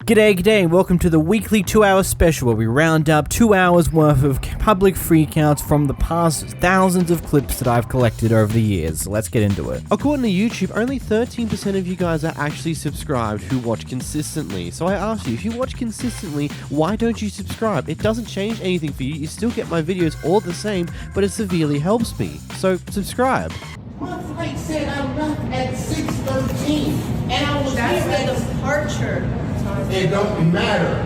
G'day, g'day, and welcome to the weekly 2-hour special where we round up 2 hours worth of public freakouts from the past thousands of clips that I've collected over the years. Let's get into it. According to YouTube, only 13% of you guys are actually subscribed who watch consistently. So I ask you, if you watch consistently, why don't you subscribe? It doesn't change anything for you. You still get my videos all the same, but it severely helps me. So subscribe. My flight said I left at 6:13, and I was That's here at the departure. It don't matter.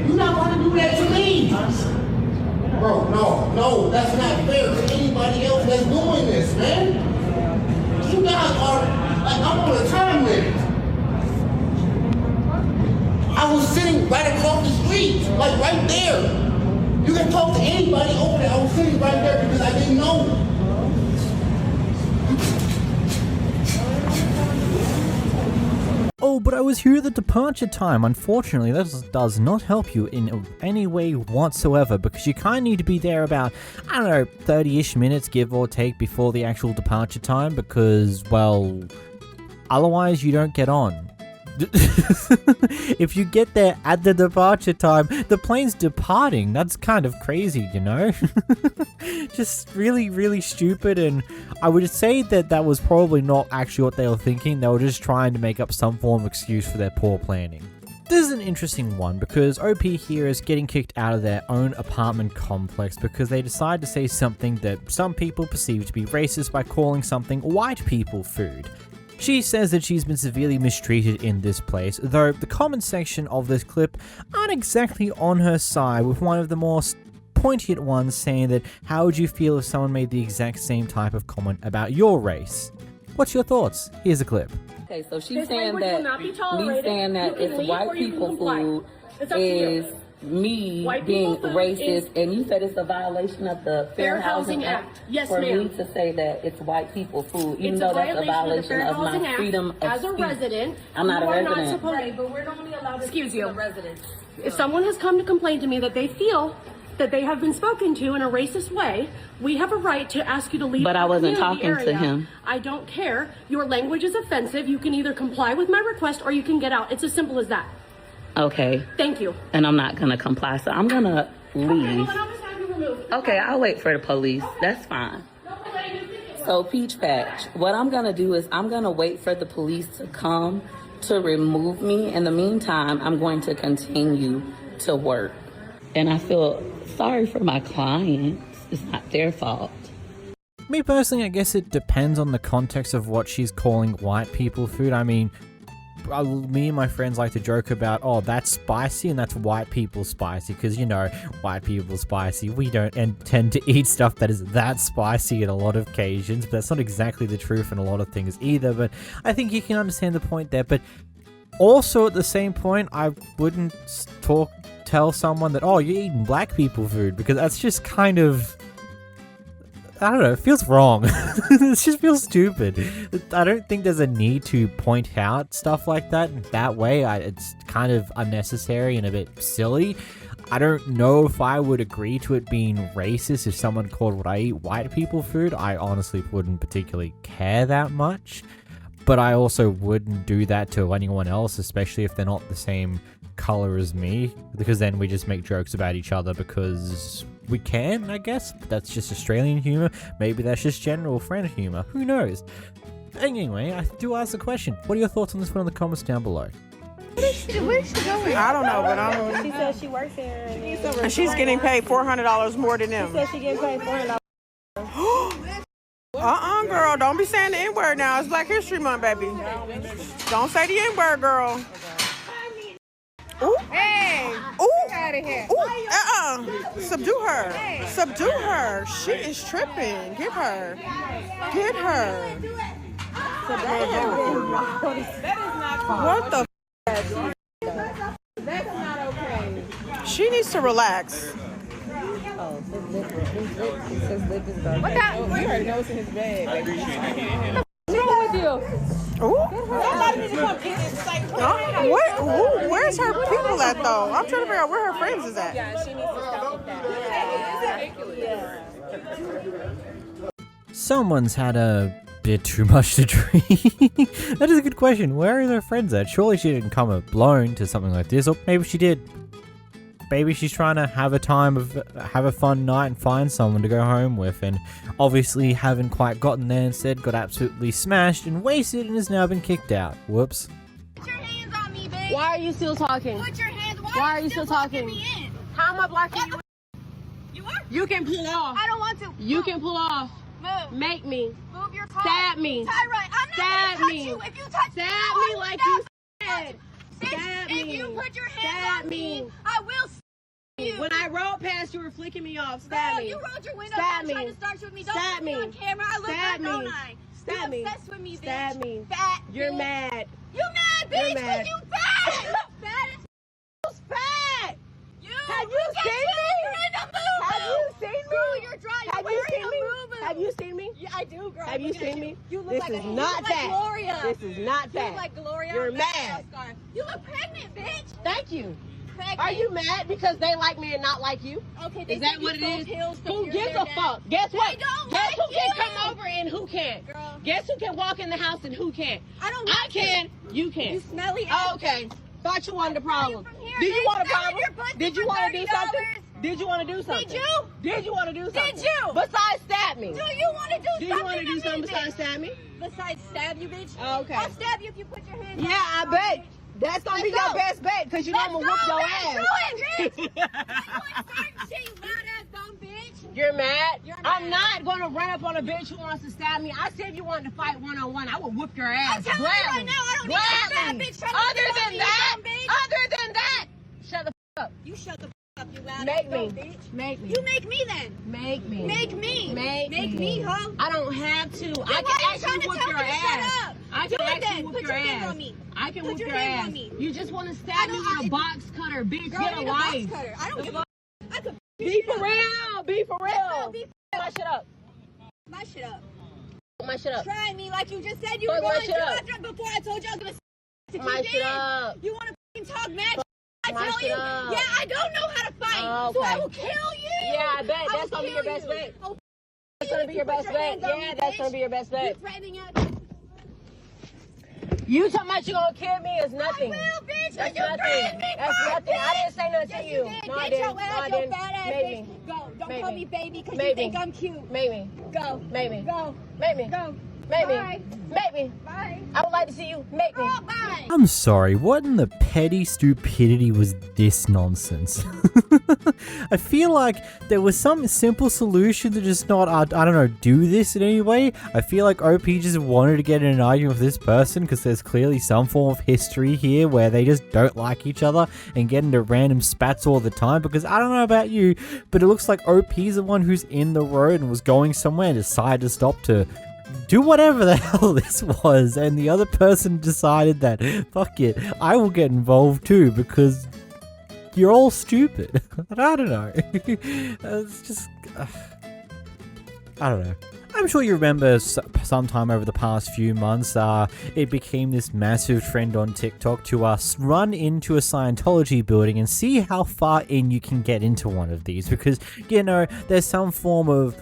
You're not going to do that to me. Bro, no, that's not fair to anybody else that's doing this, man. You guys are, like, I'm on a time limit. I was sitting right across the street, like right there. You can talk to anybody over there. I was sitting right there because I didn't know. Oh, but I was here at the departure time. Unfortunately, this does not help you in any way whatsoever because you kind of need to be there about, 30-ish minutes, give or take, before the actual departure time because, well, otherwise you don't get on. If you get there at the departure time, the plane's departing. That's kind of crazy, you know? Just really, really stupid, and I would say that was probably not actually what they were thinking. They were just trying to make up some form of excuse for their poor planning. This is an interesting one because OP here is getting kicked out of their own apartment complex because they decide to say something that some people perceive to be racist by calling something white people food. She says that she's been severely mistreated in this place, though the comment section of this clip aren't exactly on her side, with one of the more poignant ones saying that how would you feel if someone made the exact same type of comment about your race? What's your thoughts? Here's a clip. Okay, so she's saying that me saying that it's white people food is me being racist, and you said it's a violation of the Fair Housing Act. Yes, for ma'am. me to say that it's white people food, even It's though a that's a violation of Housing my Act. freedom of As a speech. resident, I'm not a you are resident. not supposed. Right, but we're only allowed to Excuse speak you. to the residents. If someone has come to complain to me that they feel that they have been spoken to in a racist way, we have a right to ask you to leave. But I the wasn't community talking to area. him. I don't care. Your language is offensive. You can either comply with my request or you can get out. It's as simple as that. Okay. Thank you. And I'm not gonna comply, so I'm gonna leave. Okay, well, I'll just have you removed. Okay, I'll wait for the police. That's fine. So, Peach Patch, what I'm going to do is I'm going to wait for the police to come to remove me. In the meantime, I'm going to continue to work. And I feel sorry for my clients. It's not their fault. Me personally, I guess it depends on the context of what she's calling white people food. I mean, me and my friends like to joke about, oh, that's spicy and that's white people spicy, because, you know, white people spicy. We don't tend to eat stuff that is that spicy in a lot of occasions, but that's not exactly the truth in a lot of things either. But I think you can understand the point there. But also at the same point, I wouldn't tell someone that, oh, you're eating black people food, because that's just kind of, I don't know, it feels wrong. It just feels stupid. I don't think there's a need to point out stuff like that way. It's kind of unnecessary and a bit silly. I don't know if I would agree to it being racist if someone called what I eat white people food. I honestly wouldn't particularly care that much. But I also wouldn't do that to anyone else, especially if they're not the same color as me, because then we just make jokes about each other because we can, I guess. But that's just Australian humor. Maybe that's just general friend humor. Who knows? Anyway, I do ask the question. What are your thoughts on this one in the comments down below? Where is she going? I don't know, but I don't. She said she works here. And she's getting paid $400 more than them. She said she getting paid $400. Girl, don't be saying the N-word now. It's Black History Month, baby. Don't say the N-word, girl. Ooh. Hey, Ooh. get out of here. Ooh. Subdue her. Hey. Subdue her. She is tripping. Get her. Get her. What the? That's not okay. She needs to relax. What that? You already know it's in his bag. What's wrong with you? Ooh. Somebody need to come get this site. Where's her people at, though? I'm trying to figure out where her friends is at. Yeah, she needs to stop with that. Someone's had a bit too much to drink. That is a good question. Where are her friends at? Surely she didn't come alone to something like this, or maybe she did. Maybe she's trying to have a fun night and find someone to go home with, and obviously haven't quite gotten there. Instead, got absolutely smashed and wasted, and has now been kicked out. Whoops. Put your hands on me, bitch. Why are you still talking? Put your hands. Why are you still talking? Me in? How am I blocking you? You are? You can pull off. I don't want to. You can pull off. Move. Make me. Move your car. Stab me. Tyra, I'm not Stab gonna touch me. you. If you touch me, Stab me like you said. Stab if me. you put your hands Stab on me, me. I will stab you. When I rode past, you were flicking me off. Stab Girl, me. you rolled your window Stab down me. trying to start with me. Don't Stab put me me. on camera. I look Stab good, don't me. I? Stab you me. obsessed with me, bitch. Stab me. Fat. You're bitch. mad. You mad, bitch? You're mad. Cause you fat. Fat as Who's fat? you. Have you seen me? Have you seen me? Girl, you're dry. Have You're you wearing seen me? a moo-moo. Have you seen me? Yeah, I do, girl. Have you Look at seen me? You look This like is a, not you look fat. Like Gloria. This is not You fat. look like Gloria. You're with that mad. scarf. You look pregnant, bitch. Thank you. Pregnant. Are you mad because they like me and not like you? Okay, they Is that said what you it sold is? pills to Who cure gives their a dad. fuck? Guess what? don't Guess like who can you. come over and who can't? Girl. Guess who can walk in the house and who can't? I don't I want can. to. You can. You smelly ass. Okay. Thought you wanted a problem. from here, Did you bitch. want a Selling problem? your pussy Did you for want to do something? $30? Did you want to do something? Did you? Did you want to do something? Did you? Besides stab me. Do you want to do Do something? you want to do me, something bitch? besides stab me? Besides stab you, bitch? Oh, okay. I'll stab you if you put your hands on Yeah, I me, bet. bitch. That's gonna be Let's your go. best bet because you know I'm gonna whoop your ass. Do it, bitch. You ain't starting shit, you loud ass dumb bitch. You're mad? You're I'm mad. not gonna run up on a bitch who wants to stab me. I said if you wanted to fight one-on-one, I would whoop your ass. I'm telling you right now, I don't need a bad bitch trying to Other get on than me, that, dumb bitch. other than that, shut the f up. You shut the f up, you loud Make ass me. dumb bitch. Make me. You make me then. Make me. Make me. Make me, huh? I don't have to. I why are you can trying actually to whoop tell your me to shut ass. up? I Do can it actually then. whoop Put your your hands ass. on me. I can Put whoop your your hands ass. on me. You just want to I stab me don't- with a box cutter, bitch. Girl, Get I a need a box life. cutter. I don't give a I could Be for real. Be for real. Be My shit up. my shit up. My shit up. Try me like you just said you Fuck were my going shit to up. after before I told you I was gonna to My keep shit in. up. You want to talk mad? I my tell shit you, up. yeah, I don't know how to fight, Oh, so I okay. will kill you. Yeah, I bet. I That's will gonna be your kill best you. bet. Oh, That's gonna be your best bet. Yeah, that's gonna be your best bet. You threatening us? You talking about you gonna kill me is nothing. I will, bitch. That's you nothing. threatened me. That's fuck, nothing. I bitch. didn't say nothing Yes, to you you. did. No, I Get didn't. your No, ass, I your didn't. fat ass Maybe. bitch. Go. Don't Maybe. call me baby because you Maybe. think I'm cute. Maybe. Go. Maybe. Go. Maybe. Go. Maybe. Bye. Maybe. Bye. I would like to see you make me. Girl, bye. I'm sorry, what in the petty stupidity was this nonsense? I feel like there was some simple solution to just not, I don't know, do this in any way. I feel like OP just wanted to get in an argument with this person because there's clearly some form of history here where they just don't like each other and get into random spats all the time, because I don't know about you, but it looks like OP's the one who's in the road and was going somewhere and decided to stop to do whatever the hell this was, and the other person decided that, fuck it, I will get involved too because you're all stupid. I don't know. It's just, I don't know. I'm sure you remember sometime over the past few months, it became this massive trend on TikTok to run into a Scientology building and see how far in you can get into one of these, because, you know, there's some form of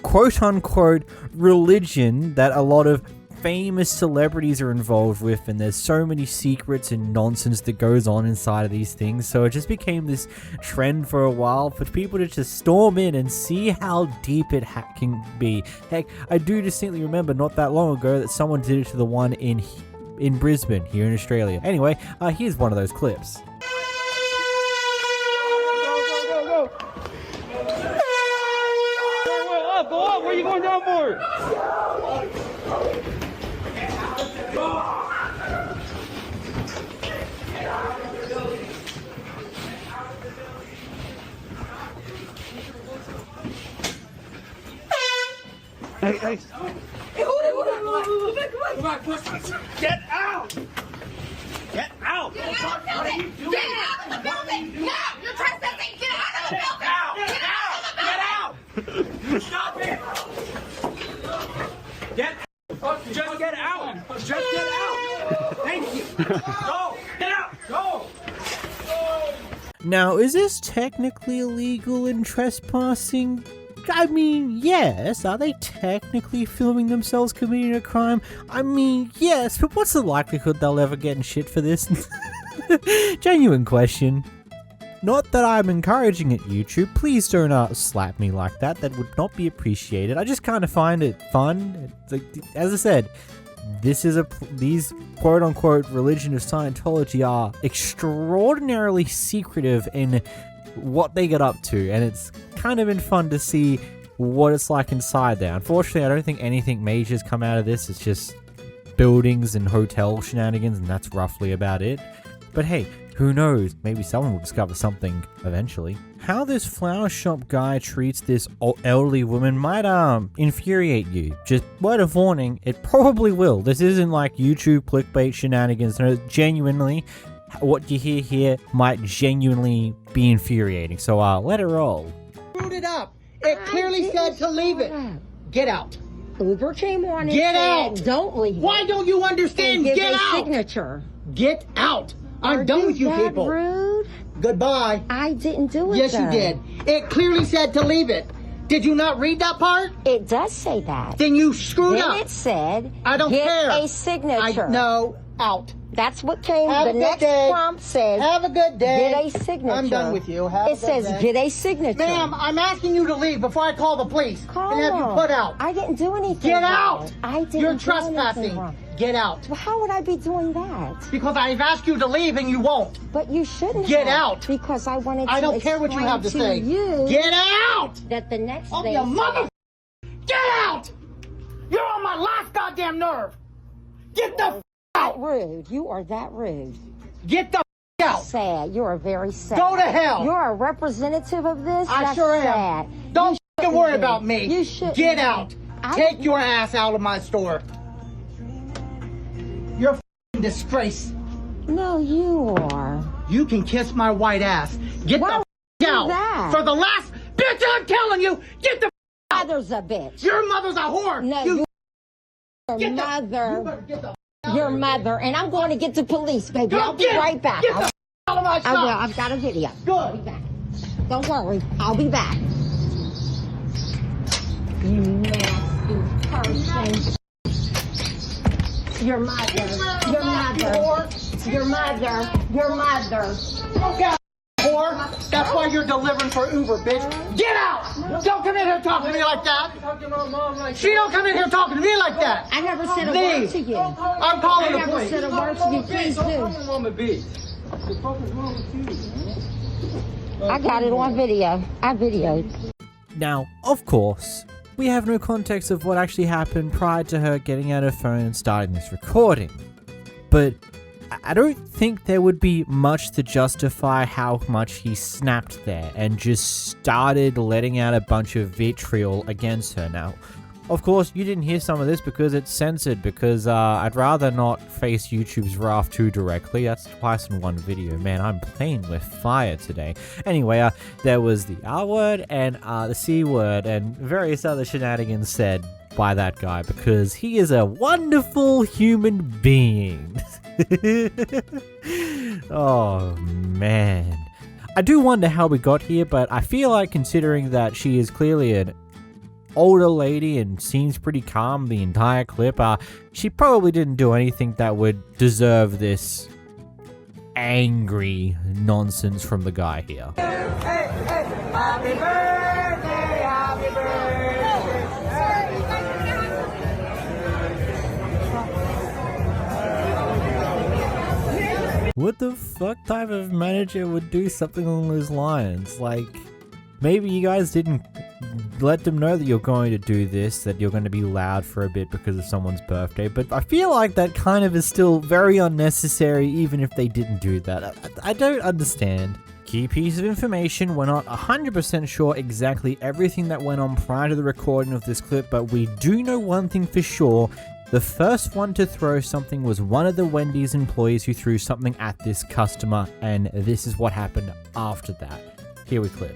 quote-unquote religion that a lot of famous celebrities are involved with, and there's so many secrets and nonsense that goes on inside of these things, so it just became this trend for a while for people to just storm in and see how deep it can be. Heck, I do distinctly remember not that long ago that someone did it to the one in Brisbane, here in Australia. Anyway, here's one of those clips. Go up! Where are you going down for? Hey, hey. Come back. Get out! Get out! Get out of the building! Get out of the building! Now! You're trespassing! Get out of the building! Get out! Stop it! Just get out! Just get out! Thank you! Go! Get out! Go! Now, is this technically illegal and trespassing? I mean, yes. Are they technically filming themselves committing a crime? I mean, yes, but what's the likelihood they'll ever get in shit for this? Genuine question. Not that I'm encouraging it, YouTube. Please don't slap me like that. That would not be appreciated. I just kind of find it fun. Like, as I said, these quote-unquote religion of Scientology are extraordinarily secretive in what they get up to, and it's kind of been fun to see what it's like inside there. Unfortunately, I don't think anything major has come out of this. It's just buildings and hotel shenanigans, and that's roughly about it. But hey, who knows? Maybe someone will discover something eventually. How this flower shop guy treats this elderly woman might infuriate you. Just word of warning, it probably will. This isn't like YouTube clickbait shenanigans. No, genuinely, what you hear here might genuinely be infuriating. So let it roll. Screwed it up. It clearly said to leave it. Get out. Uber came on and Get said, out. don't leave it. Why don't you understand? Give Get a out. signature. Get out. I'm done with you people. Rude? Goodbye. I didn't do it. Yes, though. you did. It clearly said to leave it. Did you not read that part? It does say that. Then you screwed then up. It said, I don't get care. a signature. No, out. That's what came. Have the a good next day. prompt says, have a good day. Get a signature. I'm done with you. Have it a good says, day. get a signature. Ma'am, I'm asking you to leave before I call the police Call and have you them. put out. I didn't do anything Get wrong. out. I didn't You're do trespassing. anything wrong. Get out. Well, how would I be doing that? Because I've asked you to leave and you won't. But you shouldn't Get have, out. Because I wanted to I don't care what you have to explain say. You Get out. that the next Oh, day. you mother. Get out. You're on my last goddamn nerve. Get the out. That rude. You are that rude. Get the out. Sad. You are very sad. Go to hell. You're a representative of this. I That's sure am. sad. Don't You worry be. about me. You should Get out. Take your ass out of my store. You're a disgrace. No, you are. You can kiss my white ass. Get Why the would you do out. that? For the last bitch, I'm telling you, get the out. Mother's a bitch. Your mother's a whore. No, you your mother. Your mother. And I'm going to get the police, baby. Go I'll be right back. Get the out of my shop. I will. I've got a video. Good. I'll be back. Don't worry. I'll be back. You nasty person. Your mother. Your mother. Your mother. Your mother. Okay, whore. That's why you're delivering for Uber, bitch. Get out. Don't come in here talking to me like that. She don't come in here talking to me like that. I never said a Leave. word to you. I'm calling the I never police. said a word to you. Please do. I got it on video. I videoed. Now, of course, we have no context of what actually happened prior to her getting out her phone and starting this recording. But I don't think there would be much to justify how much he snapped there and just started letting out a bunch of vitriol against her. Now, of course, you didn't hear some of this because it's censored, because I'd rather not face YouTube's wrath too directly. That's twice in one video. Man, I'm playing with fire today. Anyway, there was the R word and the C word and various other shenanigans said by that guy, because he is a wonderful human being. Oh, man. I do wonder how we got here, but I feel like, considering that she is clearly an older lady and seems pretty calm the entire clip, she probably didn't do anything that would deserve this angry nonsense from the guy here. Happy birthday, happy birthday. What the fuck type of manager would do something along those lines? Like, maybe you guys didn't let them know that you're going to do this, that you're going to be loud for a bit because of someone's birthday, but I feel like that kind of is still very unnecessary even if they didn't do that. I don't understand. Key piece of information, we're not 100% sure exactly everything that went on prior to the recording of this clip, but we do know one thing for sure. The first one to throw something was one of the Wendy's employees who threw something at this customer, and this is what happened after that. Here we clip.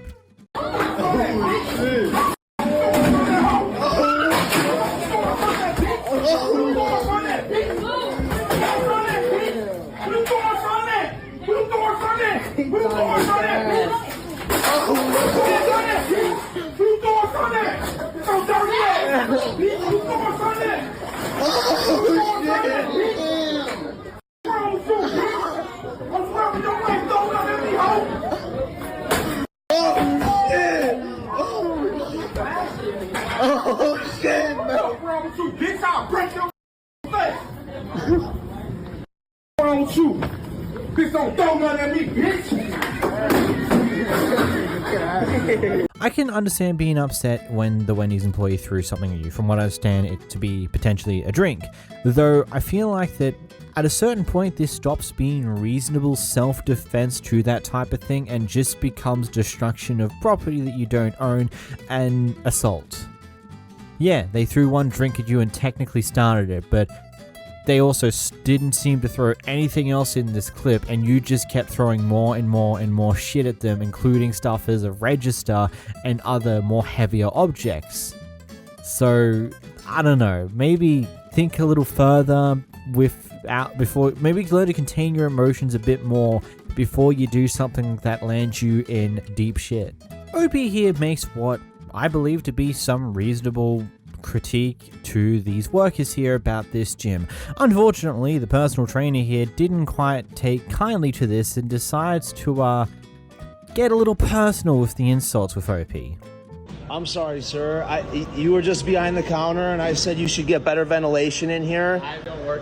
on that! Don't dirty ass! You focus on that! What's wrong with your wife? Don't let me home! Oh shit, man! What's wrong with you, bitch? I'll break your face! What's wrong with you? Bitch, don't throw nothing at me, bitch! I can understand being upset when the Wendy's employee threw something at you, from what I understand it to be potentially a drink. Though I feel like that at a certain point this stops being reasonable self-defense to that type of thing and just becomes destruction of property that you don't own and assault. Yeah, they threw one drink at you and technically started it, but they also didn't seem to throw anything else in this clip, and you just kept throwing more and more and more shit at them, including stuff as a register and other more heavier objects. So, I don't know, maybe think a little further before, maybe learn to contain your emotions a bit more before you do something that lands you in deep shit. OP here makes what I believe to be some reasonable critique to these workers here about this gym. Unfortunately, the personal trainer here didn't quite take kindly to this and decides to get a little personal with the insults with OP. I'm sorry, sir. You were just behind the counter and I said you should get better ventilation in here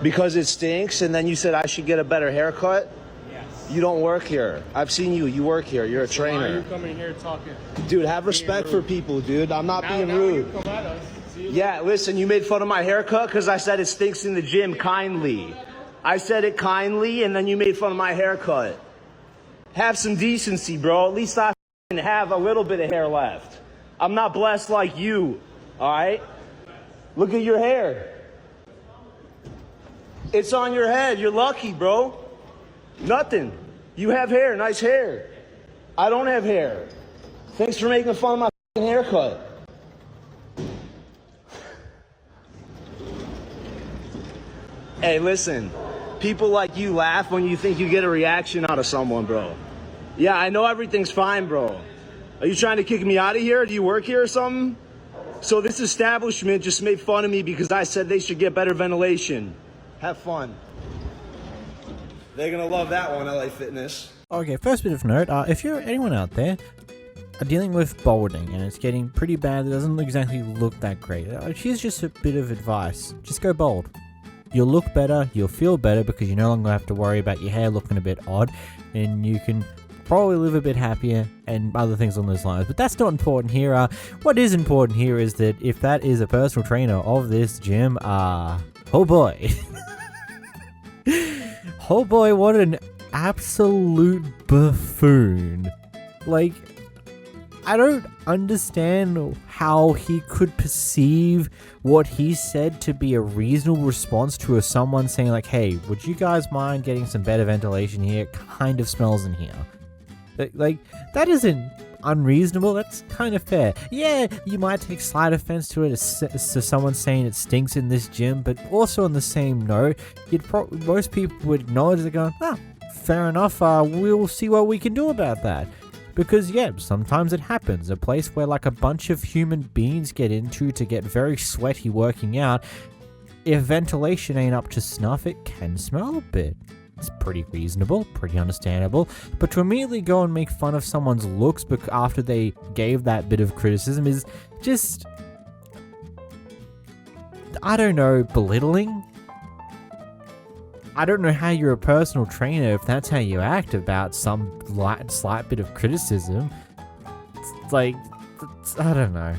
because it stinks, and then you said I should get a better haircut. Yes. You don't work here. I've seen you. You work here. You're a trainer. Why are you coming here talking? Dude, have respect for people, dude. I'm not being rude. You come at us. Yeah, listen, you made fun of my haircut because I said it stinks in the gym kindly. I said it kindly, and then you made fun of my haircut. Have some decency, bro. At least I have a little bit of hair left. I'm not blessed like you, all right? Look at your hair. It's on your head. You're lucky, bro. Nothing. You have hair, nice hair. I don't have hair. Thanks for making fun of my haircut. Hey, listen, people like you laugh when you think you get a reaction out of someone, bro. Yeah, I know everything's fine, bro. Are you trying to kick me out of here? Do you work here or something? So this establishment just made fun of me because I said they should get better ventilation. Have fun. They're gonna love that one, LA Fitness. Okay, first bit of note, if you're anyone out there dealing with balding and it's getting pretty bad, it doesn't exactly look that great, here's just a bit of advice. Just go bald. You'll look better, you'll feel better because you no longer have to worry about your hair looking a bit odd, and you can probably live a bit happier and other things on those lines. But that's not important here. What is important here is that if that is a personal trainer of this gym, oh boy. Oh boy, what an absolute buffoon. Like, I don't understand how he could perceive what he said to be a reasonable response to someone saying like, hey, would you guys mind getting some better ventilation here? It kind of smells in here. Like, that isn't unreasonable, that's kind of fair. Yeah, you might take slight offense to it as someone saying it stinks in this gym, but also on the same note, most people would acknowledge they're going, fair enough, we'll see what we can do about that. Because yeah, sometimes it happens. A place where like a bunch of human beings get into to get very sweaty working out, if ventilation ain't up to snuff, it can smell a bit. It's pretty reasonable, pretty understandable. But to immediately go and make fun of someone's looks after they gave that bit of criticism is just, I don't know, belittling? I don't know how you're a personal trainer if that's how you act about some slight bit of criticism. It's like, I don't know.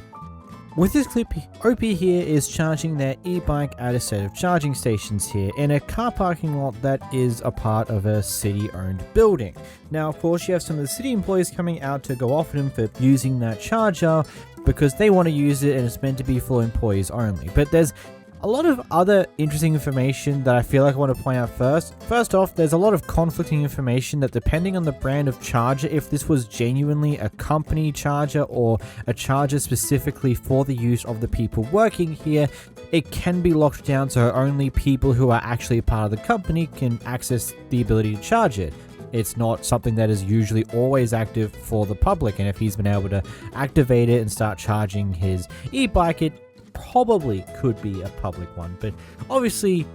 With this clip, OP here is charging their e-bike at a set of charging stations here in a car parking lot that is a part of a city-owned building. Now, of course, you have some of the city employees coming out to go off at him for using that charger because they want to use it and it's meant to be for employees only. But there's a lot of other interesting information that I feel like I want to point out first. First off, there's a lot of conflicting information that depending on the brand of charger, if this was genuinely a company charger or a charger specifically for the use of the people working here, it can be locked down so only people who are actually a part of the company can access the ability to charge it. It's not something that is usually always active for the public, and if he's been able to activate it and start charging his e-bike, it probably could be a public one. But obviously,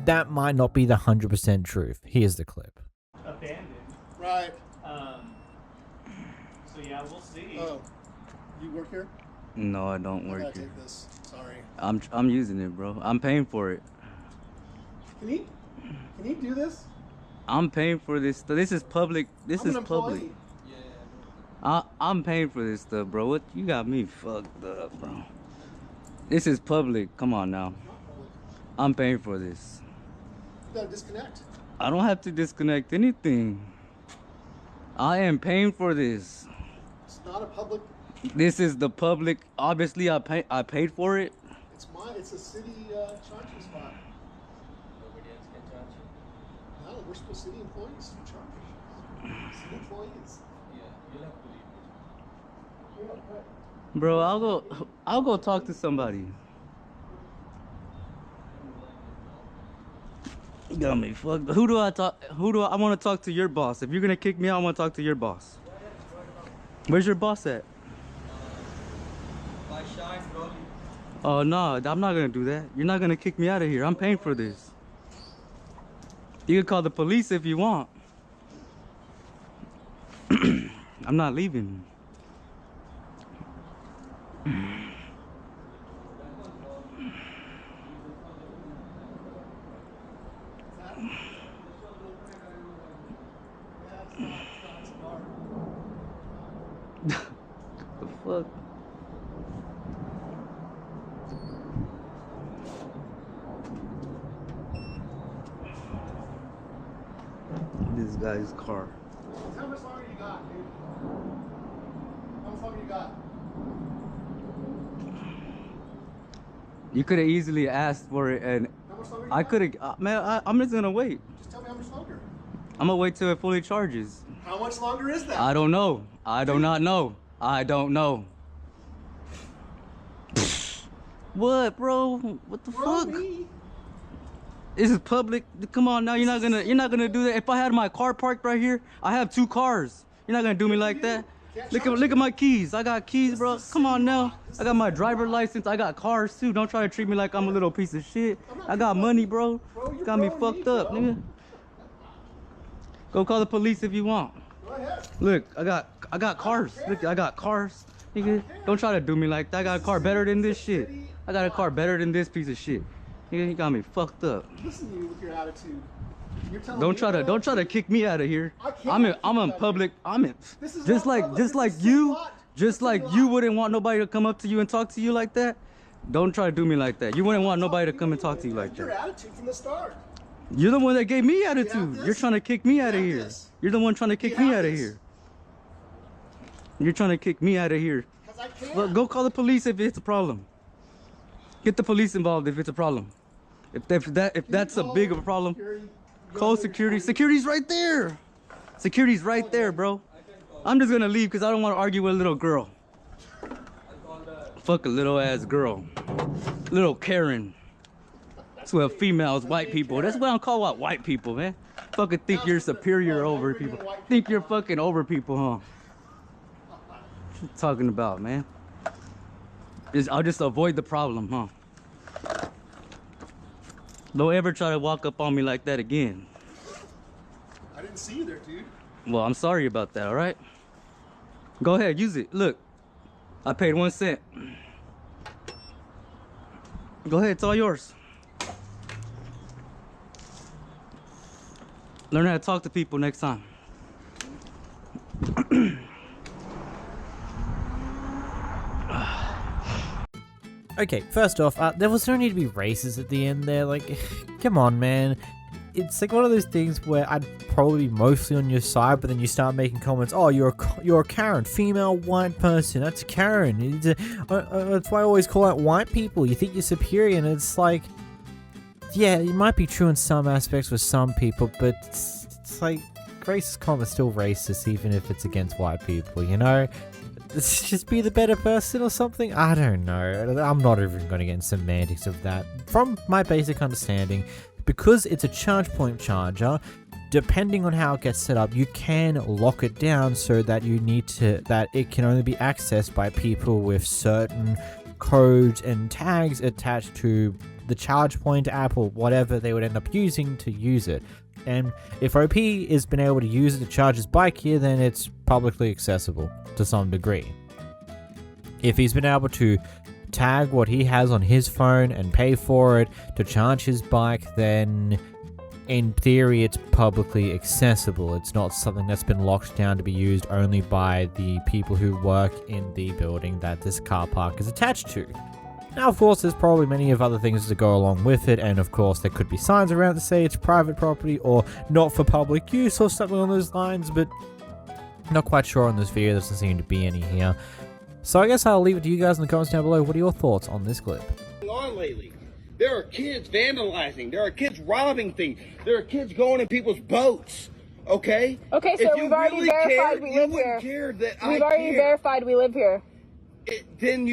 that might not be the 100% truth. Here's the clip. Abandoned. Right. So yeah, we'll see. Oh, you work here? No, I don't I work gotta here. take this. Sorry. I'm using it, bro. I'm paying for it. Can you do this? I'm paying for this stuff. This is public. This is public. I'm paying for this stuff, bro. What you got me fucked up, bro. This is public. Come on now. I'm paying for this. You gotta disconnect. I don't have to disconnect anything. I am paying for this. It's not a public. This is the public. Obviously, I paid for it. It's a city charging spot. Nobody else can charge you? No, we're supposed city employees to charge. City employees. Yeah, you'll have to leave. Bro, I'll go talk to somebody. You got me fucked. I want to talk to your boss. If you're gonna kick me out, I want to talk to your boss. Where's your boss at? Oh no, I'm not gonna do that. You're not gonna kick me out of here. I'm paying for this. You can call the police if you want. I'm not leaving. The fuck? This guy's car. How much longer you got, dude? How much longer you got? You could have easily asked for it, and I could have. Man, I'm just gonna wait. Just tell me how much longer. I'm gonna wait till it fully charges. How much longer is that? I don't know. I do not know. I don't know. What, bro? What the fuck? This is public. Come on now. You're not gonna do that. If I had my car parked right here, I have 2 cars. You're not gonna do me like that. Look at my keys. I got keys, bro. Come on now. I got my driver license. I got cars too. Don't try to treat me like I'm a little piece of shit. I got money, bro. You got me fucked up, nigga. Go call the police if you want. Look, I got cars. Look, I got cars. Nigga, don't try to do me like that. I got a car better than this shit. I got a car better than this piece of shit. Nigga, you got me fucked up. Listen to you with your attitude. You're telling Don't try to kick me out of here. I'm in public. Just like you wouldn't want nobody to come up to you and talk to you like that. Don't try to do me like that. You wouldn't want nobody to come and talk to you like your that. attitude from the start. You're the one that gave me attitude. You're trying to kick me out of here. You're the one trying to kick me out of here. You're trying to kick me out of here. Look, go call the police if it's a problem. Get the police involved if it's a problem. If that's a big of a problem, call security. Security's right there. Security's right there, bro. I'm just gonna leave because I don't want to argue with a little girl. Fuck a little ass girl. Little Karen. That's what females, white people. That's what I'm called white people, man. Fucking think you're superior over people. Think you're fucking over people, huh? What you talking about, man? I'll just avoid the problem, huh? Don't ever try to walk up on me like that again. I didn't see you there, dude. Well, I'm sorry about that, all right? Go ahead, use it. Look, I paid 1 cent. Go ahead, it's all yours. Learn how to talk to people next time. Okay, first off, there was no need to be racist at the end there. Like, come on, man. It's like one of those things where I'd probably be mostly on your side, but then you start making comments. Oh, you're a Karen, female white person. That's Karen. That's why I always call out white people. You think you're superior, and it's like, yeah, it might be true in some aspects with some people, but it's like racist comments still racist, even if it's against white people. You know. Let's just be the better person or something? I don't know. I'm not even going to get into semantics of that. From my basic understanding, because it's a charge point charger, depending on how it gets set up, you can lock it down so that that it can only be accessed by people with certain codes and tags attached to the charge point app or whatever they would end up using to use it. And if OP has been able to use it to charge his bike here, then it's publicly accessible to some degree. If he's been able to tag what he has on his phone and pay for it to charge his bike, then in theory it's publicly accessible. It's not something that's been locked down to be used only by the people who work in the building that this car park is attached to. Now, of course, there's probably many of other things to go along with it, and of course there could be signs around to say it's private property or not for public use or something on those lines, but not quite sure on this video. There doesn't seem to be any here. So I guess I'll leave it to you guys in the comments down below. What are your thoughts on this clip? On lately, there are kids vandalizing. There are kids robbing things. There are kids going in people's boats. Okay. Okay, so we've already verified we live here. We've already verified we live here. Then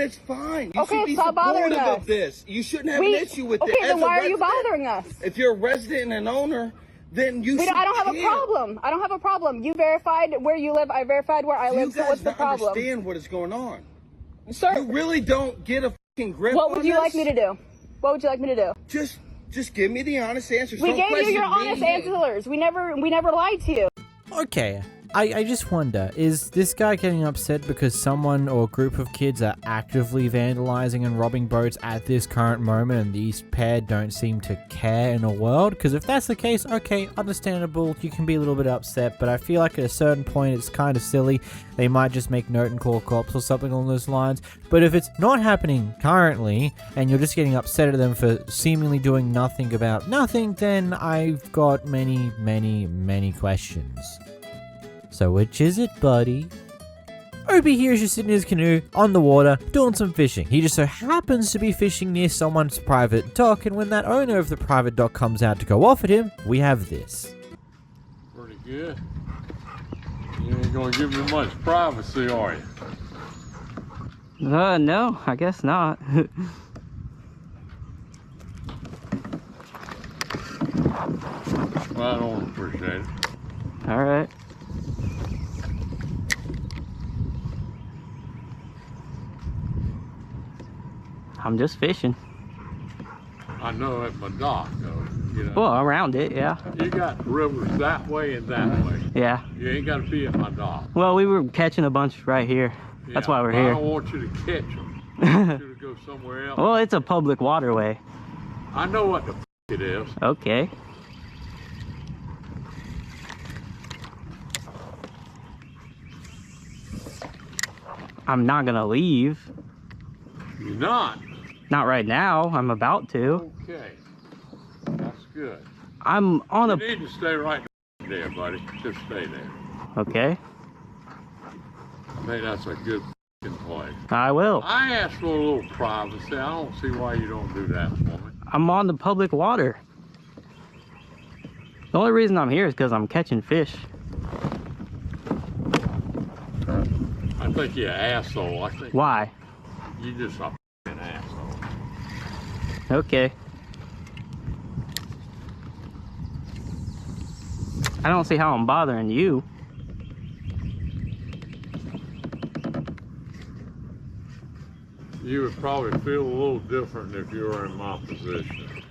it's fine. You okay, should be stop bothering supportive us. of this. You shouldn't have an issue with it. Okay, then why are you bothering us? If you're a resident and an owner, then you should. I don't have a problem. I don't have a problem. You verified where you live. I verified where I live. So what's the problem? You understand what is going on. Sir, you really don't get a fucking grip. What would you like me to do? What would you like me to do? Just give me the honest answers. We gave you your honest answers. We never lied to you. Okay, I just wonder, is this guy getting upset because someone or group of kids are actively vandalizing and robbing boats at this current moment and these pair don't seem to care in the world? Because if that's the case, okay, understandable, you can be a little bit upset, but I feel like at a certain point it's kind of silly. They might just make note and call cops or something along those lines. But if it's not happening currently and you're just getting upset at them for seemingly doing nothing about nothing, then I've got many, many, many questions. So which is it, buddy? Opie here is just sitting in his canoe on the water doing some fishing. He just so happens to be fishing near someone's private dock, and when that owner of the private dock comes out to go off at him, we have this. Pretty good. You ain't gonna give me much privacy, are you? No, I guess not. Well, I don't appreciate it. All right. I'm just fishing. I know at my dock, though. You know. Well, around it, yeah. You got rivers that way and that way. Yeah. You ain't got to be at my dock. Well, we were catching a bunch right here. Yeah, that's why we're here. I don't want you to catch them. I want you to go somewhere else. Well, it's a public waterway. I know what the f it is. Okay. I'm not gonna leave. You're not? Not right now. I'm about to. Okay. That's good. I'm on You need to stay right there, buddy. Just stay there. Okay. I think that's a good f***ing place. I will. I asked for a little privacy. I don't see why you don't do that for me. I'm on the public water. The only reason I'm here is because I'm catching fish. I think you're an asshole. I think. Why? You just a f***ing asshole. Okay. I don't see how I'm bothering you. You would probably feel a little different if you were in my position.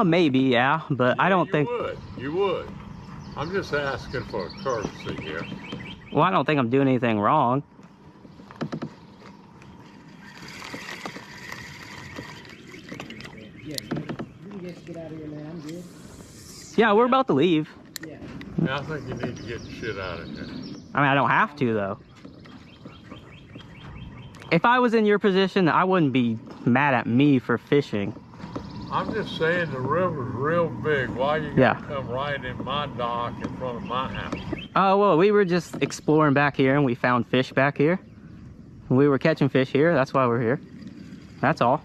Maybe, yeah, but I don't think... You would. I'm just asking for a courtesy here. Well, I don't think I'm doing anything wrong. Yeah, we're about to leave. Yeah, I think you need to get the shit out of here. I mean, I don't have to, though. If I was in your position, I wouldn't be mad at me for fishing. I'm just saying the river's real big. Why you gotta come right in my dock in front of my house? Oh, well, we were just exploring back here and we found fish back here. We were catching fish here. That's why we're here. That's all.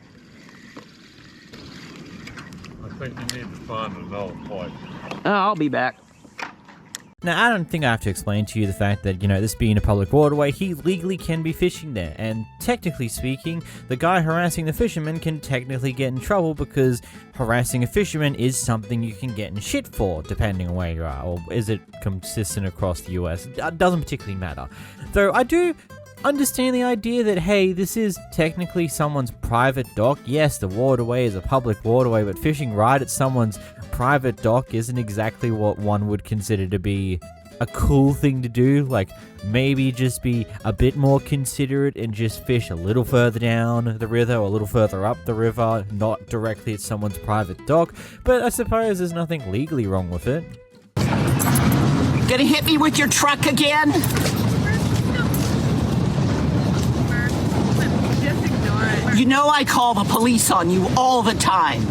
I think you need to find another place. I'll be back. Now, I don't think I have to explain to you the fact that, this being a public waterway, he legally can be fishing there. And technically speaking, the guy harassing the fisherman can technically get in trouble because harassing a fisherman is something you can get in shit for, depending on where you are. Or is it consistent across the US? It doesn't particularly matter. Though I do understand the idea that, hey, this is technically someone's private dock. Yes, the waterway is a public waterway, but fishing right at someone's private dock isn't exactly what one would consider to be a cool thing to do. Like, maybe just be a bit more considerate and just fish a little further down the river or a little further up the river, not directly at someone's private dock. But I suppose there's nothing legally wrong with it. Gonna hit me with your truck again? You know I call the police on you all the time.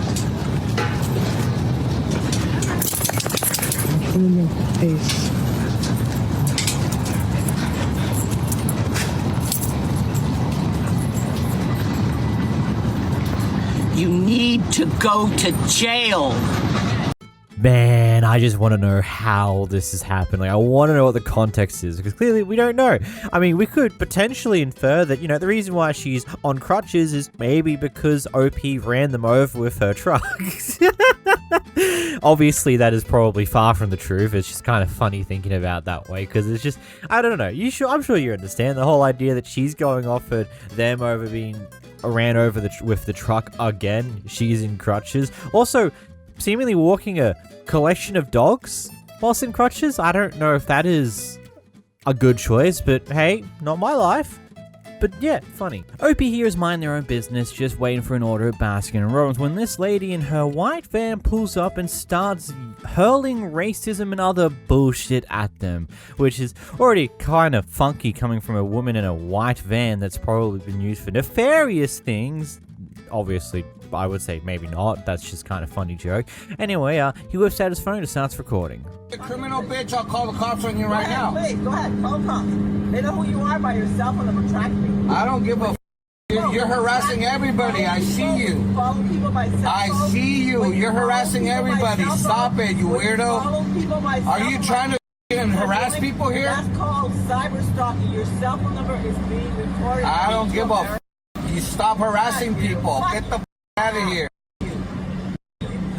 You need to go to jail. Man, I just want to know how this has happened. Like, I want to know what the context is, because clearly we don't know. I mean, we could potentially infer that, the reason why she's on crutches is maybe because OP ran them over with her truck. Obviously, that is probably far from the truth. It's just kind of funny thinking about that way, because it's just, I don't know. I'm sure you understand the whole idea that she's going off at them over being ran over with the truck again. She's in crutches. Also, seemingly walking a collection of dogs whilst in crutches. I don't know if that is a good choice, but hey, not my life. But yeah, funny. OP here is minding their own business, just waiting for an order at Baskin & Robbins, when this lady in her white van pulls up and starts hurling racism and other bullshit at them, which is already kind of funky coming from a woman in a white van that's probably been used for nefarious things. Obviously, I would say maybe not. That's just kind of funny joke. Anyway, he whips out his phone and starts recording. You criminal bitch, I'll call the cops on you right now. Please, go ahead, call the cops. They know who you are by your cell phone number, track me. I don't give a f***. You're harassing everybody. I see you. Follow people by cell phone. I see you. You're harassing everybody. Stop it, you weirdo. Follow people by cell phone. Are you trying to harass people here? That's called cyber stalking. Your cell phone number is being recorded. I don't give a f***. You stop harassing people. Get the f*** out of here.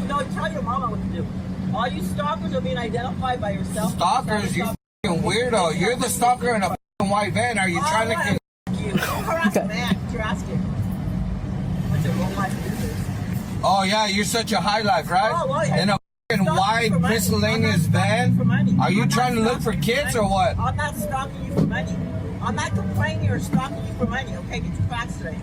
No, tell your mama what to do. All you stalkers are being identified by your cell phone. Stalkers, you f***ing weirdo. You're the stalker in a f***ing white van. Are you trying to get... You. Don't harass a man. You're asking. What's your own life business? Oh, yeah, you're such a high life, right? Oh, well, in a f***ing white miscellaneous van? Are you trying to look for kids or what? I'm not stalking you for money. I'm not complaining or stalking you for money. Okay, get your facts straight.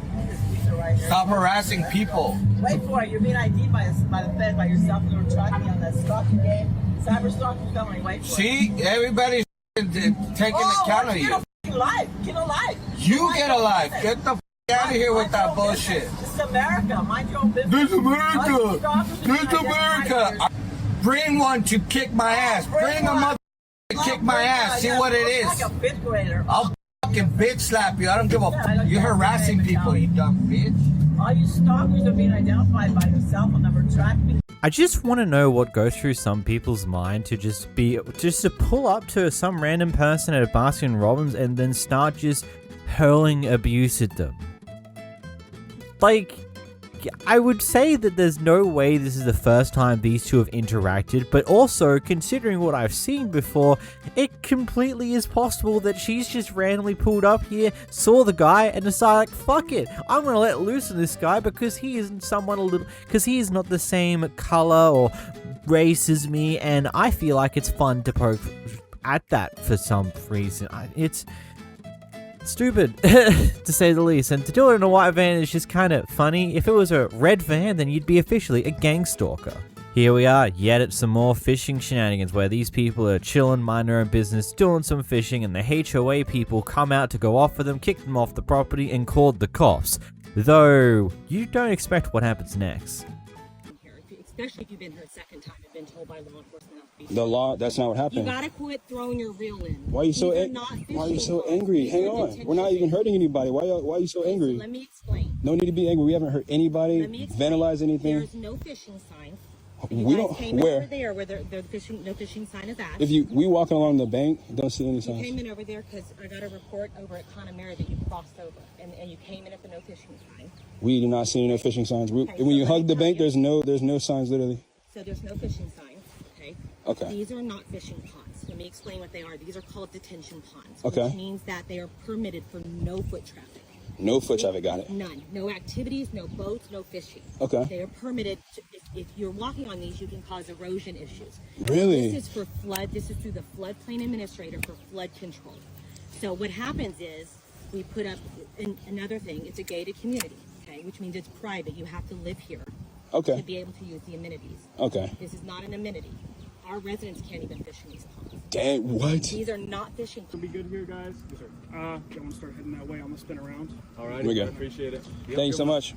Right. Stop harassing people. Wait for it. You're being ID'd by the Fed, by yourself. You're tracking me on that stalking game. Cyber stalking coming. Wait for it. See, everybody's taking account of you. Get a life. Get a life. You get a life. Get the f*** out of here with that bullshit. This is America. Mind your own business. This is America. This is America. Bring one to kick my ass. Bring a mother to kick my ass. See what it is. Like a fifth grader. I'll fucking bitch slap you. I don't give a f***. You're harassing people, you dumb bitch. All you stalkers are being identified by your cell phone number. Track me. I just want to know what goes through some people's mind to just to pull up to some random person at a Baskin Robbins and then start just hurling abuse at them. Like, I would say that there's no way this is the first time these two have interacted, but also, considering what I've seen before, it completely is possible that she's just randomly pulled up here, saw the guy, and decided, like, fuck it, I'm gonna let loose on this guy because he isn't because he is not the same color or race as me, and I feel like it's fun to poke at that for some reason. It's stupid, to say the least, and to do it in a white van is just kind of funny. If it was a red van, then you'd be officially a gang stalker. Here we are, yet at some more fishing shenanigans, where these people are chilling, minding their own business, doing some fishing, and the HOA people come out to go off for them, kick them off the property, and called the cops. Though, you don't expect what happens next. Especially if you've been here a second time and been told by law enforcement not to be. The law, that's not what happened. You gotta quit throwing your reel in. Why are you so angry? Hang on. We're not even hurting anybody. Why are you so angry? Let me explain. No need to be angry. We haven't hurt anybody, vandalized anything. There's no fishing signs. We don't. Came Where? over there where the fishing, no fishing sign is at. If we walking along the bank, don't see any You signs. came in over there because I got a report over at Connemara that you crossed over, and you came in at the no fishing sign. We do not see no fishing signs. Okay, when you so hug the bank, there's no signs literally. So there's no fishing signs, okay? Okay. These are not fishing ponds. Let me explain what they are. These are called detention ponds, Okay. which means that they are permitted for no foot traffic. No foot traffic, got it. None. No activities, no boats, no fishing. Okay. They are permitted. If you're walking on these, you can cause erosion issues. Really? This is for flood. This is through the floodplain administrator for flood control. So what happens is we put up another thing. It's a gated community, okay, which means it's private. You have to live here. Okay. To be able to use the amenities. Okay. This is not an amenity. Our residents can't even fish in these ponds. Dang, what? These are not fishing ponds. Be good here, guys. Yes, sir. I'm gonna start heading that way. I'm gonna spin around. All right. We good. Appreciate it. Thank you so much.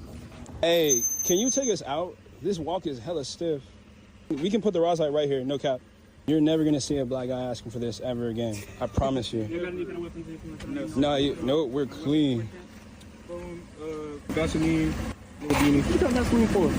Hey, can you take us out? This walk is hella stiff. We can put the rods light right here, no cap. You're never gonna see a black guy asking for this ever again. I promise you. No, we're clean. Vaseline, little beanie. What you got Vaseline for?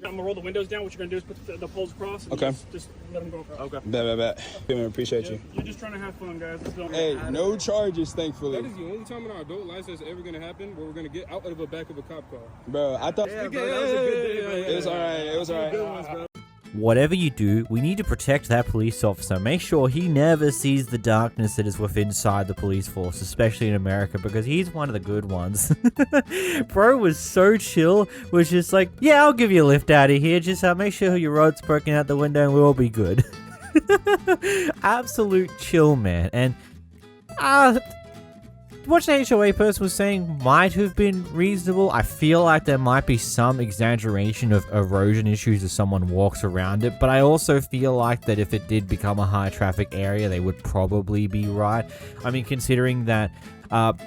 I'm gonna roll the windows down. What you're gonna do is put the poles across. And Okay. Just let them go across. Okay. Bet. Appreciate you. You're just trying to have fun, guys. Hey, no charges, thankfully. That is the only time in our adult lives that's ever gonna happen where we're gonna get out of the back of a cop car. Bro, I thought that was a good day, bro. It was alright. It was alright. Whatever you do, we need to protect that police officer. Make sure he never sees the darkness that is within inside the police force, especially in America, because he's one of the good ones. Bro was so chill, was just like, yeah, I'll give you a lift out of here. Just make sure your road's broken out the window and we'll all be good. Absolute chill, man. And what the HOA person was saying might have been reasonable. I feel like there might be some exaggeration of erosion issues as someone walks around it, but I also feel like that if it did become a high traffic area, they would probably be right. I mean, considering that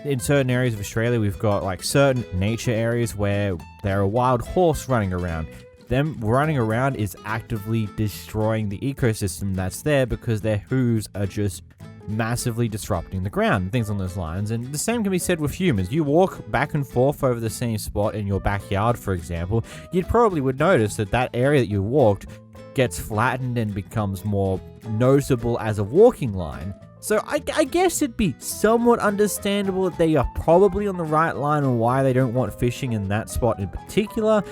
in certain areas of Australia, we've got like certain nature areas where there are wild horse running around. Them running around is actively destroying the ecosystem that's there because their hooves are just massively disrupting the ground, things on those lines. And the same can be said with humans. You walk back and forth over the same spot in your backyard, for example, you probably would notice that that area that you walked gets flattened and becomes more noticeable as a walking line. So I guess it'd be somewhat understandable that they are probably on the right line on why they don't want fishing in that spot in particular,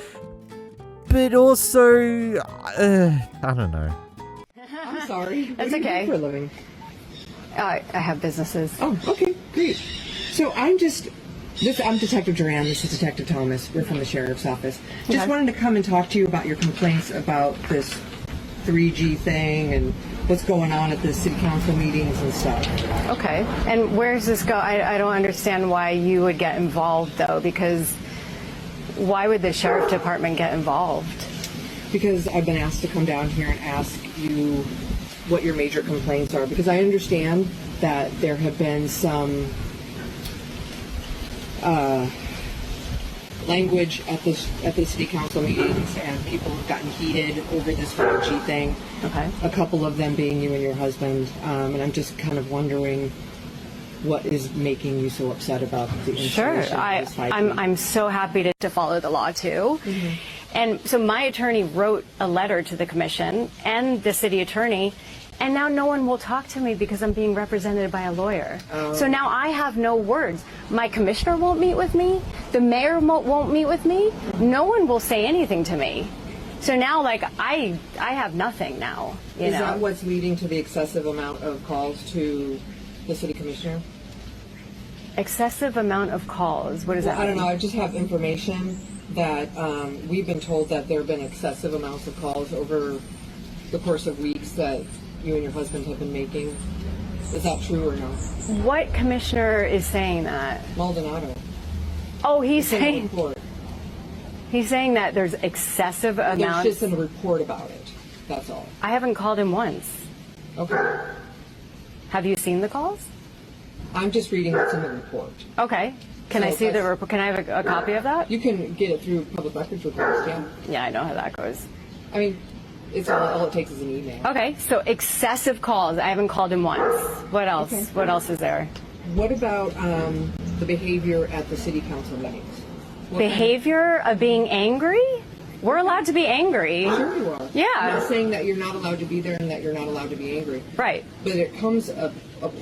but also I don't know. I'm sorry. That's what do you okay. do for a living? I have businesses. Oh, okay, great. So I'm Detective Duran. This is Detective Thomas. We're from the Sheriff's Office. Just Okay. wanted to come and talk to you about your complaints about this 3G thing and what's going on at the city council meetings and stuff. Okay. And where does this go? I don't understand why you would get involved, though, because why would the sheriff department get involved? Because I've been asked to come down here and ask you what your major complaints are, because I understand that there have been some language at the city council meetings, and people have gotten heated over this 5G thing. Okay. A couple of them being you and your husband, and I'm just kind of wondering what is making you so upset about the installation of this 5G. I'm so happy to follow the law too. Mm-hmm. And so my attorney wrote a letter to the commission and the city attorney, and now no one will talk to me because I'm being represented by a lawyer. Oh. So now I have no words. My commissioner won't meet with me. The mayor won't meet with me. No one will say anything to me. So now, like, I have nothing now. You Is know? that what's leading to the excessive amount of calls to the city commissioner? Excessive amount of calls. What does that mean? I don't know. I just have information that we've been told that there have been excessive amounts of calls over the course of weeks that you and your husband have been making. Is that true or no? What commissioner is saying that? Maldonado. Oh, he's It's in the saying report. he's saying that there's excessive There's amounts. just a report about it. That's all. I haven't called him once. Okay. Have you seen the calls? I'm just reading what's in the report. Okay. Can I So see the that's- report? Can I have a copy of that? You can get it through public records request, yeah. Yeah, I know how that goes. I mean, it's all it takes is an email. Okay, so excessive calls. I haven't called him once. What else? Okay. What else is there? What about the behavior at the city council meetings? behavior of being angry? We're allowed to be angry. Sure you are. Yeah. I'm not saying that you're not allowed to be there and that you're not allowed to be angry. Right. But it comes a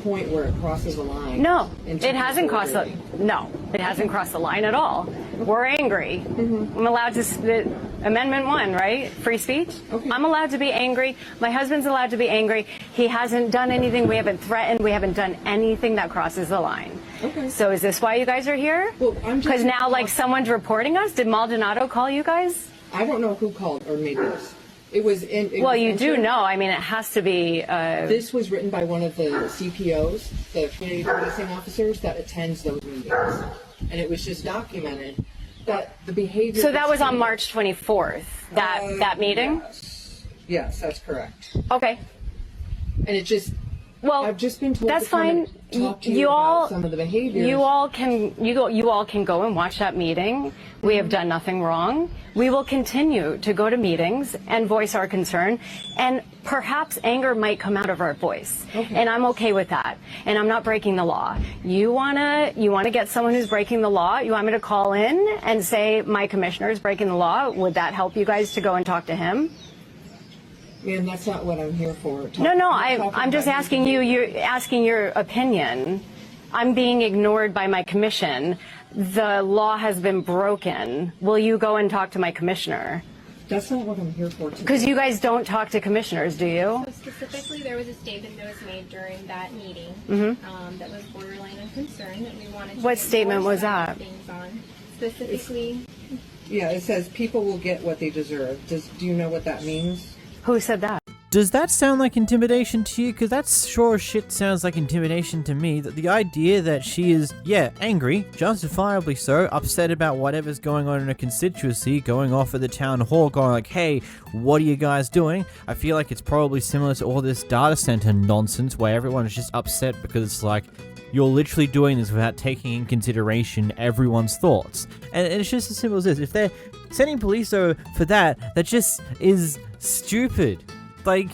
point where it crosses a line. No, it hasn't crossed it hasn't crossed the line at all. We're angry. I'm allowed to, Amendment 1, right? Free speech? Okay. I'm allowed to be angry. My husband's allowed to be angry. He hasn't done anything. We haven't threatened. We haven't done anything that crosses the line. Okay. So is this why you guys are here? Well, because now, like, someone's reporting us? Did Maldonado call you guys? I don't know who called or made this. It was in. Well, you do know. I mean, it has to be. This was written by one of the CPOs, the community policing officers that attends those meetings, and it was just documented that the behavior. So that was on March 24th. That meeting. Yes, that's correct. Okay. And it just. Well, I've just been told that's to come fine. and talk to you about some of the behaviors. You all can go and watch that meeting. We have done nothing wrong. We will continue to go to meetings and voice our concern, and perhaps anger might come out of our voice. Okay. And I'm okay with that. And I'm not breaking the law. You wanna get someone who's breaking the law? You want me to call in and say my commissioner is breaking the law? Would that help you guys to go and talk to him? Man, that's not what I'm here for. No, I'm just asking you. You're asking your opinion. I'm being ignored by my commission. The law has been broken. Will you go and talk to my commissioner? That's not what I'm here for today. Because you guys don't talk to commissioners, do you? So specifically, there was a statement that was made during that meeting that was borderline of concern that we wanted to. What statement was that? Things on. Specifically. Yeah, it says people will get what they deserve. Do you know what that means? Who said that? Does that sound like intimidation to you? Because that sure as shit sounds like intimidation to me. That the idea that she is, angry, justifiably so, upset about whatever's going on in a constituency, going off at the town hall, going like, hey, what are you guys doing? I feel like it's probably similar to all this data center nonsense where everyone is just upset because it's like, you're literally doing this without taking in consideration everyone's thoughts. And it's just as simple as this. If they're sending police over for that just is stupid. Like,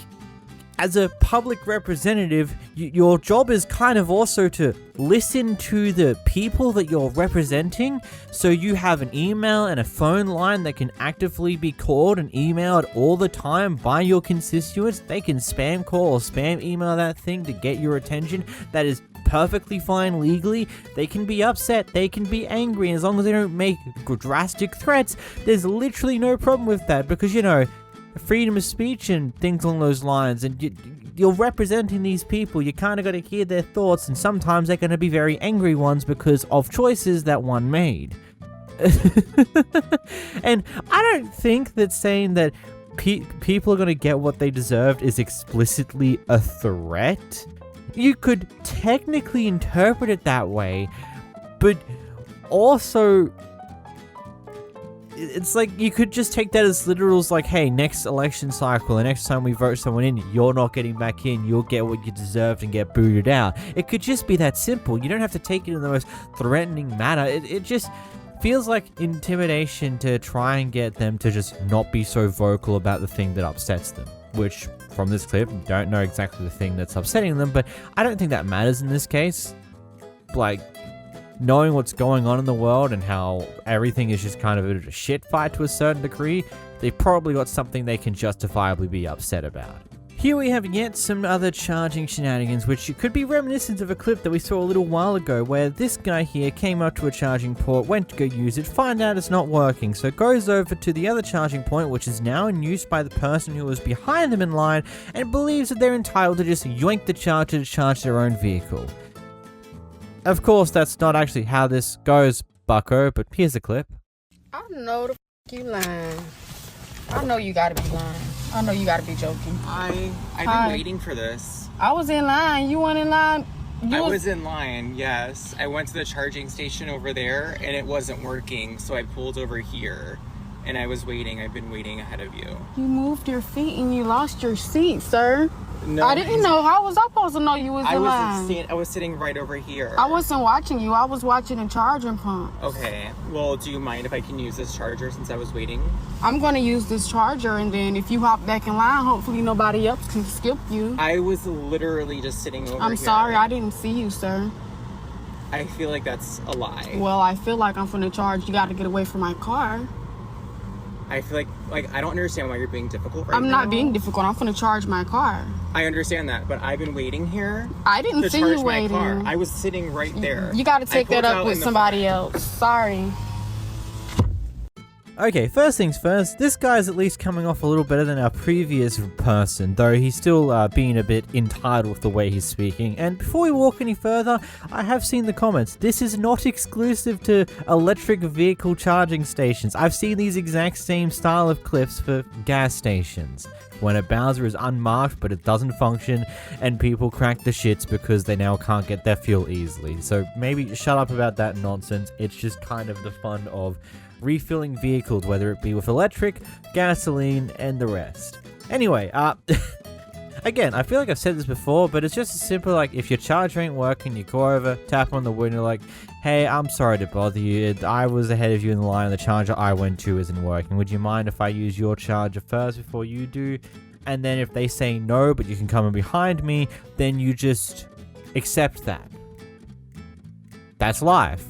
as a public representative, your job is kind of also to listen to the people that you're representing, so you have an email and a phone line that can actively be called and emailed all the time by your constituents. They can spam call or spam email that thing to get your attention. That is perfectly fine legally. They can be upset, they can be angry, and as long as they don't make drastic threats, there's literally no problem with that, because, you know, freedom of speech and things along those lines, and you're representing these people. You kind of got to hear their thoughts, and sometimes they're going to be very angry ones because of choices that one made. And I don't think that saying that people are going to get what they deserved is explicitly a threat. You could technically interpret it that way, but also it's like you could just take that as literal as like, hey, next election cycle, the next time we vote someone in, you're not getting back in, you'll get what you deserved and get booted out. It could just be that simple. You don't have to take it in the most threatening manner. It just feels like intimidation to try and get them to just not be so vocal about the thing that upsets them, which from this clip, don't know exactly the thing that's upsetting them, but I don't think that matters in this case. Like, knowing what's going on in the world and how everything is just kind of a shit fight to a certain degree, they've probably got something they can justifiably be upset about. Here we have yet some other charging shenanigans, which could be reminiscent of a clip that we saw a little while ago, where this guy here came up to a charging port, went to go use it, find out it's not working, so goes over to the other charging point, which is now in use by the person who was behind them in line, and believes that they're entitled to just yoink the charger to charge their own vehicle. Of course, that's not actually how this goes, bucko, but here's a clip. I know the you lying. I know you gotta be lying. I know you gotta be joking. I've been waiting for this. I was in line. You weren't in line. I was in line, yes. I went to the charging station over there and it wasn't working, so I pulled over here and I was waiting. I've been waiting ahead of you. You moved your feet and you lost your seat, sir. No, I didn't know. How was I supposed to know you was in line? I was sitting right over here. I wasn't watching you. I was watching the charging pump. Okay. Well, do you mind if I can use this charger since I was waiting? I'm going to use this charger, and then if you hop back in line, hopefully nobody else can skip you. I was literally just sitting over here. I'm sorry. I didn't see you, sir. I feel like that's a lie. Well, I feel like I'm finna charge. You got to get away from my car. I feel like I don't understand why you're being difficult right now. I'm not being difficult. I'm finna charge my car. I understand that, but I've been waiting here. I didn't see you waiting. Car. I was sitting right there. You got to take that up with somebody else. Sorry. Okay, first things first, this guy's at least coming off a little better than our previous person, though he's still being a bit entitled with the way he's speaking. And before we walk any further, I have seen the comments. This is not exclusive to electric vehicle charging stations. I've seen these exact same style of clips for gas stations, when a Bowser is unmarked but it doesn't function and people crack the shits because they now can't get their fuel easily. So maybe shut up about that nonsense. It's just kind of the fun of refilling vehicles, whether it be with electric, gasoline, and the rest. Anyway, again, I feel like I've said this before, but it's just as simple like if your charger ain't working, you go over, tap on the window like, hey, I'm sorry to bother you. I was ahead of you in the line. The charger I went to isn't working. Would you mind if I use your charger first before you do? And then if they say no, but you can come in behind me, then you just accept that. That's life.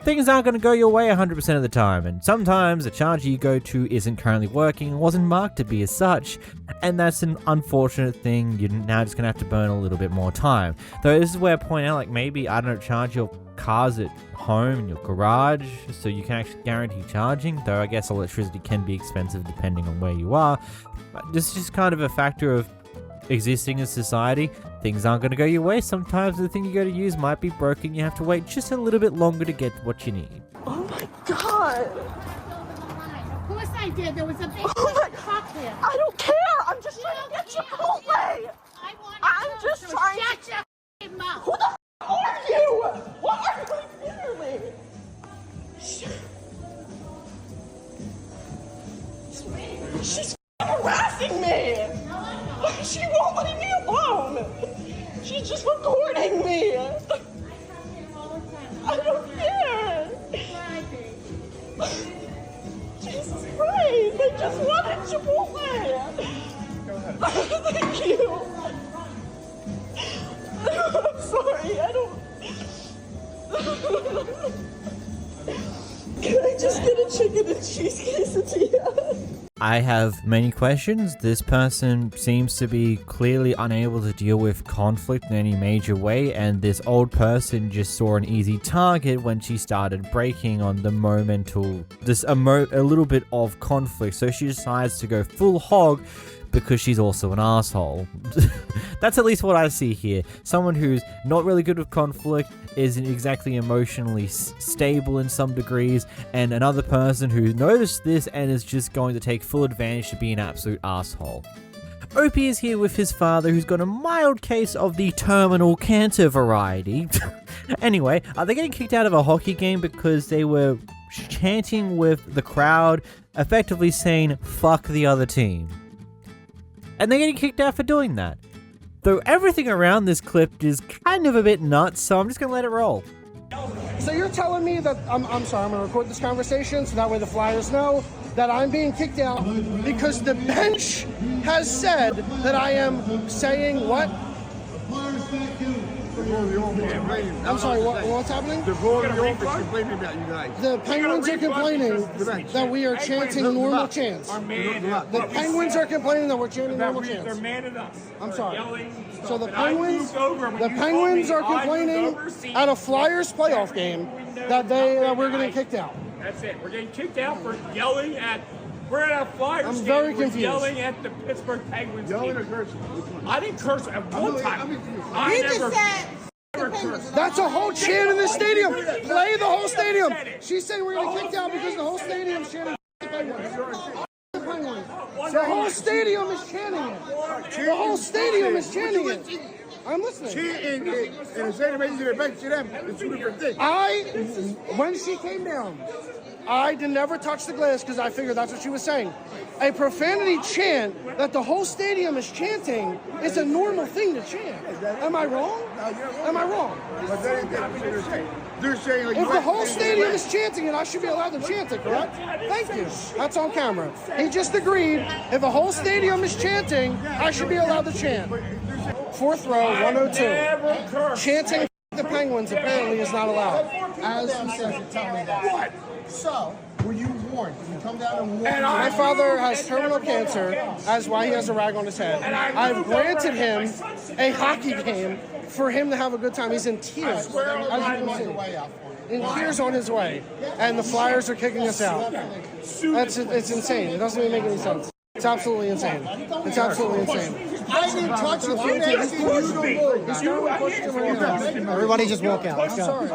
Things aren't going to go your way 100% of the time, and sometimes the charger you go to isn't currently working and wasn't marked to be as such, and that's an unfortunate thing. You're now just going to have to burn a little bit more time. Though this is where I point out, like maybe, I don't know, charge your cars at home in your garage so you can actually guarantee charging, though I guess electricity can be expensive depending on where you are. But this is just kind of a factor of existing in society. Things aren't going to go your way. Sometimes the thing you go to use might be broken. You have to wait just a little bit longer to get what you need. Oh my god. Of course I did. There was a big cop there. I don't care. I'm just trying to get Chipotle. I'm just trying to... Shut your mouth. Who the f*** are you? What are you doing? She's harassing me. She won't leave me alone. She's just recording me. I don't care. Jesus Christ, I just wanted Chipotle. Thank you. I'm sorry, I don't... Can I just get a chicken and cheese quesadilla? I have many questions. This person seems to be clearly unable to deal with conflict in any major way, and this old person just saw an easy target when she started breaking on the a little bit of conflict, so she decides to go full hog because she's also an asshole. That's at least what I see here. Someone who's not really good with conflict, isn't exactly emotionally stable in some degrees, and another person who noticed this and is just going to take full advantage to be an absolute asshole. Opie is here with his father, who's got a mild case of the terminal cancer variety. Anyway, they're getting kicked out of a hockey game because they were chanting with the crowd, effectively saying, fuck the other team. And they're getting kicked out for doing that. Though everything around this clip is kind of a bit nuts, so I'm just going to let it roll. So you're telling me that, I'm sorry, I'm going to record this conversation so that way the Flyers know that I'm being kicked out because the bench has said that I am saying what? I'm sorry, what's happening? The board of the office complaining about you guys. The Penguins are complaining that we are chanting normal chants. The Penguins are complaining that we're chanting normal chants. They're mad at us. I'm sorry. So the Penguins are complaining at a Flyers playoff game that we're getting kicked out. That's it. We're getting kicked out for yelling at... We're at a Flyers I'm game. very We're confused. yelling at the Pittsburgh Penguins. Yelling or cursing? I didn't curse at one time. I never cursed. That's a whole chant in the stadium. Play the whole stadium. She's saying we're getting kicked out because the whole stadium's chanting the Penguins. The whole stadium is chanting it. The whole stadium is chanting it. I'm listening. Chanting it and saying raising their back to them. It's two different things. When she came down, I did never touch the glass because I figured that's what she was saying. A profanity chant that the whole stadium is chanting is a normal thing to chant. Am I wrong? Am I wrong? But they're saying like, if the whole stadium is chanting it, I should be allowed to chant it, correct? Thank you. That's on camera. He just agreed. If the whole stadium is chanting, I should be allowed to chant. Fourth row, 102. Chanting the Penguins apparently is not allowed. As you said, tell me that. What? So, were you warned? Did you come down and warn? My father has terminal cancer. That's why he has a rag on his head. I've granted him a hockey game for him to have a good time. He's in tears. As you can see. In tears on his way. And the Flyers are kicking us out. It's insane. It doesn't even make any sense. It's absolutely insane. It's absolutely insane. I didn't touch you. I'm asking you to move. Everybody just walk out. I'm sorry.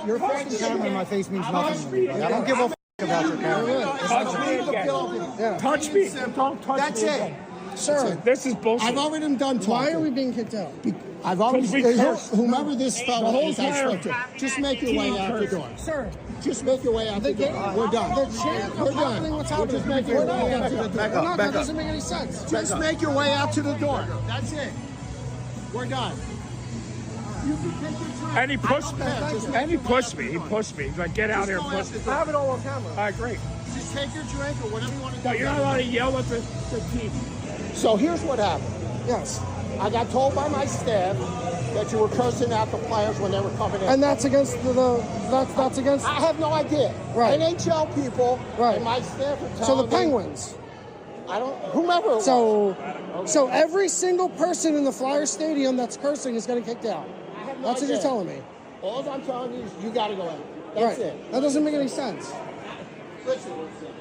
Your fucking camera in my face means nothing to me. I don't give a about your camera. Touch me. Don't touch me. That's it. Sir, this is bullshit. I've already done talking. Why are we being kicked out? I've already, whomever this fellow is, I spoke to, just make your way out the door. Sir, just make your way out the door. We're done. We're done. What's happening? Just make your way out to the door. That doesn't make any sense. Just make your way out to the door. That's it. We're done. And he pushed me. And he pushed me. He pushed me. He's like, get out here and push me. I have it all on camera. All right, great. Just take your drink or whatever you want to do. No, you're not allowed to yell at the TV. So here's what happened. Yes. I got told by my staff that you were cursing out the players when they were coming in. And that's against that's against. I have no idea. Right. NHL people. Right. And my staff are telling So the me, Penguins. I don't. Whomever. It So every single person in the Flyers stadium that's cursing is getting kicked out. That's what you're telling me. All I'm telling you is you got to go out. That's it. That doesn't make any sense. Listen,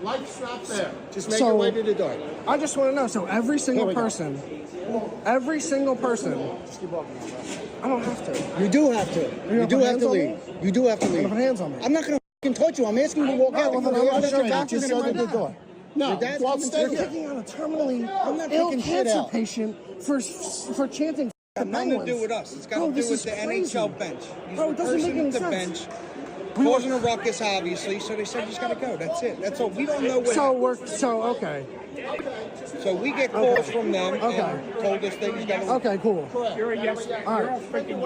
life's not fair. Just make your way to the door. I just want to know. So every single person. I don't have to. You do have to. You do have to leave. You do have to leave. Put hands on me. I'm not going to touch you. I'm asking you to walk out. Just so the door. No, You're kicking out a terminally ill cancer patient for chanting. Nothing to do with us. It's got to do with the NHL bench. Bro, it doesn't make any sense. Causing a ruckus, obviously, so they said he's got to go. That's it. That's all. We don't know what. Okay. So we get calls from them and told us that he's got to. Okay, cool. You're a yes man. All You're a right. freaking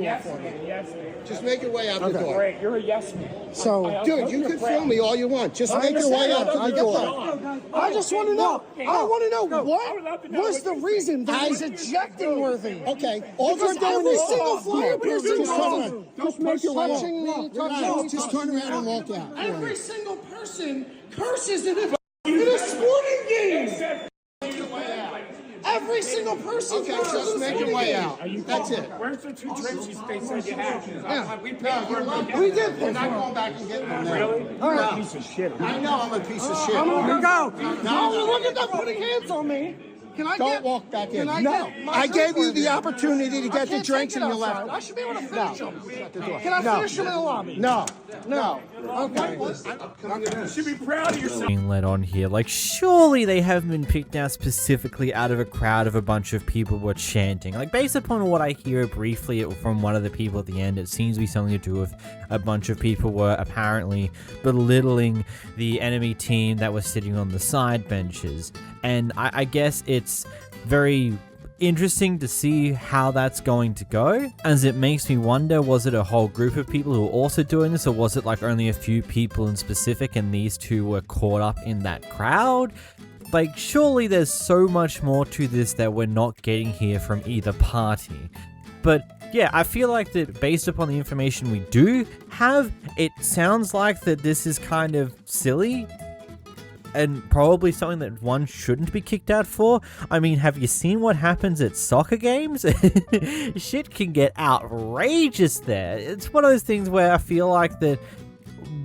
yes man. Yes man. Just make your way out the door. Great. You're a yes man. So, dude, you can film me all you want. Just make your way out the door. I just want to know. I want to know what was the reason that he's ejecting worthy. Okay. All you're doing every is single Flyer person just make your way touching me. Just turn around and walk out. Every single person curses in a sporting game. Every single person. Okay, just make your way out. That's it. Where's the 2 drinks they said you had? Yeah. We did. We're not going back and getting them now. Really? All right. You're a piece of shit. I know I'm a piece of shit. I'm gonna go. No, look at that putting hands on me. Can I Don't walk back in. No, I gave you the opportunity to get the drinks and you outside. left. I should be able to finish them. Can I finish them in the lobby? No. Okay. You should be proud of yourself. Being led on here, like surely they haven't been picked out specifically out of a crowd of a bunch of people who were chanting. Like based upon what I hear briefly from one of the people at the end, it seems to be something to do with a bunch of people were apparently belittling the enemy team that was sitting on the side benches. And I guess it's very interesting to see how that's going to go, as it makes me wonder, was it a whole group of people who were also doing this, or was it like only a few people in specific and these two were caught up in that crowd? Like surely there's so much more to this that we're not getting here from either party. But yeah, I feel like that based upon the information we do have, it sounds like that this is kind of silly and probably something that one shouldn't be kicked out for. I mean, have you seen what happens at soccer games? Shit can get outrageous there. It's one of those things where I feel like that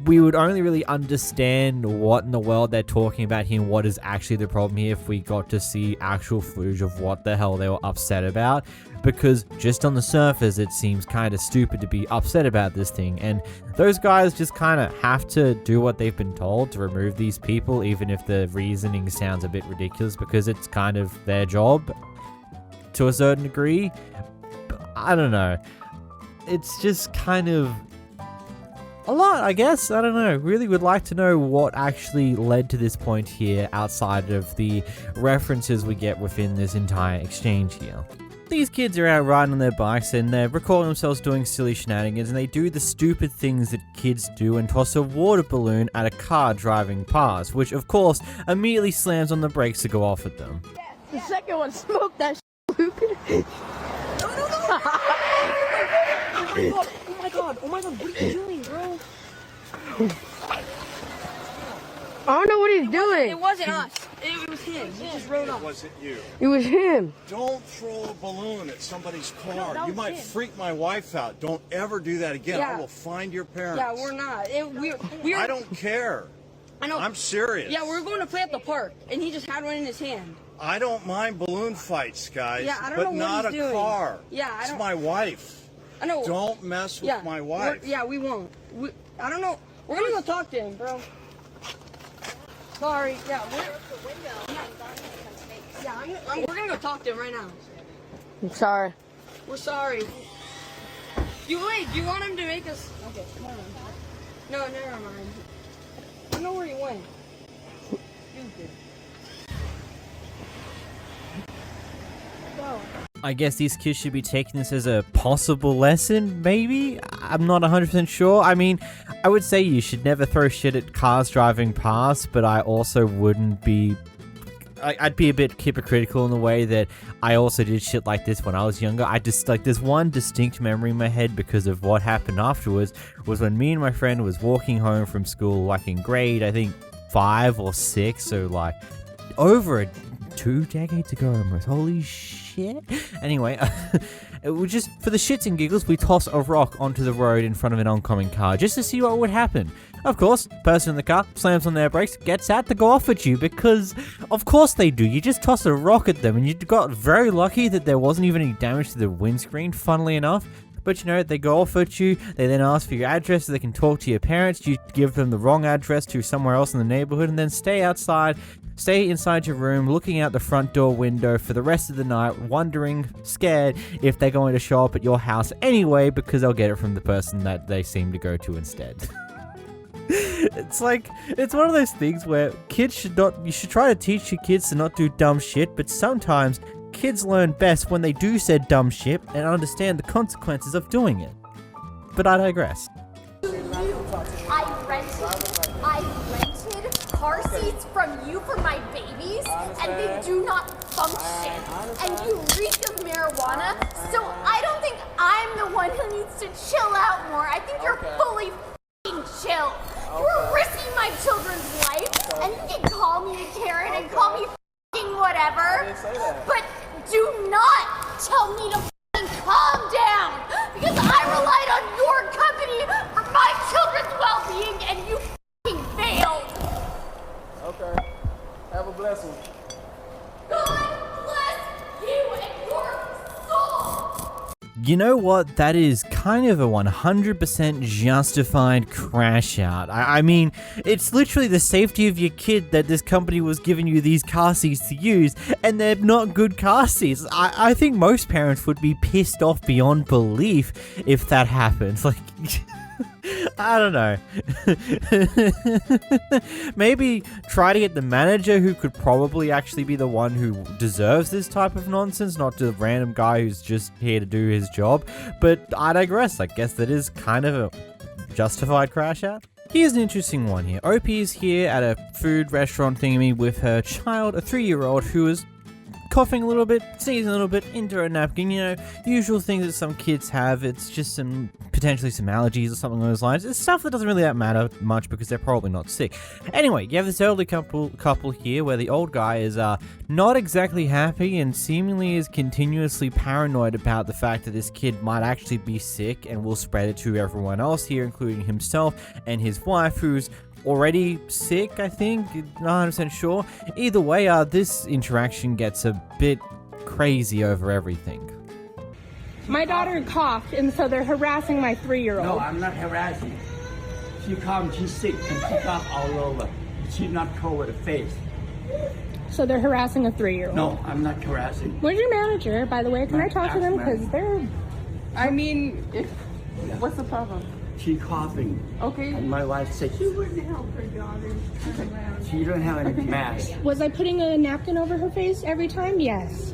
we would only really understand what in the world they're talking about here and what is actually the problem here if we got to see actual footage of what the hell they were upset about. Because just on the surface, it seems kind of stupid to be upset about this thing. And those guys just kind of have to do what they've been told to remove these people, even if the reasoning sounds a bit ridiculous, because it's kind of their job to a certain degree. I don't know. It's just kind of a lot, I guess. I don't know. Really would like to know what actually led to this point here outside of the references we get within this entire exchange here. These kids are out riding on their bikes and they're recording themselves doing silly shenanigans, and they do the stupid things that kids do and toss a water balloon at a car driving past, which of course immediately slams on the brakes to go off at them. The second one smoked that Luke. Oh my god, what are you doing, bro? I don't know what he's doing. It wasn't us. It was him. He just rode off. It wasn't you. It was him. Don't throw a balloon at somebody's car. No, you might freak my wife out. Don't ever do that again. Yeah. I will find your parents. Yeah, we're not. We're I don't care. I know. I'm serious. Yeah, we're going to play at the park, and he just had one in his hand. I don't mind balloon fights, guys. Yeah, I don't but know what not he's a doing. car. Yeah, I it's don't. my wife. I know. Don't mess with my wife. Yeah, we won't. I don't know. We're gonna go talk to him, bro. Sorry. Yeah, we're gonna go talk to him right now. I'm sorry. We're sorry. Do you want him to make us? Okay, never mind. No, never mind. I don't know where he went. Stupid. Go. I guess these kids should be taking this as a possible lesson, maybe? I'm not 100% sure. I mean, I would say you should never throw shit at cars driving past, but I also wouldn't be... I'd be a bit hypocritical in the way that I also did shit like this when I was younger. I just, like, there's one distinct memory in my head because of what happened afterwards, was when me and my friend was walking home from school, like in grade, I think, 5 or 6, so, like, over 2 decades ago almost. Holy shit. Anyway, it was just, for the shits and giggles, we toss a rock onto the road in front of an oncoming car just to see what would happen. Of course, person in the car slams on their brakes, gets out to go off at you because, of course they do. You just toss a rock at them and you got very lucky that there wasn't even any damage to the windscreen, funnily enough. But you know, they go off at you, they then ask for your address so they can talk to your parents, you give them the wrong address to somewhere else in the neighborhood, and then stay inside your room, looking out the front door window for the rest of the night, wondering, scared, if they're going to show up at your house anyway, because they'll get it from the person that they seem to go to instead. It's like, it's one of those things where you should try to teach your kids to not do dumb shit, but sometimes kids learn best when they do said dumb shit and understand the consequences of doing it. But I digress. I rented car seats from you for my babies, and they do not function. And you reek of marijuana, so I don't think I'm the one who needs to chill out more. I think you're fully f***ing chill. You're risking my children's life, and you can call me a Karen and call me f***ing whatever, but do not tell me to f***ing calm down, because I relied on your company for my children's well-being, and you f***ing failed. Okay. Have a blessing. God bless you and your soul. You know what? That is kind of a 100% justified crash out. I mean, it's literally the safety of your kid that this company was giving you these car seats to use, and they're not good car seats. I think most parents would be pissed off beyond belief if that happens. Like... I don't know. Maybe try to get the manager, who could probably actually be the one who deserves this type of nonsense, not the random guy who's just here to do his job. But I digress. I guess that is kind of a justified crash out. Here's an interesting one here. Opie is here at a food restaurant thingy with her child, a 3-year-old, who is coughing a little bit, sneezing a little bit into a napkin, you know, usual things that some kids have. It's just potentially some allergies or something along those lines. It's stuff that doesn't really matter much because they're probably not sick. Anyway, you have this elderly couple here where the old guy is not exactly happy and seemingly is continuously paranoid about the fact that this kid might actually be sick and will spread it to everyone else here, including himself and his wife, who's already sick, I think, not 100% sure. Either way, this interaction gets a bit crazy over everything. My daughter coughed, and so they're harassing my 3-year-old. No, I'm not harassing. She comes, she's sick, and she coughed all over. She's not cold with a face. So they're harassing a 3-year-old. No, I'm not harassing. Where's your manager, by the way? Can I talk to them? Because they're... I mean, what's the problem? She's coughing. Okay. And my wife said She wouldn't help her daughter. she don't have any mask. Was I putting a napkin over her face every time? Yes.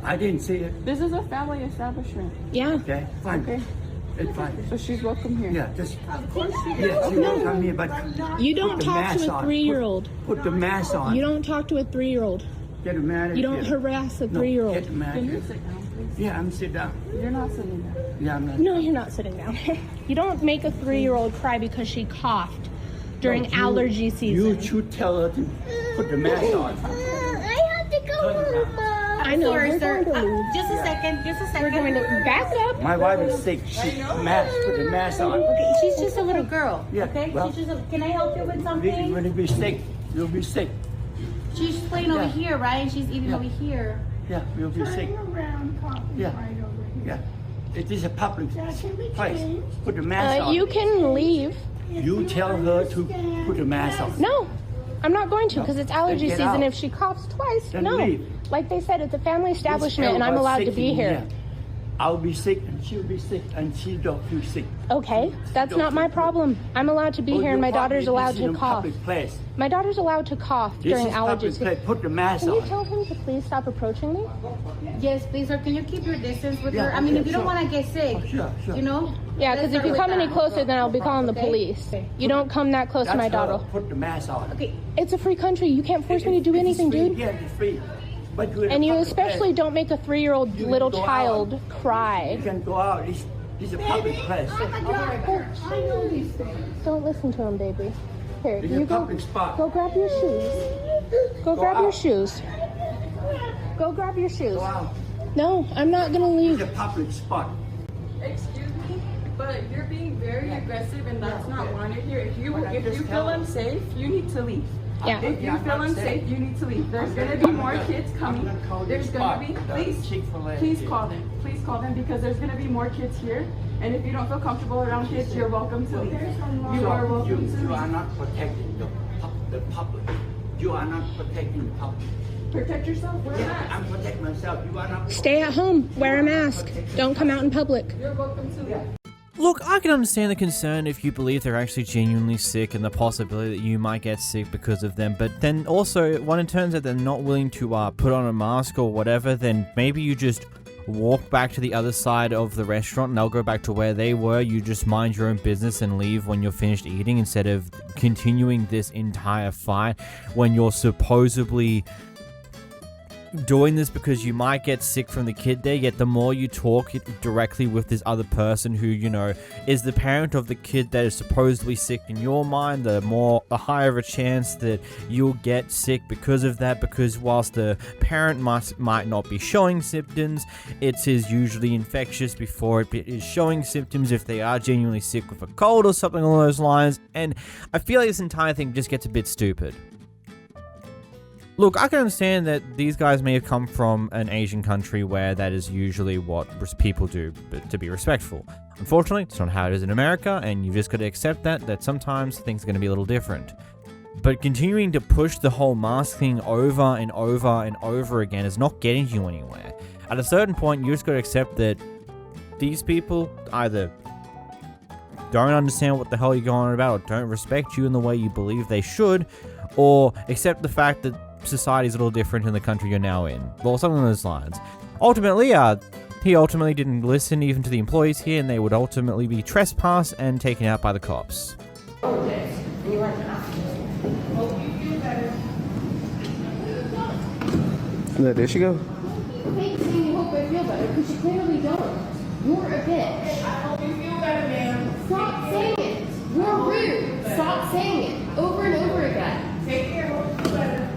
I didn't see it. This is a family establishment. Yeah. Okay, fine. Okay. It's fine. So she's welcome here. Yeah, just... Of course she Yeah, she's welcome here, but... You don't put the talk to mask a on. 3-year-old. Put the mask on. You don't talk to a 3-year-old. Get him out of You here. don't harass a 3-year-old. Get him out of Can here. you sit down, please? Yeah, I'm sit down. You're not sitting down. Yeah, I'm not. No, you're not sitting down. You don't make a 3-year-old cry because she coughed during allergy season. You should tell her to put the mask on. I have to go home, Mom. I know, we're going to leave. Just a second. We're going to back up. My wife is sick. She mask. Put the mask on. Okay, she's just a little girl. Yeah, Okay, well, she's just. Can I help you with When something? you be sick, you'll be sick. She's playing over Yeah. here, right? And she's eating Yeah. over here. Yeah, you'll be sick. Yeah, yeah. It is a public place. Put the mask on. You can leave. You tell her to put the mask on. No, I'm not going to because it's allergy Then get season. out. If she coughs twice, Then no. leave. Like they said, it's a family This establishment and I'm girl was allowed to sick be in here. I'll be sick and she'll be sick and she don't feel sick. Okay, that's not my problem. I'm allowed to be here and my daughter's allowed to cough. Public place. My daughter's allowed to cough This during is allergy public place. season. Put the mask Can you on. tell him to please stop approaching me? Yes, please, or can you keep your distance with Yeah, her? I mean, okay, if you don't sure. want to get sick, Sure. you know? Yeah, because if you come any closer, then I'll be calling the police. You don't come that close to my That's her. daughter. Put the mask on. Okay. It's a free country. You can't force me to do anything, It's free. dude. Yeah, it's free. But you're in And a you public especially place. don't make a 3-year-old You little can go child out. cry. You can go out. This is a public place. I know these things. Don't listen to him, baby. Here, It's you a go. public spot. Go grab your shoes. Go grab your shoes. Go grab your shoes. Go out. No, I'm not gonna leave. It's a public spot. Excuse me, but you're being very aggressive and that's not wanted here. If you feel unsafe, you need to leave. Yeah. If you feel unsafe, you need to leave. There's gonna be more kids coming. There's gonna be, please call them. Please call them because there's gonna be more kids here. And if you don't feel comfortable around kids, you're welcome to leave. You are welcome to leave. You are not protecting the public. You are not protecting the public. Protect yourself. Wear a Yeah, mask. I'm protecting myself. You are not. Stay at home. Wear a mask. Don't come out in public. You're welcome to leave. Look, I can understand the concern if you believe they're actually genuinely sick and the possibility that you might get sick because of them, but then also, when it turns out they're not willing to put on a mask or whatever, then maybe you just walk back to the other side of the restaurant and they'll go back to where they were. You just mind your own business and leave when you're finished eating instead of continuing this entire fight when you're supposedly doing this because you might get sick from the kid there, yet the more you talk directly with this other person who, you know, is the parent of the kid that is supposedly sick in your mind, the higher of a chance that you'll get sick because of that, because whilst the parent might not be showing symptoms, it is usually infectious before it is showing symptoms if they are genuinely sick with a cold or something along those lines, and I feel like this entire thing just gets a bit stupid. Look, I can understand that these guys may have come from an Asian country where that is usually what people do, but to be respectful. Unfortunately, it's not how it is in America, and you've just got to accept that sometimes things are going to be a little different. But continuing to push the whole mask thing over and over and over again is not getting you anywhere. At a certain point, you just got to accept that these people either don't understand what the hell you're going on about, or don't respect you in the way you believe they should, or accept the fact that society is a little different in the country you're now in, or something along those lines. Ultimately, he ultimately didn't listen even to the employees here, and they would ultimately be trespassed and taken out by the cops. There she go. Fake saying you hope I feel better because you clearly don't. You're a bitch. I hope you feel better, man. Stop saying it. You're rude. Stop saying it over and over again. Take care. Hope you feel better.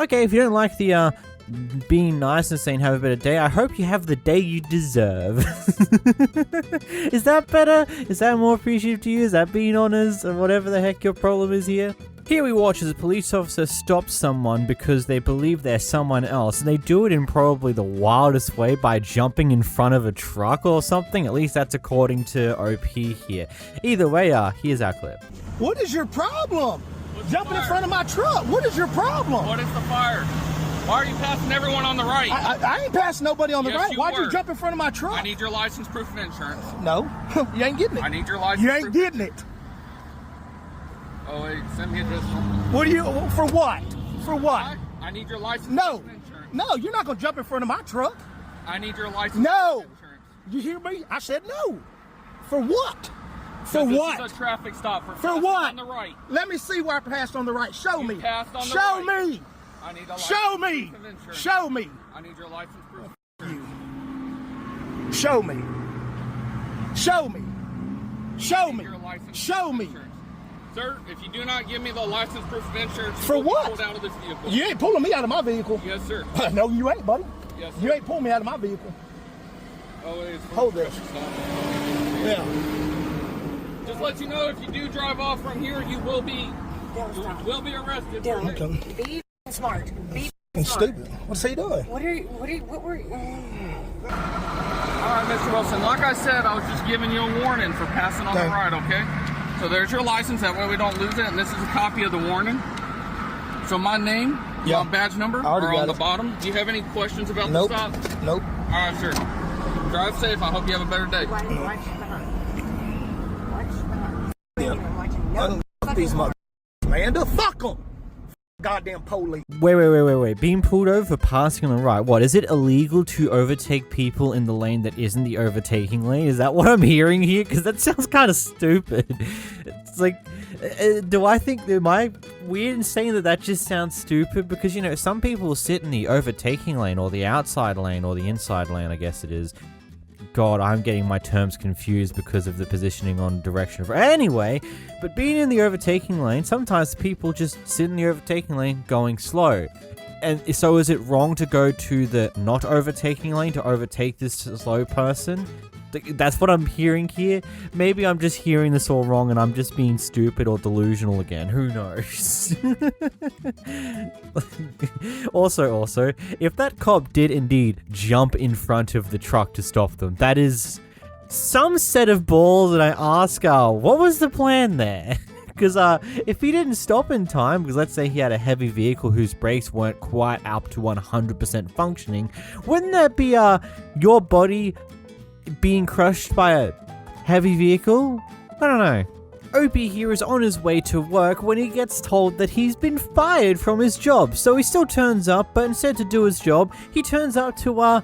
Okay, if you don't like the being nice and saying have a better day, I hope you have the day you deserve. Is that better? Is that more appreciative to you? Is that being honest or whatever the heck your problem is here? Here we watch as a police officer stops someone because they believe they're someone else, and they do it in probably the wildest way by jumping in front of a truck or something. At least that's according to OP here. Either way, here's our clip. What is your problem? Jumping in front of my truck. What is your problem? What is the fire? Why are you passing everyone on the right? I ain't passing nobody on the Yes, right. Why'd were. you jump in front of my truck? I need your license, proof, and insurance. No, you ain't getting it. I need your license. You ain't getting it. Oh, wait, send me a disc. What do you, for what? For what? I need your license, No, proof, and insurance. no, you're not going to jump in front of my truck. I need your license, No. proof, and insurance. You hear me? I said no. For what? For This what? is a traffic stop for For passing what? on the right. Let me see where I passed on the right. Show You me. passed on the Show right. me. I need a Show me. proof of insurance. Show me. I need your license proof. Show me. Show me. Show me. Your license Show me. insurance. Sir, if you do not give me the license proof of insurance, you For will be what? pulled out of this vehicle. You ain't pulling me out of my vehicle. Yes, sir. No, you ain't, buddy. Yes, You sir. ain't pulling me out of my vehicle. Oh, it is. Hold this. Yeah. Just let you know, if you do drive off from here, you will be arrested. Okay. Be smart. Be It's stupid. What's he doing? What were you? All right, Mr. Wilson. Like I said, I was just giving you a warning for passing on the right, okay? So there's your license. That way we don't lose it. And this is a copy of the warning. So my name, my badge number are on the bottom. Do you have any questions about the stop? Nope. All right, sir. Drive safe. I hope you have a better day. Fuck these mother, man. The fuck them. Goddamn police. Wait. Being pulled over for passing on the right. What, is it illegal to overtake people in the lane that isn't the overtaking lane? Is that what I'm hearing here? Because that sounds kind of stupid. It's like, am I weird in saying that just sounds stupid? Because, you know, some people sit in the overtaking lane or the outside lane or the inside lane, I guess it is. God, I'm getting my terms confused because of the positioning on direction. Anyway, but being in the overtaking lane, sometimes people just sit in the overtaking lane going slow. And so is it wrong to go to the not overtaking lane to overtake this slow person? That's what I'm hearing here. Maybe I'm just hearing this all wrong and I'm just being stupid or delusional again. Who knows? Also, if that cop did indeed jump in front of the truck to stop them, that is some set of balls, and I ask, what was the plan there? Because if he didn't stop in time, because let's say he had a heavy vehicle whose brakes weren't quite up to 100% functioning, wouldn't that be your body being crushed by a heavy vehicle? I don't know. Opie here is on his way to work when he gets told that he's been fired from his job. So he still turns up, but instead to do his job, he turns up to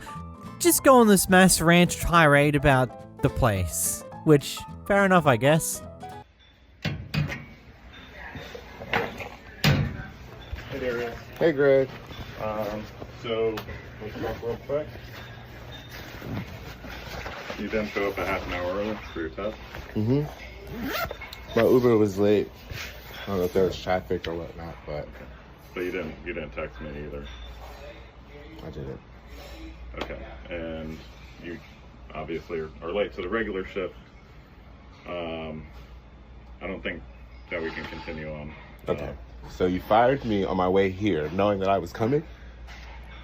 just go on this mass ranch tirade about the place. Which, fair enough, I guess. Hey Darius. Hey Greg. So let's talk real quick. You didn't show up a half an hour early for your test? Mm-hmm. My Uber was late. I don't know if there was traffic or whatnot, but... So you didn't text me either? I didn't. Okay, and you obviously are late to the regular shift. I don't think that we can continue on. Okay, so you fired me on my way here, knowing that I was coming?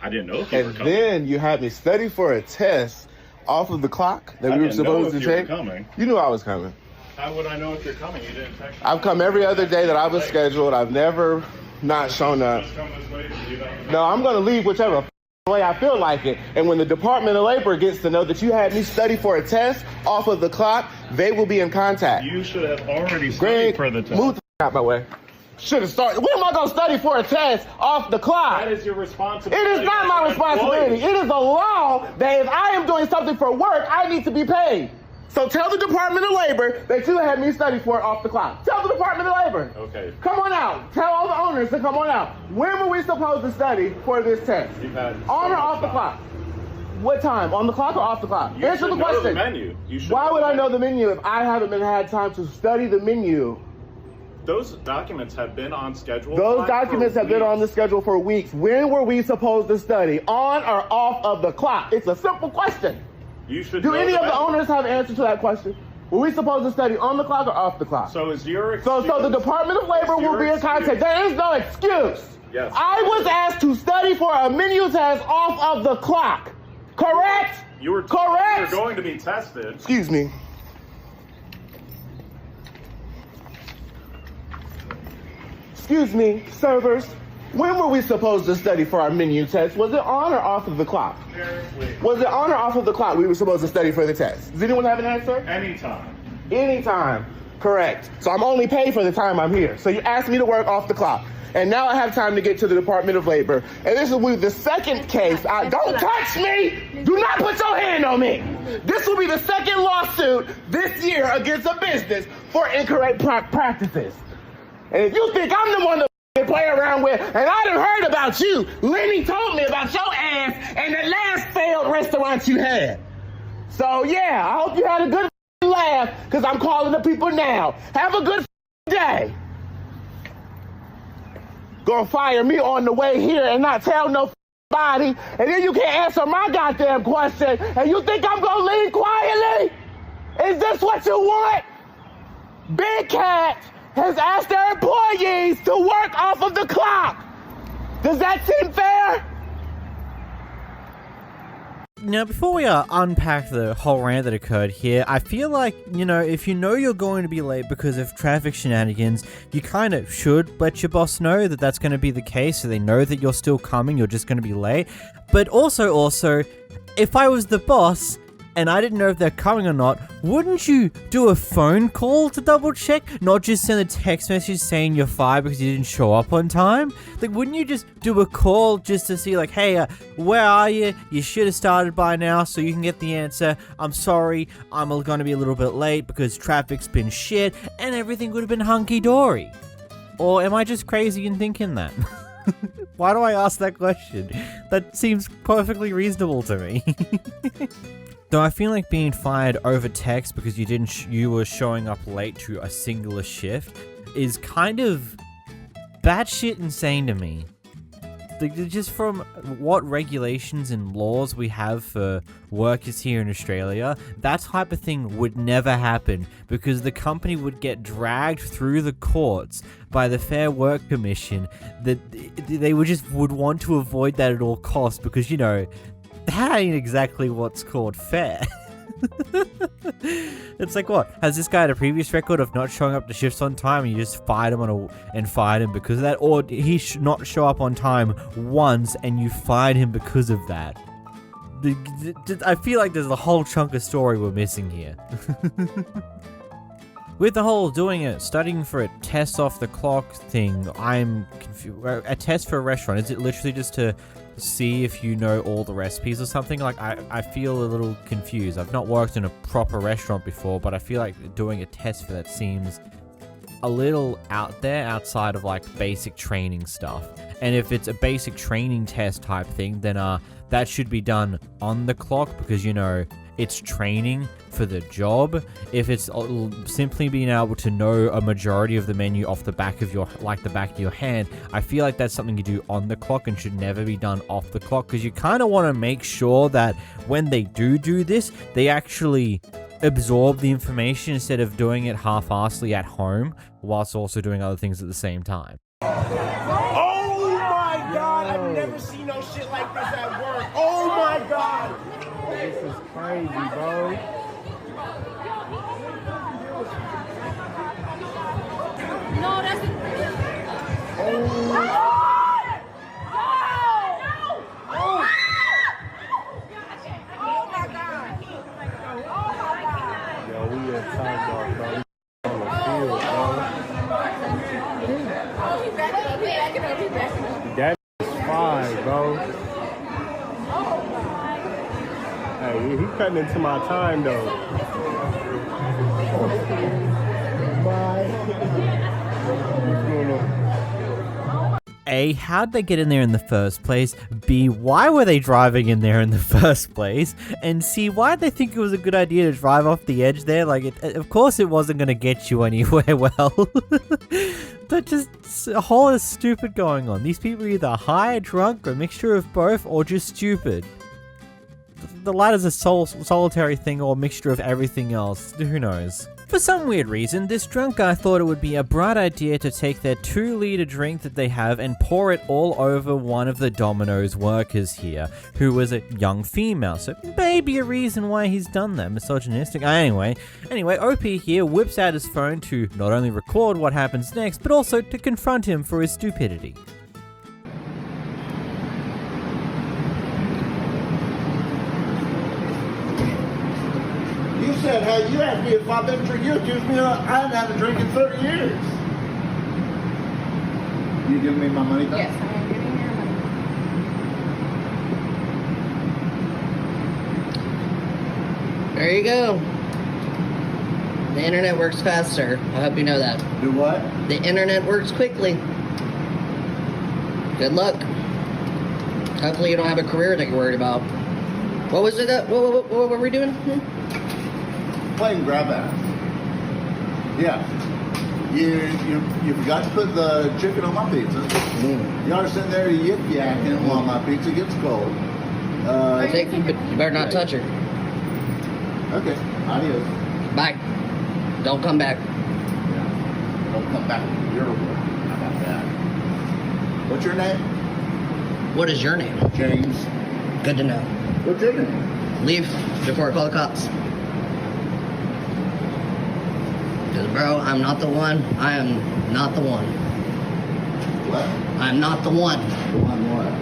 I didn't know if you were coming. And then you had me study for a test off of the clock that we were supposed to take. You knew I was coming. How would I know if you're coming? You didn't text me. I've come every other day that I was scheduled. I've never not shown up. No, I'm going to leave whichever way I feel like it. And when the Department of Labor gets to know that you had me study for a test off of the clock, they will be in contact. You should have already studied for the test. Move the out my way. Should have started. When am I going to study for a test off the clock? That is your responsibility. It is not my responsibility. It is a law that if I am doing something for work, I need to be paid. So tell the Department of Labor that you had me study for it off the clock. Tell the Department of Labor. Okay. Come on out. Tell all the owners to come on out. When were we supposed to study for this test? On or off the clock? What time? On the clock or off the clock? Answer the question. You should know the menu. Why would I know the menu if I haven't had time to study the menu? Those documents have been on schedule. Those documents have been on the schedule for weeks. When were we supposed to study? On or off of the clock? It's a simple question. You should. Do any of the owners have an answer to that question? Were we supposed to study on the clock or off the clock? So is your excuse, so the Department of Labor will be in contact. There is no excuse. Yes. I was asked to study for a menu test off of the clock. Correct? You were correct. You're going to be tested. Excuse me. Excuse me, servers. When were we supposed to study for our menu test? Was it on or off of the clock? Was it on or off of the clock we were supposed to study for the test? Does anyone have an answer? Anytime. Anytime. Correct. So I'm only paid for the time I'm here. So you asked me to work off the clock. And now I have time to get to the Department of Labor. And this will be the second case. Don't touch me! Do not put your hand on me! This will be the second lawsuit this year against a business for incorrect practices. And if you think I'm the one to play around with, and I done heard about you. Lenny told me about your ass and the last failed restaurant you had. So yeah, I hope you had a good laugh, because I'm calling the people now. Have a good day. Gonna fire me on the way here and not tell nobody, and then you can't answer my goddamn question, and you think I'm gonna leave quietly? Is this what you want? Big Cat has asked their employees to work off of the clock. Does that seem fair? Now, before we unpack the whole rant that occurred here, I feel like, if you know you're going to be late because of traffic shenanigans, you kind of should let your boss know that that's going to be the case, so they know that you're still coming, you're just going to be late. But also, if I was the boss and I didn't know if they're coming or not, wouldn't you do a phone call to double check? Not just send a text message saying you're fired because you didn't show up on time? Like, wouldn't you just do a call just to see, like, hey, where are you? You should have started by now so you can get the answer. I'm sorry, I'm going to be a little bit late because traffic's been shit, and everything would have been hunky-dory. Or am I just crazy in thinking that? Why do I ask that question? That seems perfectly reasonable to me. Though I feel like being fired over text because you were showing up late to a singular shift is kind of batshit insane to me. Just from what regulations and laws we have for workers here in Australia, that type of thing would never happen because the company would get dragged through the courts by the Fair Work Commission. That they would want to avoid that at all costs because, that ain't exactly what's called fair. It's like, what? Has this guy had a previous record of not showing up to shifts on time and you just fired him because of that? Or he should not show up on time once and you fired him because of that? I feel like there's a whole chunk of story we're missing here. With the whole studying for a test off the clock thing, I'm confused. A test for a restaurant, is it literally just to see if you know all the recipes or something? Like, I feel a little confused. I've not worked in a proper restaurant before, but I feel like doing a test for that seems a little out there outside of like basic training stuff. And if it's a basic training test type thing, then that should be done on the clock because, it's training for the job. If it's simply being able to know a majority of the menu off the back of your hand, I feel like that's something you do on the clock and should never be done off the clock because you kind of want to make sure that when they do this, they actually absorb the information instead of doing it half-assedly at home whilst also doing other things at the same time. Oh my God, I've never seen no shit like this at work. Oh my God. This is crazy, bro. No, that's it. Oh my God. Yo, we at time, bro. On the field, bro. Oh, he's backing up. That is fine, bro. Hey, he's cutting into my time, though. A, how'd they get in there in the first place? B, why were they driving in there in the first place? And C, why'd they think it was a good idea to drive off the edge there? Like, of course it wasn't going to get you anywhere well. That's just a whole lot of stupid going on. These people are either high, drunk, or a mixture of both, or just stupid. The latter's a solitary thing or a mixture of everything else. Who knows? For some weird reason, this drunk guy thought it would be a bright idea to take their 2-liter drink that they have and pour it all over one of the Domino's workers here, who was a young female. So maybe a reason why he's done that. Misogynistic. Anyway, OP here whips out his phone to not only record what happens next, but also to confront him for his stupidity. You said, hey, you asked me if I've been drinking. You accused me of I haven't had a drink in 30 years. You giving me my money back? Yes, I am giving you your money. There you go. The internet works faster. I hope you know that. Do what? The internet works quickly. Good luck. Hopefully you don't have a career that you're worried about. What was it? What were we doing? Playing grab ass. Yeah. You forgot to put the chicken on my pizza. You are sitting there yip-yakking while my pizza gets cold. You better not touch her. Okay. Adios. Bye. Don't come back. Yeah. Don't come back. You're how about that? What's your name? What is your name? James. Good to know. What's your name? Leave before I call the cops. Because, bro, I'm not the one. I am not the one. What? I'm not the one. The one what?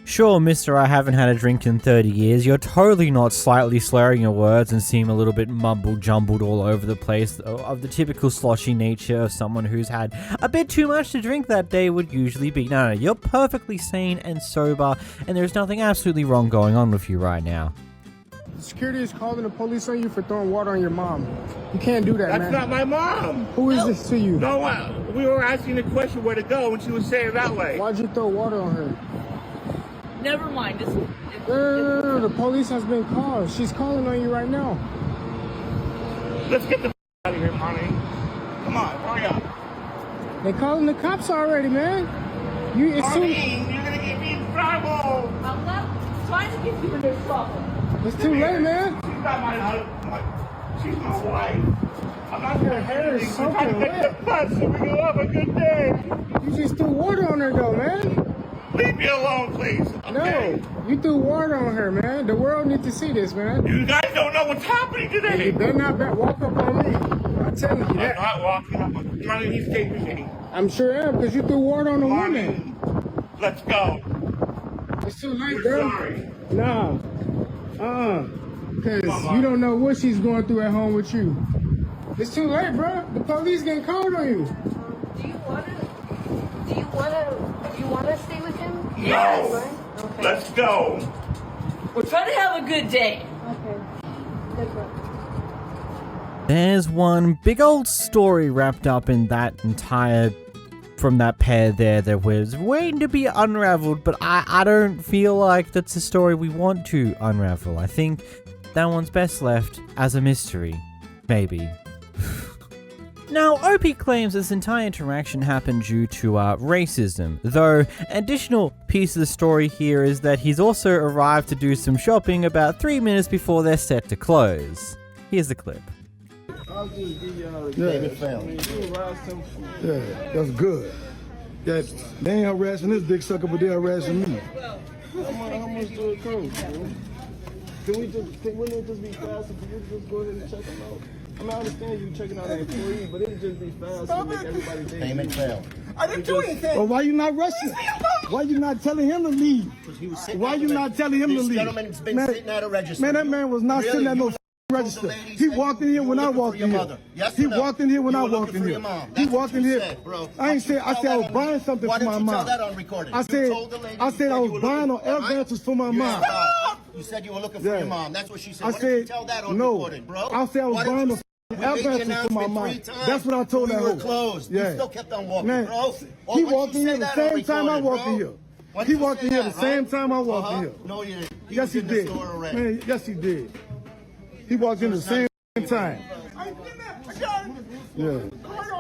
Sure, mister, I haven't had a drink in 30 years. You're totally not slightly slurring your words and seem a little bit mumble-jumbled all over the place of the typical sloshy nature of someone who's had a bit too much to drink that day would usually be. No, you're perfectly sane and sober, and there's nothing absolutely wrong going on with you right now. Security is calling the police on you for throwing water on your mom. You can't do that, That's man. not my mom. Who is this to you? No, we were asking the question where to go, and she was saying that way. Why'd you throw water on her? Never mind. No, the police has been called. She's calling on you right now. Let's get the out of here, honey. Come on, hurry up. They calling the cops already, man. It's Honey, you're gonna get me in trouble. I'm not trying to get you into trouble. It's too late, man. She's not she's my wife. I'm not gonna hair is We're soaking trying to make the bus so we can have a good day. You just threw water on her, though, man. Leave me alone, please. Okay? No, you threw water on her, man. The world needs to see this, man. You guys don't know what's happening today. You better not walk up on me. I'm telling you that. I'm not walking up. I'm running these tape machine. I'm sure I am, because you threw water on the woman. Let's go. It's too late, We're girl. sorry. Nah. Because you don't know what she's going through at home with you. It's too late, bro. The police getting called on you. Do you wanna stay with him? No. Yes. Okay. Let's go. We're trying to have a good day. Okay. There's one big old story wrapped up in that entire, from that pair there that was waiting to be unraveled, but I don't feel like that's a story we want to unravel. I think that one's best left as a mystery. Maybe. Now, Opie claims this entire interaction happened due to racism, though an additional piece of the story here is that he's also arrived to do some shopping about 3 minutes before they're set to close. Here's the clip. I'll just give y'all Yeah, that's good. Yeah, they ain't harassing this big sucker, but they're harassing me. How much do it cost, bro? Wouldn't it just be faster for you to just go ahead and check them out? I mean, I understand you checking out an employee, but it'd just be faster to make everybody day. Payment failed. I didn't do anything. Well, why you not rushing? Why you not telling him to leave? Why you not telling him to leave? This gentleman's been sitting at a register. Man, that man was not sitting at no register. He walked in here when I walked in here. He walked in here when I walked in here. He walked in here. I ain't say. I said I was buying something for my mom. I said I was buying on air vouchers for my mom. You said you were looking for your mom. That's what she said. I said tell that on no. recorded, bro? I said I was buying the air vouchers for my mom. That's what I told that hoe. We were closed. Yeah. You still kept on walking, Man, bro. He walked in here the same time I walked in here. He walked in here the same time I walked in here. No, you didn't. Yes, he did. Man, yes, he did. He walked in the same time. Yeah.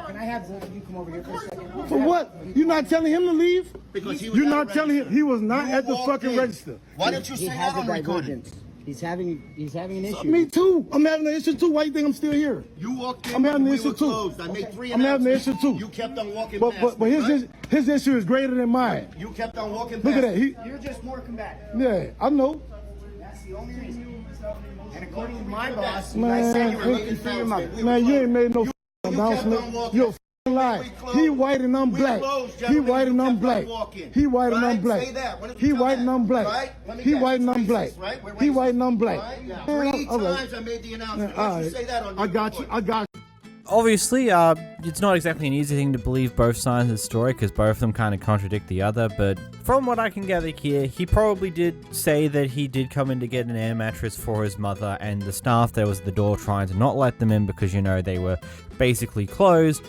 Can I have you come over here for a second? For what? You not telling him to leave? Because he was You're at not the telling him. register. He was not You at the walked fucking in. register. Why don't you say that on recorded? He's having an issue. Me too. I'm having an issue too. Why you think I'm still here? You walked in. I'm having an we issue were too. closed. I made 3 I'm having an issue announcements. too. You kept on walking But past but me, right? his issue is greater than mine. You kept on walking past Look at that. me. You're just more combative. Yeah, I know. That's the only reason. And according to my boss, Man, I said you were looking for your mother. Man, you ain't made no announcement. You're a lie. He white and I'm black. He white and I'm black. He white and I'm black. He white and I'm black. He white and I'm black. He white and I'm black. 3 times I made the announcement. Why don't you say that on I got you. I got you. Obviously, it's not exactly an easy thing to believe both sides of the story because both of them kind of contradict the other, but from what I can gather here, he probably did say that he did come in to get an air mattress for his mother, and the staff there was at the door trying to not let them in because, you know, they were basically closed.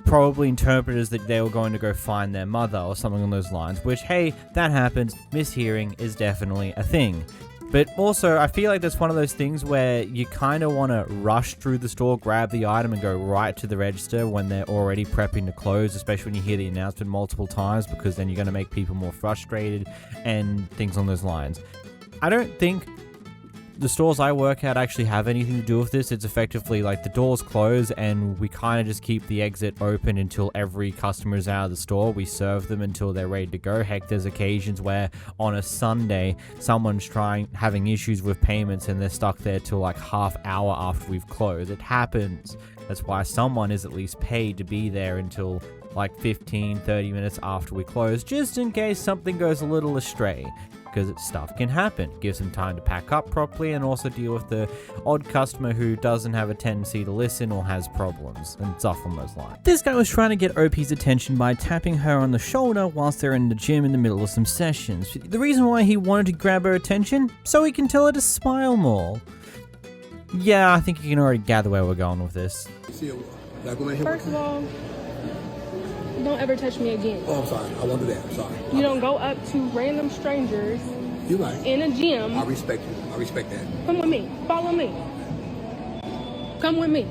probably interpreted as that they were going to go find their mother or something on those lines, which, hey, that happens. Mishearing is definitely a thing. But also, I feel like that's one of those things where you kind of want to rush through the store, grab the item, and go right to the register when they're already prepping to close, especially when you hear the announcement multiple times, because then you're going to make people more frustrated and things on those lines. I don't think the stores I work at actually have anything to do with this. It's effectively like the doors close and we kind of just keep the exit open until every customer is out of the store. We serve them until they're ready to go. Heck, there's occasions where on a Sunday, someone's having issues with payments and they're stuck there till like half hour after we've closed. It happens. That's why someone is at least paid to be there until like 15-30 minutes after we close, just in case something goes a little astray. Because stuff can happen. Gives them time to pack up properly and also deal with the odd customer who doesn't have a tendency to listen or has problems and stuff on those lines. This guy was trying to get OP's attention by tapping her on the shoulder whilst they're in the gym in the middle of some sessions. The reason why he wanted to grab her attention? So he can tell her to smile more. Yeah, I think you can already gather where we're going with this. First of all, don't ever touch me again. Oh, I'm sorry. I won't do that. I'm sorry. You don't go up to random strangers. You're right. In a gym. I respect you. I respect that. Come with me. Follow me. Come with me.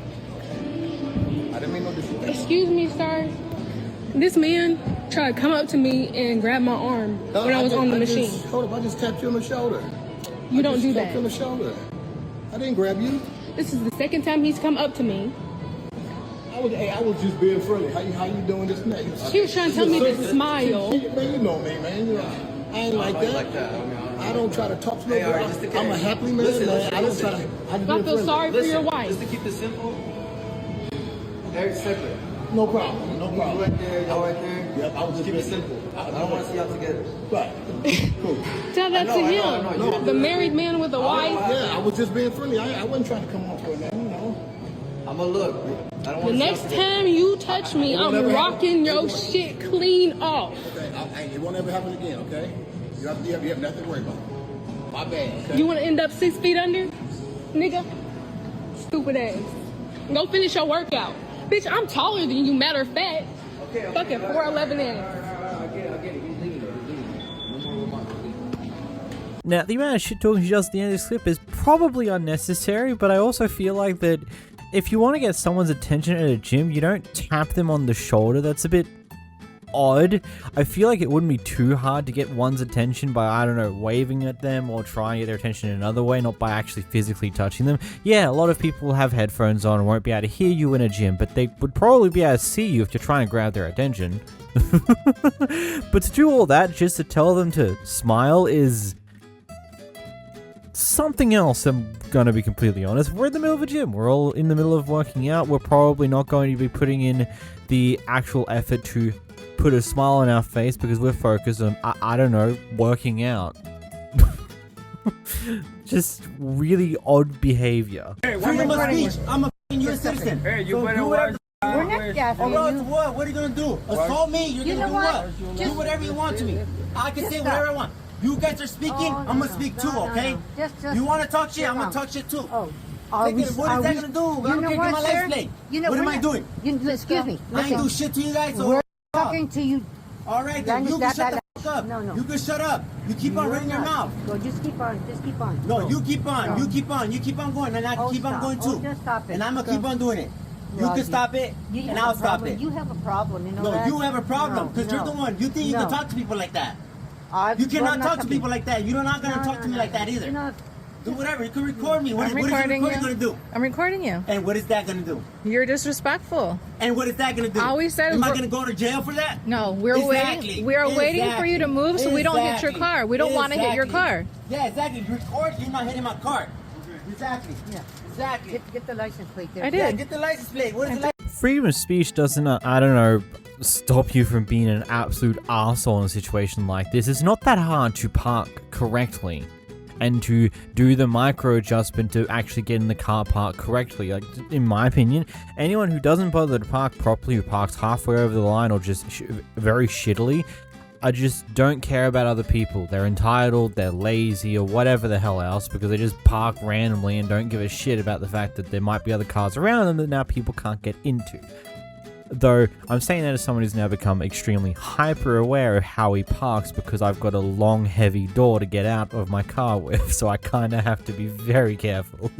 I didn't mean no disrespect. Excuse me, sir. This man tried to come up to me and grab my arm when I was on the machine. Hold up, I just tapped you on the shoulder. You don't do that. Tapped you on the shoulder. I didn't grab you. This is the second time he's come up to me. I was just being friendly. How you doing this night? She was trying to tell me to smile. Man, you know me, man. I ain't like that. I don't try to talk to nobody. I'm a happy man. I don't try to. I feel sorry for your wife. Just to keep this simple, very separate. No problem. No problem. You right there, y'all right there. Yep, I was just keep it simple. I don't want to see y'all together. Right. Cool. Tell that to him. The married man with a wife. Yeah, I was just being friendly. I wasn't trying to come off for that, you know. I'm gonna look. I don't the next time you touch me, I'm rocking your shit clean off. Okay, it won't ever happen again, okay? You have nothing to worry about. My bad, okay? You want to end up 6 feet under? Nigga? Stupid ass. Go finish your workout. Bitch, I'm taller than you, matter of fact. Okay. Fucking 4'11" ass. I get it. He's leaving. Now, the amount of shit talking she does at the end of this clip is probably unnecessary, but I also feel like that if you want to get someone's attention at a gym, you don't tap them on the shoulder. That's a bit odd. I feel like it wouldn't be too hard to get one's attention by, I don't know, waving at them or trying to get their attention in another way, not by actually physically touching them. Yeah, a lot of people have headphones on and won't be able to hear you in a gym, but they would probably be able to see you if you're trying to grab their attention. But to do all that just to tell them to smile is something else, I'm gonna be completely honest. We're in the middle of a gym. We're all in the middle of working out. We're probably not going to be putting in the actual effort to put a smile on our face because we're focused on, I don't know, working out. Just really odd behavior. Hey, freedom of speech. I'm a U.S. citizen. Hey, you better watch. We're not gassing you. What? What are you gonna do? Assault me? You're gonna do what? Do whatever you want to me. I can say whatever I want. You guys are speaking, I'm gonna speak too, okay? Just you wanna talk shit, I'm gonna talk shit too. Oh. What is that gonna do? I don't care, get my life plate. What am I doing? Excuse me. I ain't do shit to you guys, so we're talking to you. Alright then, you can shut the fuck up. No. You can shut up. You keep on running your mouth. Well, just keep on. No, you keep on. You keep on going, and I keep on going too. Just stop it. And I'm gonna keep on doing it. You can stop it, and I'll stop it. You have a problem, you know that? No, you have a problem, because you're the one. You think you can talk to people like that. You cannot talk to people like that. You're not going to talk to me like that either. Do whatever. You can record me. What is your recording going to do? I'm recording you. And what is that going to do? You're disrespectful. And what is that going to do? All we said Am I going to go to jail for that? No, we're waiting. We are waiting for you to move so we don't hit your car. We don't want to hit your car. Yeah, exactly. Record. You're not hitting my car. Exactly. Yeah. Exactly. Get the license plate there. I did. Yeah, get the license plate. What is the license? Freedom of speech doesn't, I don't know, stop you from being an absolute arsehole in a situation like this. It's not that hard to park correctly and to do the micro adjustment to actually get in the car park correctly. Like, in my opinion, anyone who doesn't bother to park properly, who parks halfway over the line or just very shittily, I just don't care about other people. They're entitled, they're lazy, or whatever the hell else, because they just park randomly and don't give a shit about the fact that there might be other cars around them that now people can't get into. Though, I'm saying that as someone who's now become extremely hyper aware of how he parks because I've got a long, heavy door to get out of my car with, so I kinda have to be very careful.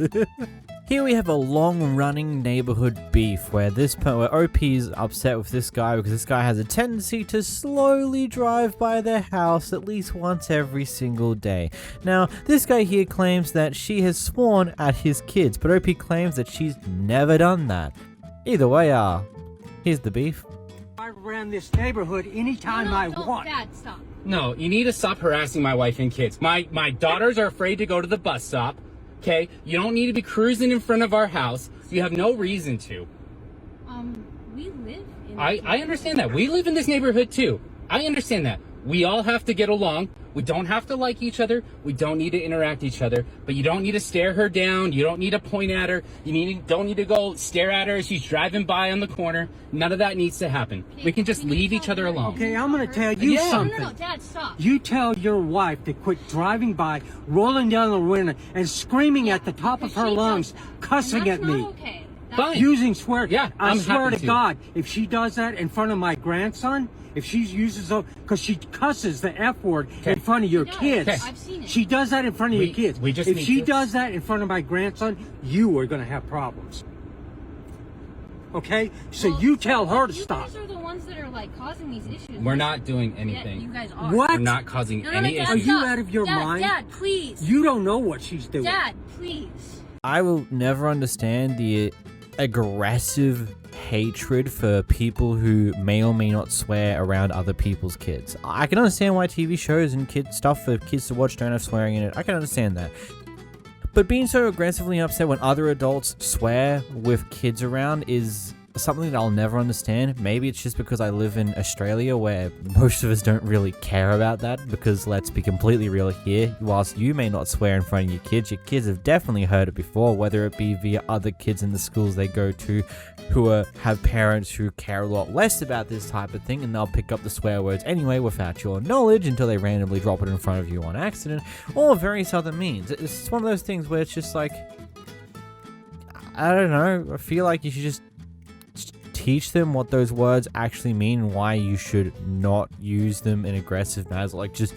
Here we have a long-running neighborhood beef where OP is upset with this guy because this guy has a tendency to slowly drive by their house at least once every single day. Now, this guy here claims that she has sworn at his kids, but OP claims that she's never done that. Either way, here's the beef. I ran this neighborhood anytime I want. Dad, stop. No, you need to stop harassing my wife and kids. My daughters are afraid to go to the bus stop. Okay, you don't need to be cruising in front of our house. You have no reason to. We live in... I understand that. We live in this neighborhood too. I understand that. We all have to get along. We don't have to like each other. We don't need to interact each other. But you don't need to stare her down. You don't need to point at her. Don't need to go stare at her as she's driving by on the corner. None of that needs to happen. We can just leave each other alone. Okay, I'm going to tell you something. No, Dad, stop. You tell your wife to quit driving by, rolling down the window, and screaming at the top of her lungs, cussing at me. Okay. Fine. Using swear. Yeah, I I'm swear happy to to. God, if she does that in front of my grandson, if she uses those, because she cusses the F word in front of your kids. Okay. I've seen it. She does that in front of your kids. If she does that in front of my grandson, you are going to have problems. Okay? So you tell her to stop. You guys are the ones that are like causing these issues. We're not doing anything. Yeah, you guys are. What? We're not causing any Dad, issues. Are you out of your Dad, mind? Dad, please. You don't know what she's doing. Dad, please. I will never understand the aggressive hatred for people who may or may not swear around other people's kids. I can understand why TV shows and stuff for kids to watch don't have swearing in it. I can understand that. But being so aggressively upset when other adults swear with kids around is something that I'll never understand. Maybe it's just because I live in Australia where most of us don't really care about that, because let's be completely real here, whilst you may not swear in front of your kids have definitely heard it before, whether it be via other kids in the schools they go to who have parents who care a lot less about this type of thing, and they'll pick up the swear words anyway without your knowledge until they randomly drop it in front of you on accident, or various other means. It's one of those things where it's just like, I don't know, I feel like you should just teach them what those words actually mean and why you should not use them in aggressive manners. Like, just,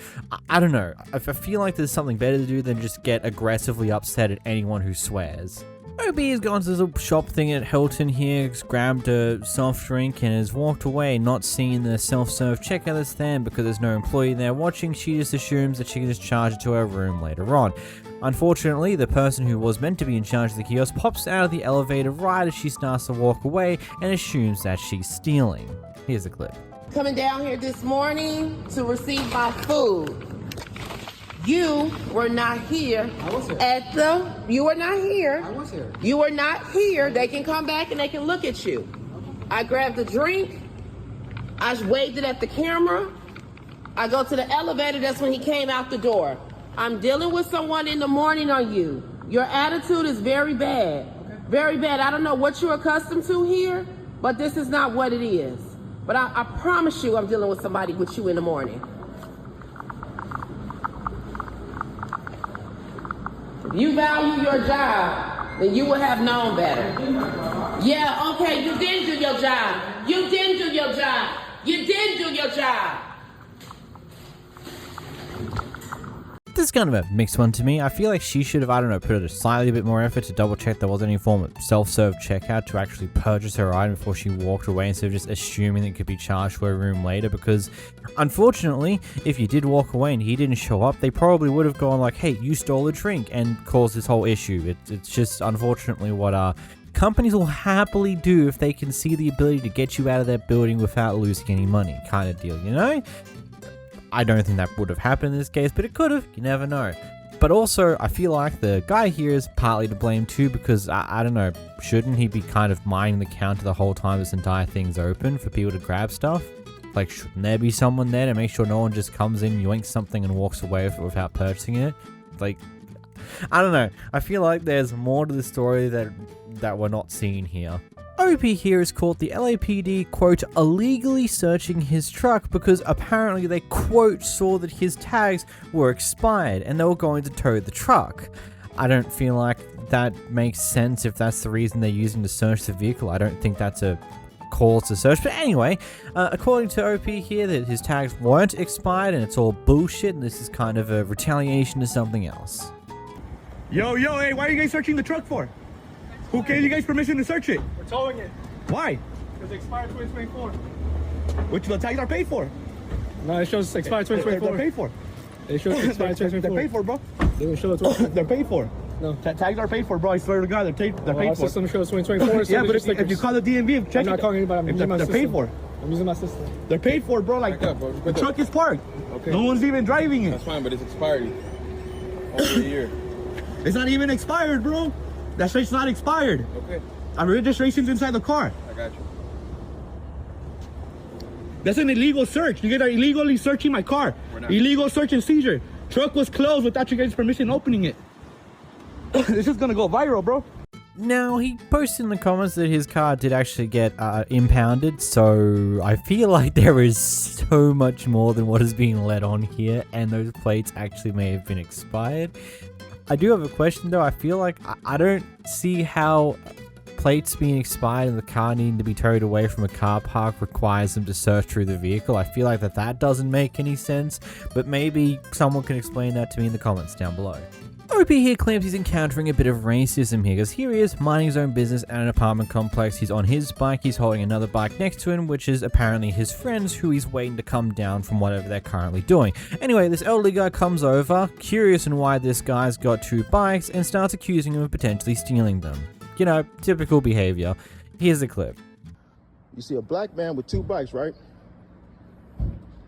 I don't know. I feel like there's something better to do than just get aggressively upset at anyone who swears. OB has gone to the shop thing at Hilton here, grabbed a soft drink, and has walked away, not seeing the self-serve checkout stand because there's no employee there watching. She just assumes that she can just charge it to her room later on. Unfortunately, the person who was meant to be in charge of the kiosk pops out of the elevator right as she starts to walk away and assumes that she's stealing. Here's the clip. Coming down here this morning to receive my food. You were not here. I was here. You were not here. I was here. You were not here. They can come back and they can look at you. I grabbed the drink. I waved it at the camera. I go to the elevator. That's when he came out the door. I'm dealing with someone in the morning on you. Your attitude is very bad. Very bad. I don't know what you're accustomed to here, but this is not what it is. But I promise you I'm dealing with somebody with you in the morning. If you value your job, then you would have known better. Yeah, okay, you didn't do your job. You didn't do your job. You didn't do your job. This is kind of a mixed one to me. I feel like she should have, I don't know, put in a slightly bit more effort to double check there was any form of self-serve checkout to actually purchase her item before she walked away, instead of just assuming that it could be charged to her room later, because unfortunately, if you did walk away and he didn't show up, they probably would have gone like, hey, you stole a drink, and caused this whole issue. It's just unfortunately what companies will happily do if they can see the ability to get you out of their building without losing any money kind of deal, you know? I don't think that would have happened in this case, but it could have. You never know. But also, I feel like the guy here is partly to blame too, because I don't know, shouldn't he be kind of minding the counter the whole time this entire thing's open for people to grab stuff? Like, shouldn't there be someone there to make sure no one just comes in, yoinks something, and walks away with it without purchasing it? Like, I don't know. I feel like there's more to the story that we're not seeing here. OP here is caught the LAPD, quote, illegally searching his truck because apparently they, quote, saw that his tags were expired and they were going to tow the truck. I don't feel like that makes sense if that's the reason they're using to search the vehicle. I don't think that's a caused the search. But anyway, according to OP here, that his tags weren't expired and it's all bullshit, and this is kind of a retaliation to something else. Yo, hey, why are you guys searching the truck for? Who gave you guys permission to search it? We're towing it. Why? Because it expired 2024. Which the tags are paid for? No, it shows expired 2024. They're paid for. It shows expired 2024. They're paid for, bro. They don't show it. They're paid for. No. Tags are paid for, bro. I swear to God, they're paid Our for. system shows 2024. Yeah, but if you call the DMV, check it. I'm not calling anybody. I'm using my they're system. paid for. I'm using my system. They're paid for, bro. Like, the truck is parked. Okay. No one's even driving it. That's fine, but it's expired over a year. It's not even expired, bro. That shit's not expired. Okay. Our registration's inside the car. I got you. That's an illegal search. You guys are illegally searching my car. Illegal search and seizure. Truck was closed without you guys' permission opening it. This is gonna go viral, bro. Now, he posted in the comments that his car did actually get impounded, so I feel like there is so much more than what is being let on here, and those plates actually may have been expired. I do have a question though. I feel like I don't see how plates being expired and the car needing to be towed away from a car park requires them to search through the vehicle. I feel like that doesn't make any sense, but maybe someone can explain that to me in the comments down below. OP here claims he's encountering a bit of racism here, because here he is minding his own business at an apartment complex. He's on his bike, he's holding another bike next to him, which is apparently his friends who he's waiting to come down from whatever they're currently doing. Anyway, this elderly guy comes over, curious on why this guy's got two bikes, and starts accusing him of potentially stealing them. You know, typical behavior. Here's the clip. You see a black man with two bikes, right?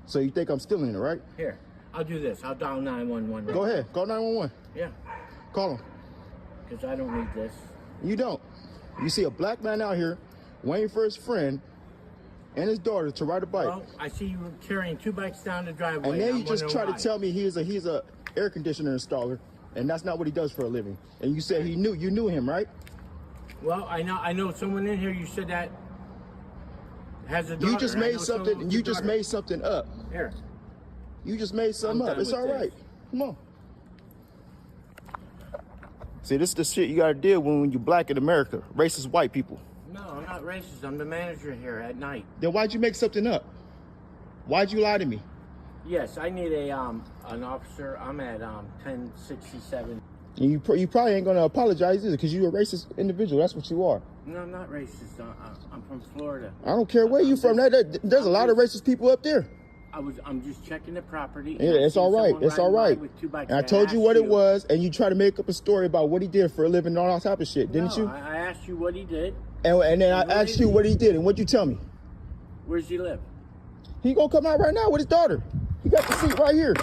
So you think I'm stealing it, right? Here, I'll do this. I'll dial 911. Go ahead. Call 911. Yeah. Call him. Because I don't need this. You don't. You see a black man out here waiting for his friend and his daughter to ride a bike. Well, I see you carrying two bikes down the driveway. And then you just try to tell me he's a air conditioner installer, and that's not what he does for a living. And you said you knew him, right? Well, I know someone in here. You said that has a daughter. You just made something. You just made something up. Here. You just made something up. It's all right. Come on. See, this is the shit you gotta deal with when you're black in America. Racist white people. No, I'm not racist. I'm the manager here at night. Then why'd you make something up? Why'd you lie to me? Yes, I need an officer. I'm at 1067. And you probably ain't gonna apologize either, because you're a racist individual. That's what you are. No, I'm not racist. I'm from Florida. I don't care where you from. There's a lot of racist people up there. I'm just checking the property. Yeah, it's all right. It's all right. And I told you what it was, and you tried to make up a story about what he did for a living and all that type of shit, didn't you? I asked you what he did. And then I asked you what he did, and what'd you tell me? Where's he live? He gonna come out right now with his daughter. He got the seat right here.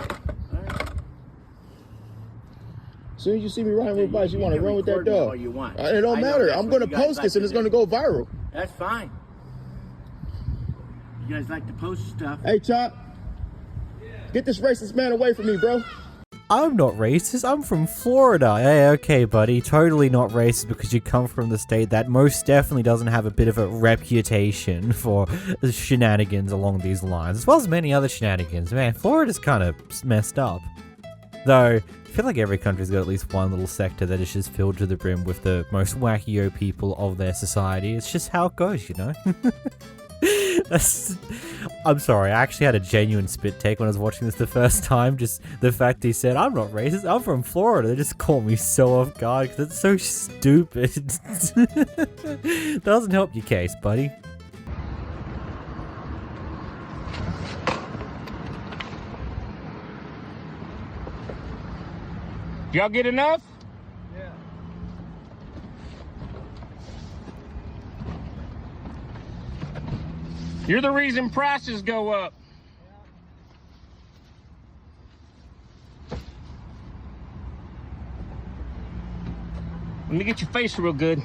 As soon as you see me riding with bikes, you want to run with that dog. It don't matter. I'm going to post this and it's going to go viral. That's fine. You guys like to post stuff. Hey, Chop. Get this racist man away from me, bro. I'm not racist. I'm from Florida. Hey, okay, buddy. Totally not racist because you come from the state that most definitely doesn't have a bit of a reputation for shenanigans along these lines, as well as many other shenanigans. Man, Florida's kind of messed up. Though, I feel like every country's got at least one little sector that is just filled to the brim with the most wacky people of their society. It's just how it goes, you know? I'm sorry, I actually had a genuine spit take when I was watching this the first time. Just the fact he said, I'm not racist, I'm from Florida. They just caught me so off guard because it's so stupid. Doesn't help your case, buddy. Y'all get enough? Yeah. You're the reason prices go up. Let me get your face real good.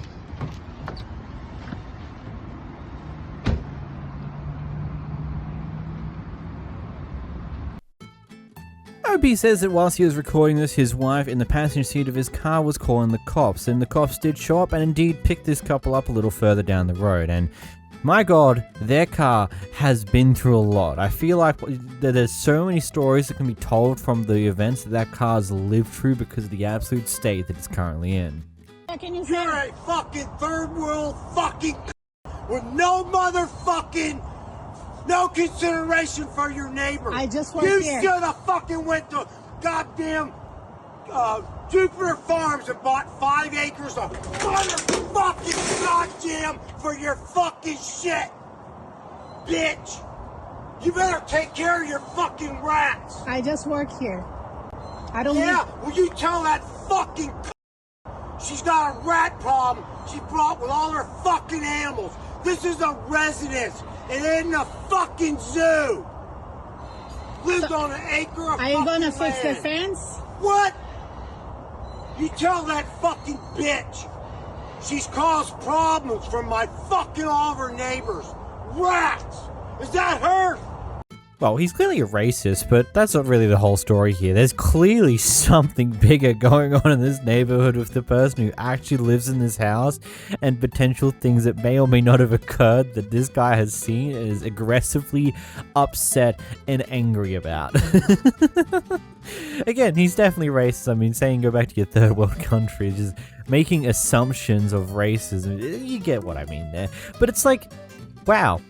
OB says that whilst he was recording this, his wife in the passenger seat of his car was calling the cops, and the cops did show up and indeed picked this couple up a little further down the road. And my god, their car has been through a lot. I feel like there's so many stories that can be told from the events that car's lived through because of the absolute state that it's currently in. You're a fucking third world fucking with no motherfucking, no consideration for your neighbor. I just work You here. should have fucking went to goddamn Jupiter Farms and bought 5 acres of motherfucking goddamn for your fucking shit, bitch. You better take care of your fucking rats. I just work here. I don't. Yeah, will you tell that fucking she's got a rat problem she brought with all her fucking animals. This is a residence. It isn't a fucking zoo. Lives on an acre of Are you gonna fucking fix the land. fence? What? You tell that fucking bitch. She's caused problems from my fucking all of her neighbors. Rats! Is that her? Well, he's clearly a racist, but that's not really the whole story here. There's clearly something bigger going on in this neighborhood with the person who actually lives in this house and potential things that may or may not have occurred that this guy has seen and is aggressively upset and angry about. Again, he's definitely racist. I mean, saying go back to your third world country is just making assumptions of racism. You get what I mean there. But it's like, wow,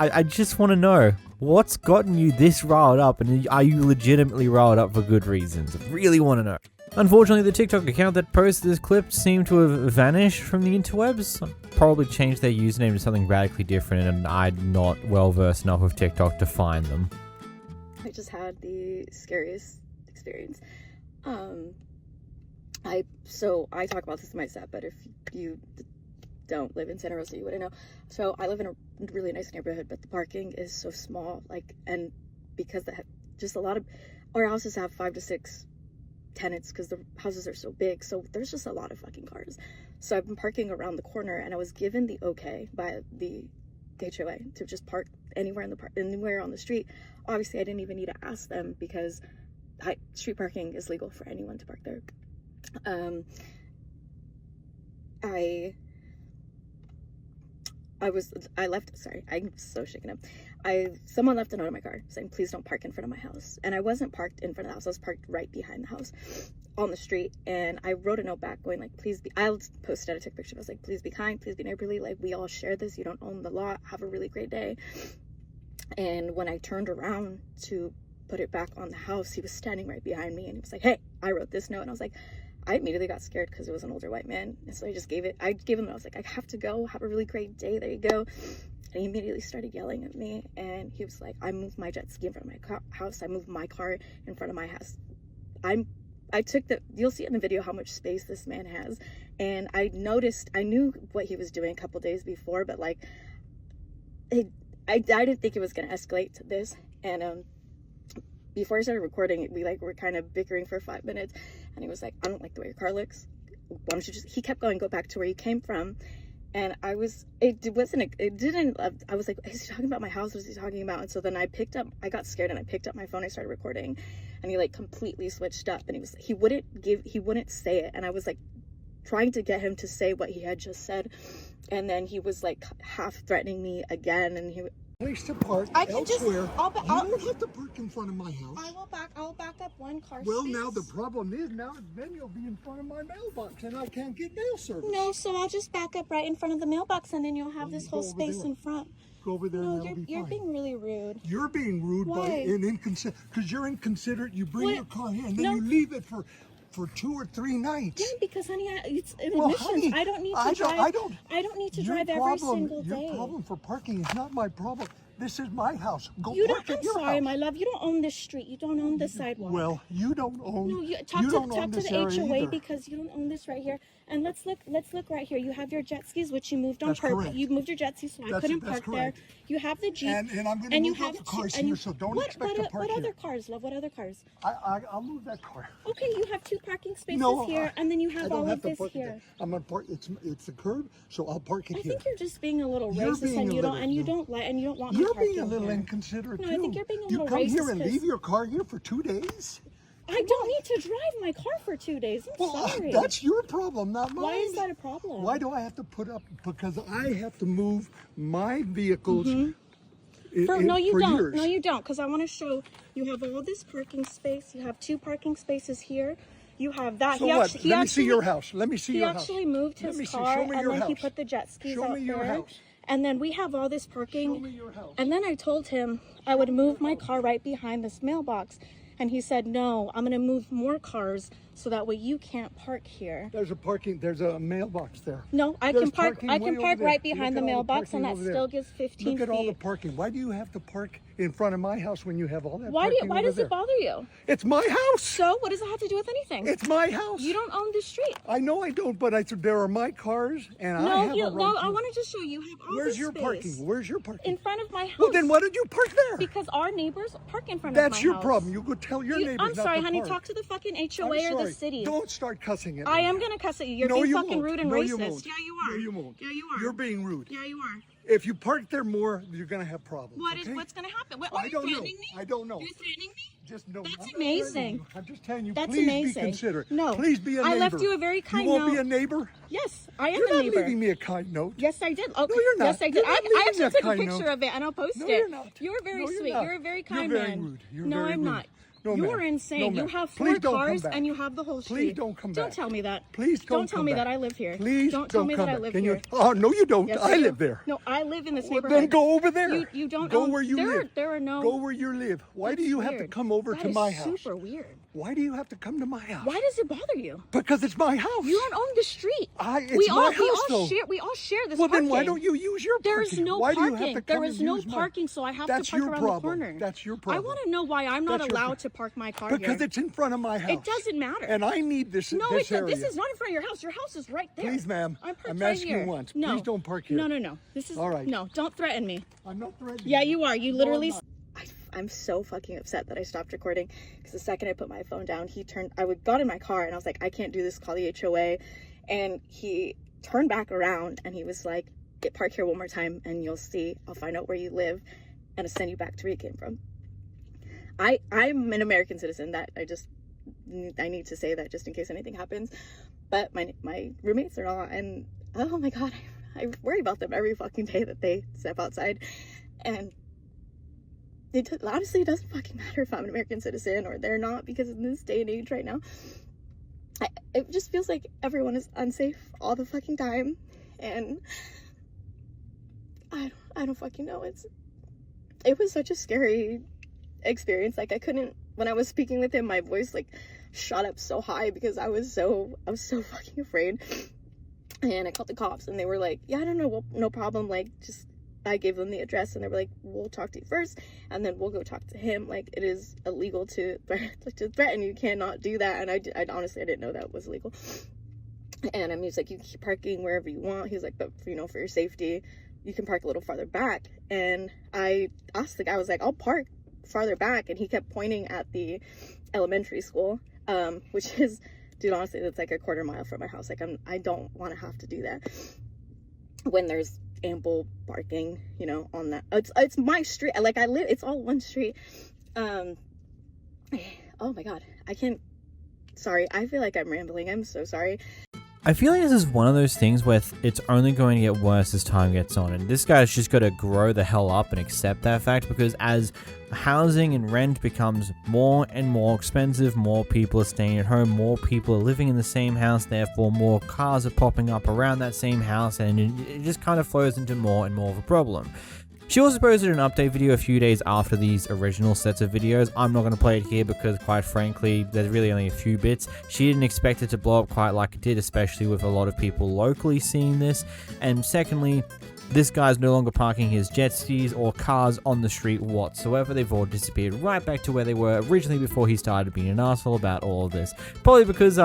I just want to know. What's gotten you this riled up, and are you legitimately riled up for good reasons? I really want to know. Unfortunately, the TikTok account that posted this clip seemed to have vanished from the interwebs. Probably changed their username to something radically different, and I'm not well versed enough with TikTok to find them. I just had the scariest experience. I talk about this in my set, but if you don't live in Santa Rosa, you wouldn't know. So I live in a really nice neighborhood, but the parking is so small, and because just a lot of our houses have 5 to 6 tenants because the houses are so big, so there's just a lot of fucking cars. So I've been parking around the corner, and I was given the okay by the HOA to just park anywhere anywhere on the street. Obviously, I didn't even need to ask them because street parking is legal for anyone to park there. I'm so shaken up. Someone left a note in my car saying, please don't park in front of my house. And I wasn't parked in front of the house. I was parked right behind the house on the street. And I wrote a note back going like, please be, I posted it, I took a picture. I was like, please be kind, please be neighborly. Like, we all share this. You don't own the lot. Have a really great day. And when I turned around to put it back on the house, he was standing right behind me. And he was like, hey, I wrote this note. And I was like, I immediately got scared because it was an older white man. And so I gave him, I was like, I have to go. Have a really great day. There you go. And he immediately started yelling at me. And he was like, I moved my jet ski in front of my house. I moved my car in front of my house. You'll see it in the video how much space this man has. And I knew what he was doing a couple days before, but like, I didn't think it was going to escalate to this. And, before I started recording, we were kind of bickering for 5 minutes, and he was like, I don't like the way your car looks. Why don't you he kept going, go back to where you came from. And I was like, is he talking about my house? What is he talking about? And so then I got scared and I picked up my phone, I started recording, and he completely switched up, and he wouldn't say it. And I was trying to get him to say what he had just said. And then he was half threatening me again, and he place to park elsewhere. You don't have to park in front of my house. I'll back up one car. Well, space. Now the problem is then you'll be in front of my mailbox and I can't get mail service. No, so I'll just back up right in front of the mailbox and then you'll have this whole space in front. Go over there and that'll be you're being really rude. You're being rude. Why? Because you're inconsiderate. You bring your car here and then you leave it for 2 or 3 nights. Yeah, because honey, it's admissions. Honey, I don't need to drive. I don't need to drive every single day. Your problem for parking is not my problem. This is my house. Go park at I'm your sorry, house. my love. You don't own this street. You don't own the sidewalk. Well, you don't own. No, talk to the HOA either. Because you don't own this right here. And let's look right here. You have your jet skis, which you moved on purpose. You moved your jet skis, so I couldn't park there. You have the Jeep, and I'm going to move the cars here, so don't expect to park What here. other cars, love? What other cars? I'll move that car. Okay, you have 2 parking spaces here, and then you have all of this here. I'm going to park. It's a curb, so I'll park it here. I think you're just being a little racist, and you don't want me You're parking being a little here. inconsiderate No, too. I think you're being a little racist. You come here and leave your car here for 2 days? I don't need to drive my car for 2 days. I'm sorry. That's your problem, not mine. Why is that a problem? Why do I have to put up? Because I have to move my vehicles. No, you don't. Yours. No, you don't. Because I want to show you have all this parking space. You have 2 parking spaces here. You have that. So what? Let me see your house. Let me see your house. He actually moved his car and then he put the jet skis out there. And then we have all this parking. Show me your house. And then I told him I would move my car right behind this mailbox. And he said, no, I'm going to move more cars so that way you can't park here. There's a mailbox there. No, I can park right behind the mailbox, and that still gives 15 feet. Look at all the parking. Why do you have to park in front of my house when you have all that Why parking does it bother you? It's my house. So what does it have to do with anything? It's my house. You don't own the street. I know I don't, but there are my cars, and I have a right No, I want to just show you have all Where's this your space. parking? Where's your parking? In front of my house. Well, then why don't you park there? Because our neighbors park in front of my house. That's your problem. You go tell your neighbors I'm sorry, not to honey. park. Talk to the fucking HOA or the city. Don't start cussing at me. I am going to cuss at you. You're being fucking rude and racist. You won't. Yeah, you are. No, you won't. Yeah, you are. You're being rude. Yeah, you are. If you park there more, you're going to have problems. What's going to happen? I don't know. I don't know. You're threatening me? Just no. That's amazing. I'm just telling you, That's please amazing. be considerate. No. Please be a neighbor. I left you a very kind note. You won't be a neighbor? Yes, I am You're a neighbor. You're not leaving me a kind note. Yes, I did. Okay. No, you're not. Yes, I did. I actually took a kind picture note. of it, and I'll post No, it. you're not. You're very No, you're sweet. not. You're a very kind You're very man. rude. You're no, very I'm rude. not. No, You're ma'am. insane. No, you ma'am. have 4 Please don't come cars back. and you have the whole street. Please don't come back. Don't tell me that. Please don't tell come me back. that I live here. Please don't tell me come that I back. live Can here. you? Oh, no, you don't. Yes, I do. live there. No, I live in this Well, neighborhood. then go over there. You don't go own, where you live. There are no. Go where you live. Why do you have to weird. come over That to is my house? super weird. Why do you have to come to my house? Why does it bother you? Because it's my house. You don't own the street. It's my house, though. We all share this Well, parking. then why don't you use your parking? There's no why parking. Do you have to come there is and no use parking, so I have That's to park your around problem. the corner. That's your I problem. want to know why I'm not That's your allowed to park my car Because here. it's in front of my house. It doesn't matter. And I need this. No, this area. this is not in front of your house. Your house is right there. Please, ma'am. I'm asking here. you once. No. Please don't park here. No. This is all right. No, don't threaten me. I'm not threatening. Yeah, you are. You literally. I'm so fucking upset that I stopped recording because the second I put my phone down, I got in my car and I was like, I can't do this, call the HOA. And he turned back around and he was like, park here one more time and you'll see, I'll find out where you live and I'll send you back to where you came from. I'm an American citizen. That I need to say that just in case anything happens. But my roommates are not, and oh my God, I worry about them every fucking day that they step outside. And honestly, it doesn't fucking matter if I'm an American citizen or they're not, because in this day and age right now, it just feels like everyone is unsafe all the fucking time. And I don't fucking know. It was such a scary experience. Like, when I was speaking with him, my voice like shot up so high because I was so fucking afraid. And I called the cops and they were like, yeah, I don't know, well, no problem. Like, I gave them the address and they were like, we'll talk to you first and then we'll go talk to him. Like, it is illegal to threaten. You cannot do that. And I honestly, I didn't know that was illegal. And he was like, you can keep parking wherever you want. He was like, but for your safety, you can park a little farther back. And I asked the guy, I was like, I'll park farther back. And he kept pointing at the elementary school, which is, dude, honestly, it's like a quarter mile from my house. Like, I don't want to have to do that when there's ample parking, on that. It's my street. Like, it's all one street. Oh my God, sorry, I feel like I'm rambling. I'm so sorry. I feel like this is one of those things where it's only going to get worse as time gets on, and this guy's just got to grow the hell up and accept that fact, because as housing and rent becomes more and more expensive, more people are staying at home, more people are living in the same house, therefore more cars are popping up around that same house, and it just kind of flows into more and more of a problem. She also posted an update video a few days after these original sets of videos. I'm not going to play it here because, quite frankly, there's really only a few bits. She didn't expect it to blow up quite like it did, especially with a lot of people locally seeing this. And secondly, this guy's no longer parking his jet skis or cars on the street whatsoever. They've all disappeared right back to where they were originally before he started being an asshole about all of this. Probably because,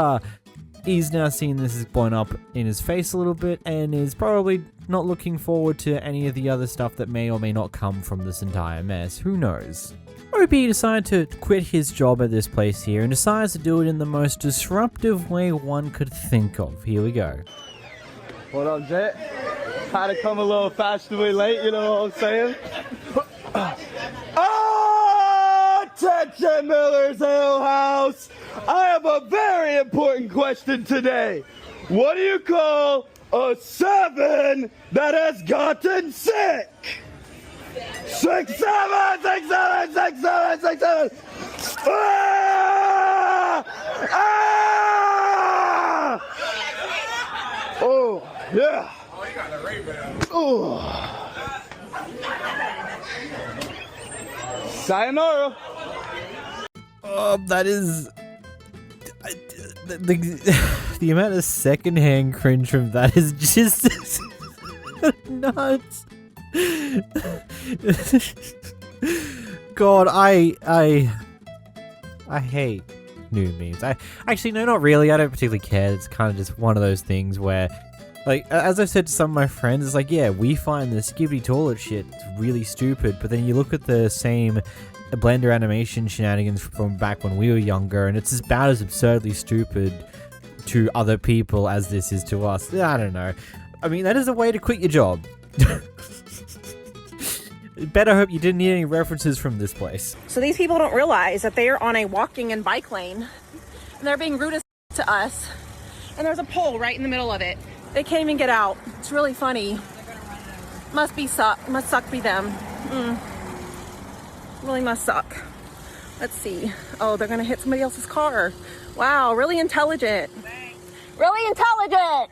he's now seen this is blown up in his face a little bit and is probably not looking forward to any of the other stuff that may or may not come from this entire mess. Who knows? OP decided to quit his job at this place here and decides to do it in the most disruptive way one could think of. Here we go. What up, Jet? Had to come a little fashionably late, you know what I'm saying? Attention, Miller's Hill House! I have a very important question today. What do you call a 7 that has gotten sick? 6, 7, 6, 7, 6, 7, 6, 7. Ah! Ah! Oh, yeah. Sayonara. That is the amount of secondhand cringe from that is just nuts. God, I hate new memes. I actually, no, not really. I don't particularly care. It's kind of just one of those things where, like, as I've said to some of my friends, it's like, yeah, we find the skibbity toilet shit really stupid, but then you look at the same Blender animation shenanigans from back when we were younger, and it's about as absurdly stupid to other people as this is to us. I don't know. I mean, that is a way to quit your job. Better hope you didn't need any references from this place. So these people don't realize that they are on a walking and bike lane, and they're being rude as to us, and there's a pole right in the middle of it. They can't even get out. It's really funny. Must suck be them. Really must suck. Let's see. Oh, they're gonna hit somebody else's car. Wow, really intelligent. Really intelligent!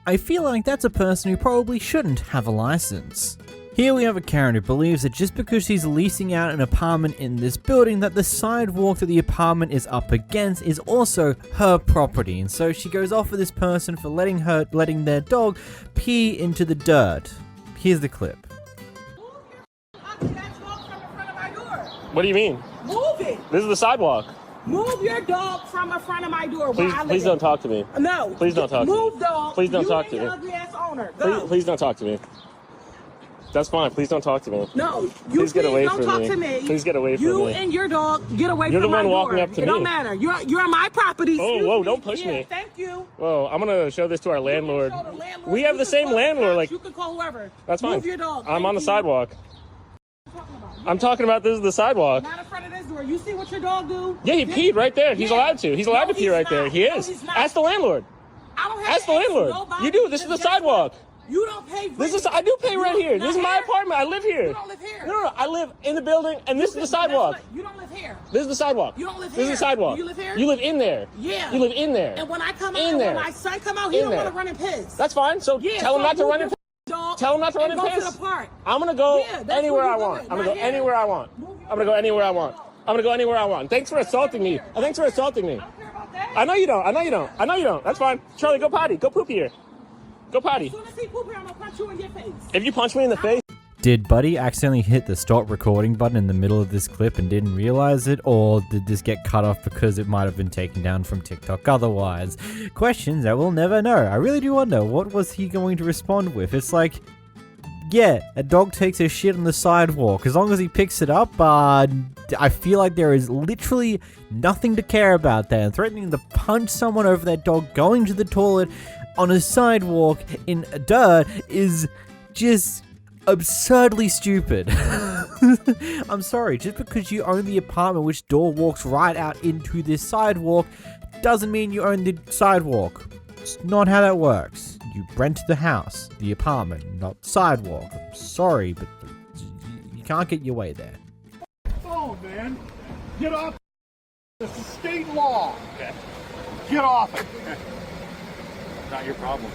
I feel like that's a person who probably shouldn't have a license. Here we have a Karen who believes that just because she's leasing out an apartment in this building, that the sidewalk that the apartment is up against is also her property, and so she goes off with this person for letting their dog pee into the dirt. Here's the clip. What do you mean? Move it. This is the sidewalk. Move your dog from in front of my door. Please don't talk to me. No. Please don't talk to me. Move, dog. Please don't talk to me. You and your ugly ass owner. Go. Please don't talk to me. That's fine. Please don't talk to me. No. Please get away don't from talk me. to me. Please get away from me. You and your dog get away You're from my door. You're the one walking up to me. It don't matter. You're on my property. Oh, whoa, don't push me. Thank you. Whoa, I'm going to show this to our landlord. We have the same landlord. Like, you can call whoever. That's fine. Move your dog. I'm on the sidewalk. I'm talking about this is the sidewalk. Not in front of this door. You see what your dog do? Yeah, he peed right there. He's allowed to. He's allowed to pee right there. He is. Ask the landlord. I don't have Ask the landlord. You do. This is the sidewalk. You don't pay rent. I do pay rent here. This is my apartment. I live here. You don't live here. No. I live in the building, and this is the sidewalk. You don't live here. This is the sidewalk. You don't live here. This is the sidewalk. You live here? You live in there. Yeah. You live in there. And when I come out, when my son come out, he don't want to run and piss. That's fine. So tell him not to run and piss. Tell him not to run and piss. Go to the park. I'm gonna go anywhere I want. I'm gonna go anywhere I want. I'm gonna go anywhere I want. I'm gonna go anywhere I want. Thanks for assaulting me. Thanks for assaulting me. I know you don't. I know you don't. I know you don't. That's fine. Charlie, go potty. Go poop here. Go potty. As soon as he poop here, I'm gonna punch you in your face. If you punch me in the face. Did Buddy accidentally hit the stop recording button in the middle of this clip and didn't realize it, or did this get cut off because it might have been taken down from TikTok otherwise? Questions I will never know. I really do wonder, what was he going to respond with? It's like, yeah, a dog takes a shit on the sidewalk. As long as he picks it up, I feel like there is literally nothing to care about there. And threatening to punch someone over their dog going to the toilet on a sidewalk in dirt is just absurdly stupid. I'm sorry, just because you own the apartment which door walks right out into this sidewalk doesn't mean you own the sidewalk. It's not how that works. You rent the house, the apartment, not the sidewalk. I'm sorry, but you can't get your way there. Oh, man. Get off. This is state law. Okay. Get off it. Not your problem.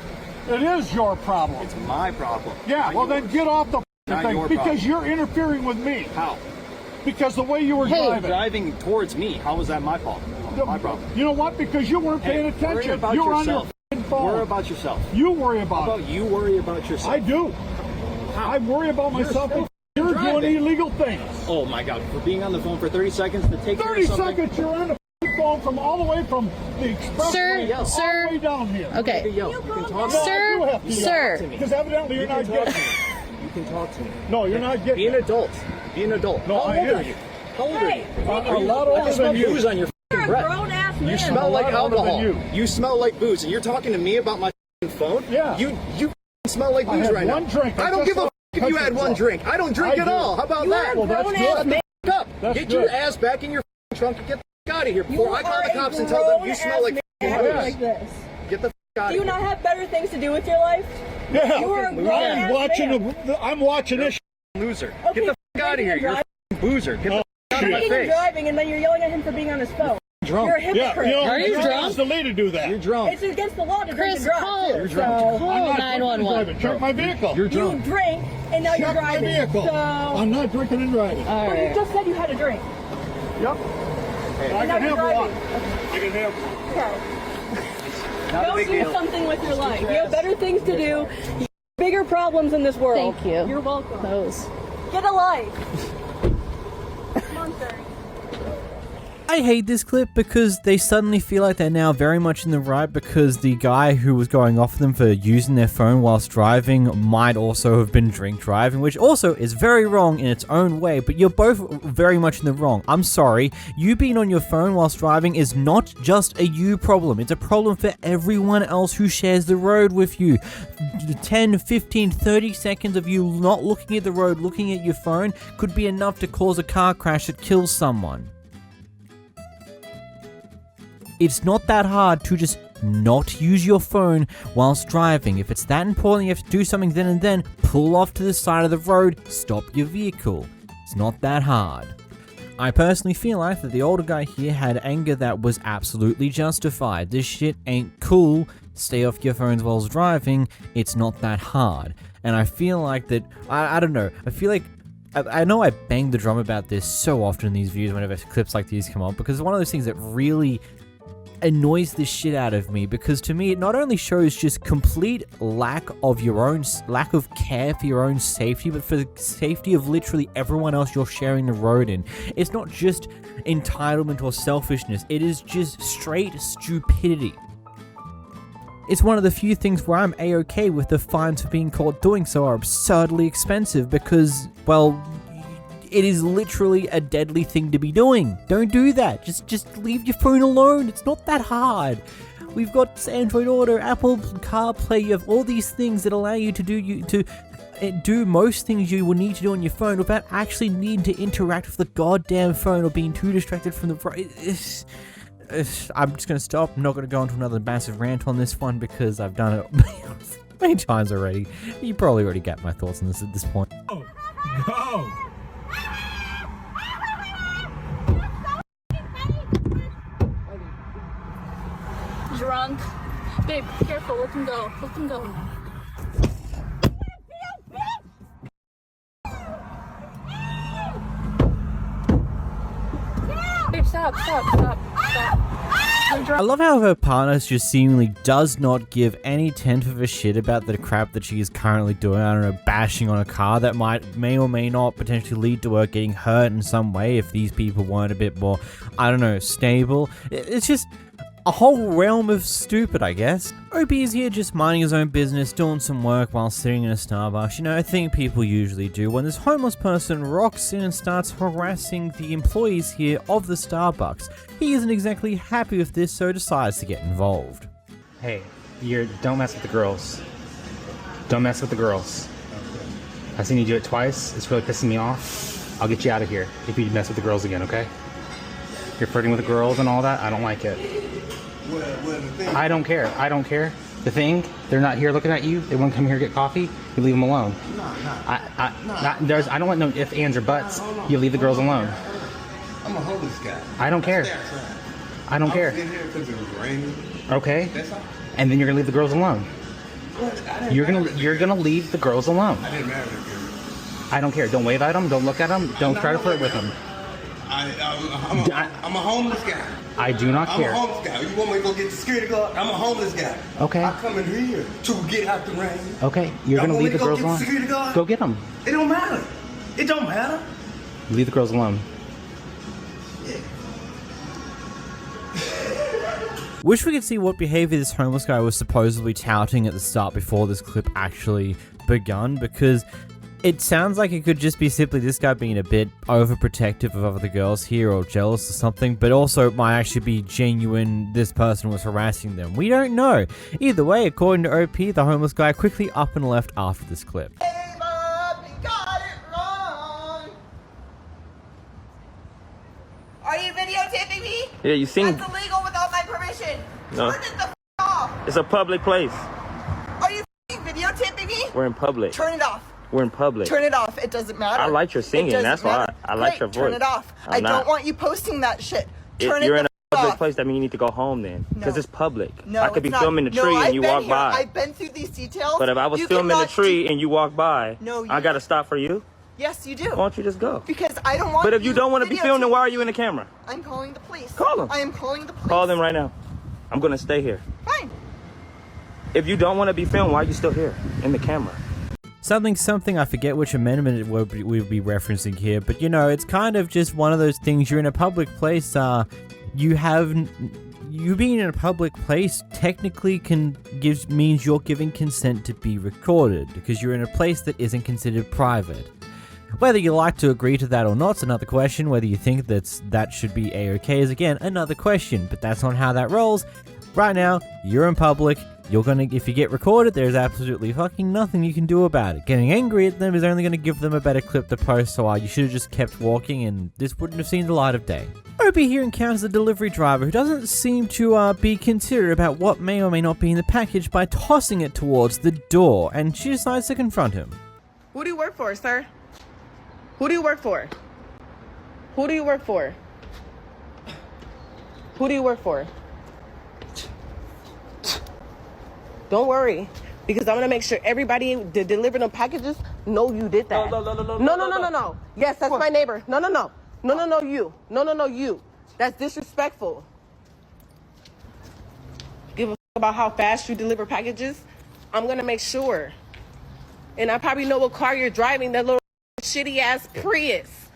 It is your problem. It's my problem. Yeah, well then get off the thing because you're interfering with me. How? Because the way you were driving towards me, how was that my fault? My problem. You know what? Because you weren't paying attention. You were on your phone. Worry about yourself. You worry about How about you worry about yourself? I do. How? I worry about myself. You're doing illegal things. Oh my God! For being on the phone for 30 seconds to take 30 seconds, you're on the phone from all the way from the expressway all the way down here. Okay. You can talk to me. Sir. Because evidently you're not getting it. You can talk to me. No, you're not getting Be an adult. Be an adult. No, How old are you? How old are you? A lot older than you. Booze on your breath. You smell like alcohol. You smell like booze, and you're talking to me about my phone? Yeah. You smell like booze right now. One drink. I don't give a if you had one drink. I don't drink at all. How about that? Well, that's good. Up. Get your ass back in your trunk and get the out of here before I call the cops and tell them you smell like booze. Like this. Get the out of Do you here. not have better things to do with your life? Yeah. You are a grown-ass I'm watching this loser. Okay, Get the out of here. You're a boozer. Get the out of my You're face. driving and then you're yelling at him for being on his phone. Drunk. You're a hypocrite. Yeah, Are you drunk? It's illegal to do that. You're drunk. It's against the law to Chris, drink and drive. call. You're drunk. Call 911. Check my vehicle. You're drunk. You drink and now you're Check my driving. vehicle. So... I'm not drinking and driving. All right. You just said you had a drink. Yep. And now you're driving. I can help. Okay. Go do something with your life. You have better things to do. You have bigger problems in this world. Thank you. You're welcome. Get a life. Come on, sir. I hate this clip because they suddenly feel like they're now very much in the right because the guy who was going off them for using their phone whilst driving might also have been drink driving, which also is very wrong in its own way, but you're both very much in the wrong. I'm sorry, you being on your phone whilst driving is not just a you problem, it's a problem for everyone else who shares the road with you. 10, 15, 30 seconds of you not looking at the road, looking at your phone could be enough to cause a car crash that kills someone. It's not that hard to just not use your phone whilst driving. If it's that important, you have to do something then and then, pull off to the side of the road, stop your vehicle. It's not that hard. I personally feel like that the older guy here had anger that was absolutely justified. This shit ain't cool. Stay off your phones whilst driving. It's not that hard. And I feel like that, I don't know, I feel like I know I bang the drum about this so often in these views whenever clips like these come up, because it's one of those things that really annoys the shit out of me, because to me it not only shows just complete lack of care for your own safety, but for the safety of literally everyone else you're sharing the road in. It's not just entitlement or selfishness, it is just straight stupidity. It's one of the few things where I'm a-okay with the fines for being caught doing so are absurdly expensive because, well, it is literally a deadly thing to be doing. Don't do that. Just leave your phone alone. It's not that hard. We've got Android Auto, Apple CarPlay. You have all these things that allow you to do most things you will need to do on your phone without actually needing to interact with the goddamn phone or being too distracted from the road. I'm just going to stop. I'm not going to go into another massive rant on this one because I've done it many times already. You probably already get my thoughts on this at this point. Go! Drunk. Babe, careful. Let him go. Let him go. Babe, stop. I love how her partner just seemingly does not give any tenth of a shit about the crap that she is currently doing. I don't know, bashing on a car that may or may not potentially lead to her getting hurt in some way if these people weren't a bit more, I don't know, stable. It's just a whole realm of stupid, I guess. OP is here just minding his own business, doing some work while sitting in a Starbucks. You know, a thing people usually do when this homeless person rocks in and starts harassing the employees here of the Starbucks. He isn't exactly happy with this, so decides to get involved. Hey, don't mess with the girls. Don't mess with the girls. I've seen you do it twice. It's really pissing me off. I'll get you out of here if you mess with the girls again, okay? You're flirting with the girls and all that. I don't like it. I don't care. The thing, they're not here looking at you. They want to come here and get coffee. You leave them alone. I don't want no ifs, ands, or buts. You leave the girls alone. I'm a homeless guy. I don't care. I don't care. Been here because it was raining. Okay. That's all. And then you're gonna leave the girls alone. You're gonna leave the girls alone. I didn't marry them. I don't care. Don't wave at them. Don't look at them. Don't try to flirt with them. I'm a homeless guy. I do not care. I'm a homeless guy. You want me to go get the security guard? I'm a homeless guy. Okay. I come in here to get out the rain. Okay. You're gonna leave the girls alone. Go get them. It don't matter. It don't matter. Leave the girls alone. Wish we could see what behavior this homeless guy was supposedly touting at the start before this clip actually begun, because it sounds like it could just be simply this guy being a bit overprotective of other girls here or jealous or something, but also it might actually be genuine this person was harassing them. We don't know. Either way, according to OP, the homeless guy quickly up and left after this clip. Are you videotaping me? Yeah, you seen. That's illegal without my permission. No. Turn it the off. It's a public place. Are you videotaping me? We're in public. Turn it off. We're in public. Turn it off. It doesn't matter. I like your singing. That's why I like your voice. Turn it off. I don't want you posting that shit. Turn it the public place, that means you need to go home then. Because it's public. No, I could be it's not. filming the tree and you walk by. I've been through these details. But if I was You filming the cannot tree and you walk by, No, I got to stop for you? Yes, you do. Why don't you just go? Because I don't want But if you don't want to be filmed, then why are you in the camera? I'm calling the police. Call them. I am calling the police. Call them right now. I'm going to stay here. Fine. If you don't want to be filmed, why are you still here in the camera? Something, I forget which amendment we'll be referencing here, but you know, it's kind of just one of those things. You're in a public place, you being in a public place technically means you're giving consent to be recorded, because you're in a place that isn't considered private. Whether you like to agree to that or not is another question. Whether you think that should be a-okay is again another question, but that's not how that rolls. Right now, you're in public. If you get recorded, there's absolutely fucking nothing you can do about it. Getting angry at them is only going to give them a better clip to post, so you should have just kept walking and this wouldn't have seen the light of day. Opie here encounters a delivery driver who doesn't seem to be considerate about what may or may not be in the package by tossing it towards the door, and she decides to confront him. Who do you work for, sir? Who do you work for? Who do you work for? Who do you work for? Don't worry, because I'm gonna make sure everybody that delivered them packages know you did that. No. Yes, that's my neighbor. No, you. No, you. That's disrespectful. Give a about how fast you deliver packages. I'm gonna make sure. And I probably know what car you're driving, that little shitty ass Prius.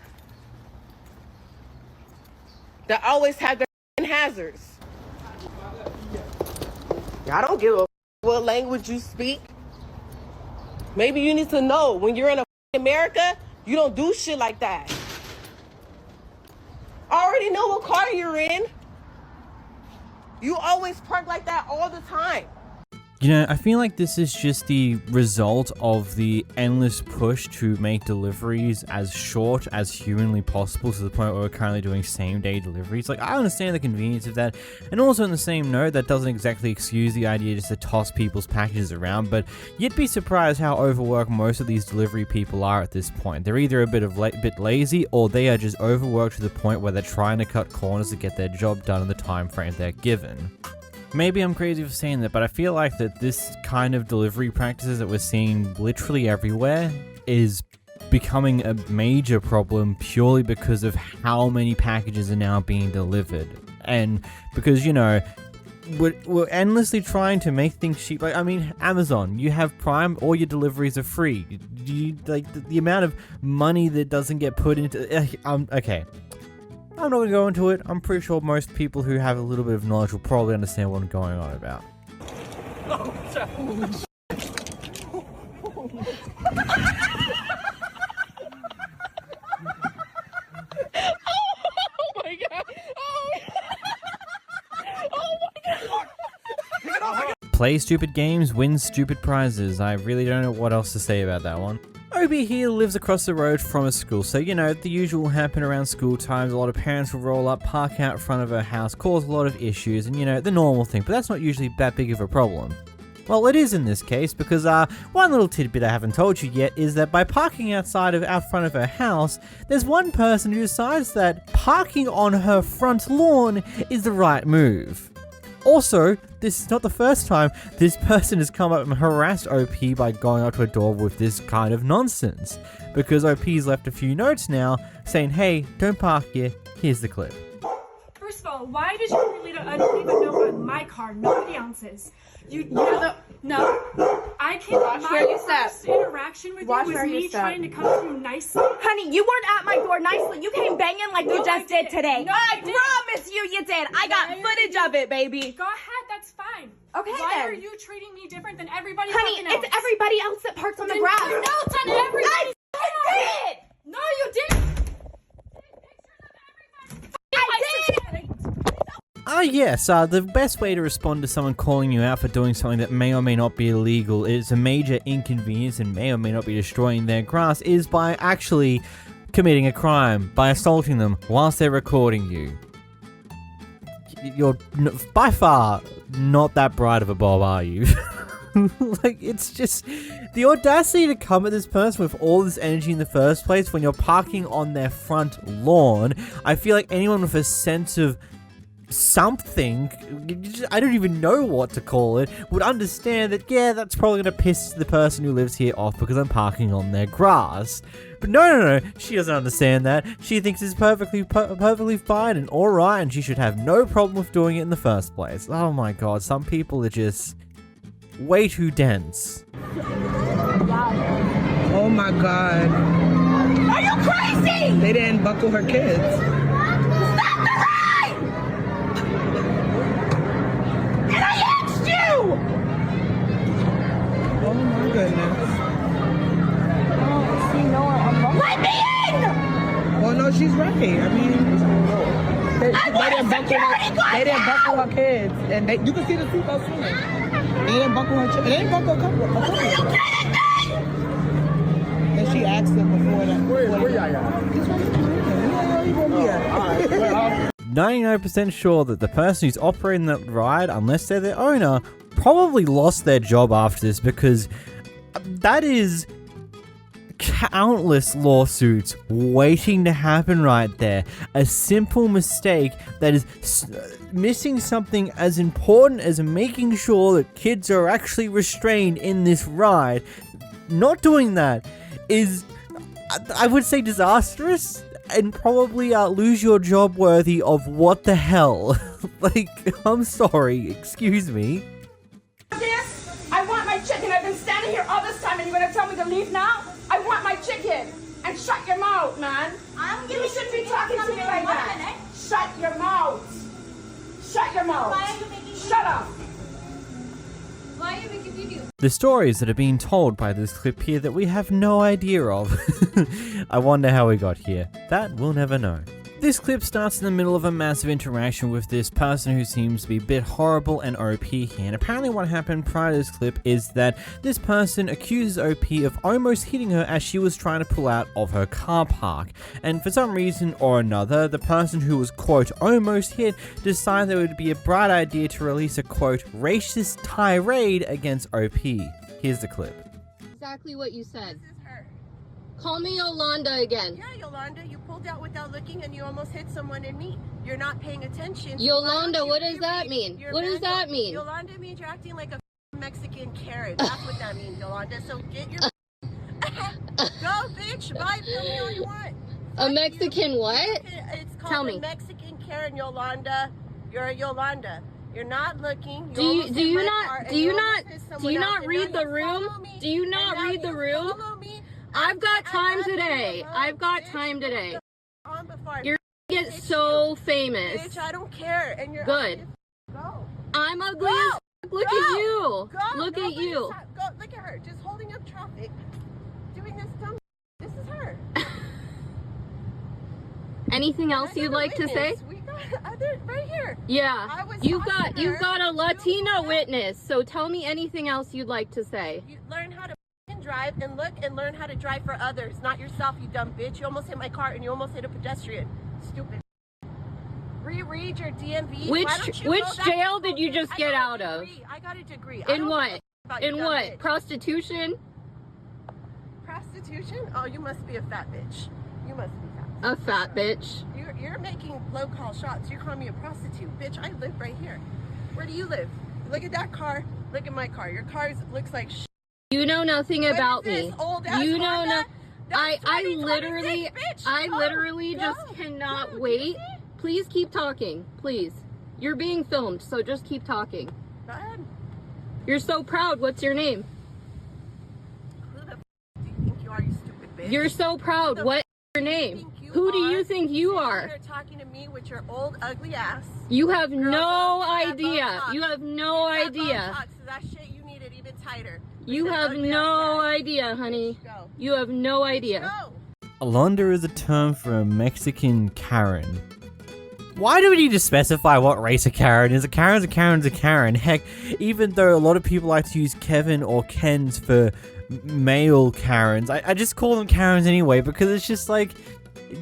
That always have their hazards. I don't give a what language you speak. Maybe you need to know when you're in America, you don't do shit like that. I already know what car you're in. You always park like that all the time. You know, I feel like this is just the result of the endless push to make deliveries as short as humanly possible, to the point where we're currently doing same-day deliveries. Like, I understand the convenience of that, and also in the same note, that doesn't exactly excuse the idea just to toss people's packages around, but you'd be surprised how overworked most of these delivery people are at this point. They're either a bit lazy, or they are just overworked to the point where they're trying to cut corners to get their job done in the time frame they're given. Maybe I'm crazy for saying that, but I feel like that this kind of delivery practices that we're seeing literally everywhere is becoming a major problem purely because of how many packages are now being delivered. And because, you know, we're endlessly trying to make things cheap. Like, I mean, Amazon, you have Prime, all your deliveries are free. The amount of money that doesn't get put into... okay. I'm not going to go into it. I'm pretty sure most people who have a little bit of knowledge will probably understand what I'm going on about. Holy Oh my god! Oh my god! Play stupid games, win stupid prizes. I really don't know what else to say about that one. Obi here lives across the road from a school, so you know, the usual will happen around school times. A lot of parents will roll up, park out front of her house, cause a lot of issues, and you know, the normal thing, but that's not usually that big of a problem. Well, it is in this case, because one little tidbit I haven't told you yet is that by parking out front of her house, there's one person who decides that parking on her front lawn is the right move. Also, this is not the first time this person has come up and harassed OP by going up to a door with this kind of nonsense, because OP's left a few notes now saying, hey, don't park here, here's the clip. First of all, why did you leave a note on my car, nobody else's? No. I came, my first interaction with you was me trying to come to you nicely. Honey, you weren't at my door nicely. You came banging like you just did today. No, I promise you did. I got footage of it, baby. Go ahead, that's fine. Okay, Why then. are you treating me different than everybody Honey, else? it's everybody else that parks on the grass. Your notes on everybody. I did! No, you didn't. Yes, the best way to respond to someone calling you out for doing something that may or may not be illegal, is a major inconvenience and may or may not be destroying their grass, is by actually committing a crime, by assaulting them whilst they're recording you. You're by far not that bright of a bulb, are you? Like, it's just the audacity to come at this person with all this energy in the first place when you're parking on their front lawn. I feel like anyone with a sense of something, I don't even know what to call it, would understand that, yeah, that's probably going to piss the person who lives here off because I'm parking on their grass. But no, she doesn't understand that. She thinks it's perfectly fine and alright, and she should have no problem with doing it in the first place. Oh my god, some people are just way too dense. Oh my god. Are you crazy? They didn't buckle her kids. Stop the ride! And I asked you! Oh my goodness. Let me in! Well, no, she's right. I mean, they didn't buckle her kids, and you can see the seatbelt swimming. They didn't buckle her. They didn't buckle a couple. And she asked them before that. Where y'all at? 99% sure that the person who's operating that ride, unless they're the owner, probably lost their job after this, because that is countless lawsuits waiting to happen right there. A simple mistake that is missing something as important as making sure that kids are actually restrained in this ride. Not doing that is, I would say, disastrous, and probably lose your job worthy of what the hell. Like, I'm sorry, excuse me. I want my chicken. I've been standing here all this time and you're gonna tell me to leave now? I want my chicken. And shut your mouth, man. You shouldn't be talking to me like that. Shut your mouth. Shut your mouth. Shut up. Why are you making video? The stories that are being told by this clip here that we have no idea of. I wonder how we got here. That we'll never know. This clip starts in the middle of a massive interaction with this person who seems to be a bit horrible and OP here, and apparently what happened prior to this clip is that this person accuses OP of almost hitting her as she was trying to pull out of her car park, and for some reason or another, the person who was quote almost hit decided it would be a bright idea to release a quote racist tirade against OP. Here's the clip. Exactly what you said. Call me Yolanda again. Yeah, Yolanda, you pulled out without looking and you almost hit someone in me. You're not paying attention. Yolanda, what does that mean? What does that mean? Yolanda means you're acting like a Mexican Karen. That's what that means, Yolanda. So get your go, bitch. Bye, tell me all you want. A Mexican what? It's called Tell a me. Mexican Karen, Yolanda. You're a Yolanda. You're not looking. Do you not read the room? Do you not read the room? I've got time today. I've got time today. You're gonna get so famous. Bitch, I don't care. And you're good. Go. I'm ugly as f***. Look at you. Look at you. Go. Look at her. Just holding up traffic. Doing this dumb. This is her. Anything else you'd like to say? We got other right here. Yeah. You've got a Latina witness. So tell me anything else you'd like to say. You learn how to drive and look and learn how to drive for others, not yourself, you dumb bitch. You almost hit my car and you almost hit a pedestrian. Stupid. Reread your DMV. Which jail did you just get out of? I got a degree. In what? In what? Prostitution? Prostitution? Oh, you must be a fat bitch. You must be fat. A fat bitch. You're making low call shots. You're calling me a prostitute. Bitch, I live right here. Where do you live? Look at that car. Look at my car. Your car looks like shit. You know nothing about me. You know no. I literally just cannot wait. Please keep talking. Please. You're being filmed, so just keep talking. Go ahead. You're so proud. What's your name? Who the f do you think you are, you stupid bitch? You're so proud. What's your name? Who do you think you are? You're talking to me with your old ugly ass. You have no idea. You have no idea. That shit you needed even tighter. You have no idea, honey. You have no idea. Yolanda is a term for a Mexican Karen. Why do we need to specify what race a Karen is? A Karen's a Karen's a Karen. Heck, even though a lot of people like to use Kevin or Kens for male Karens, I just call them Karens anyway, because it's just like,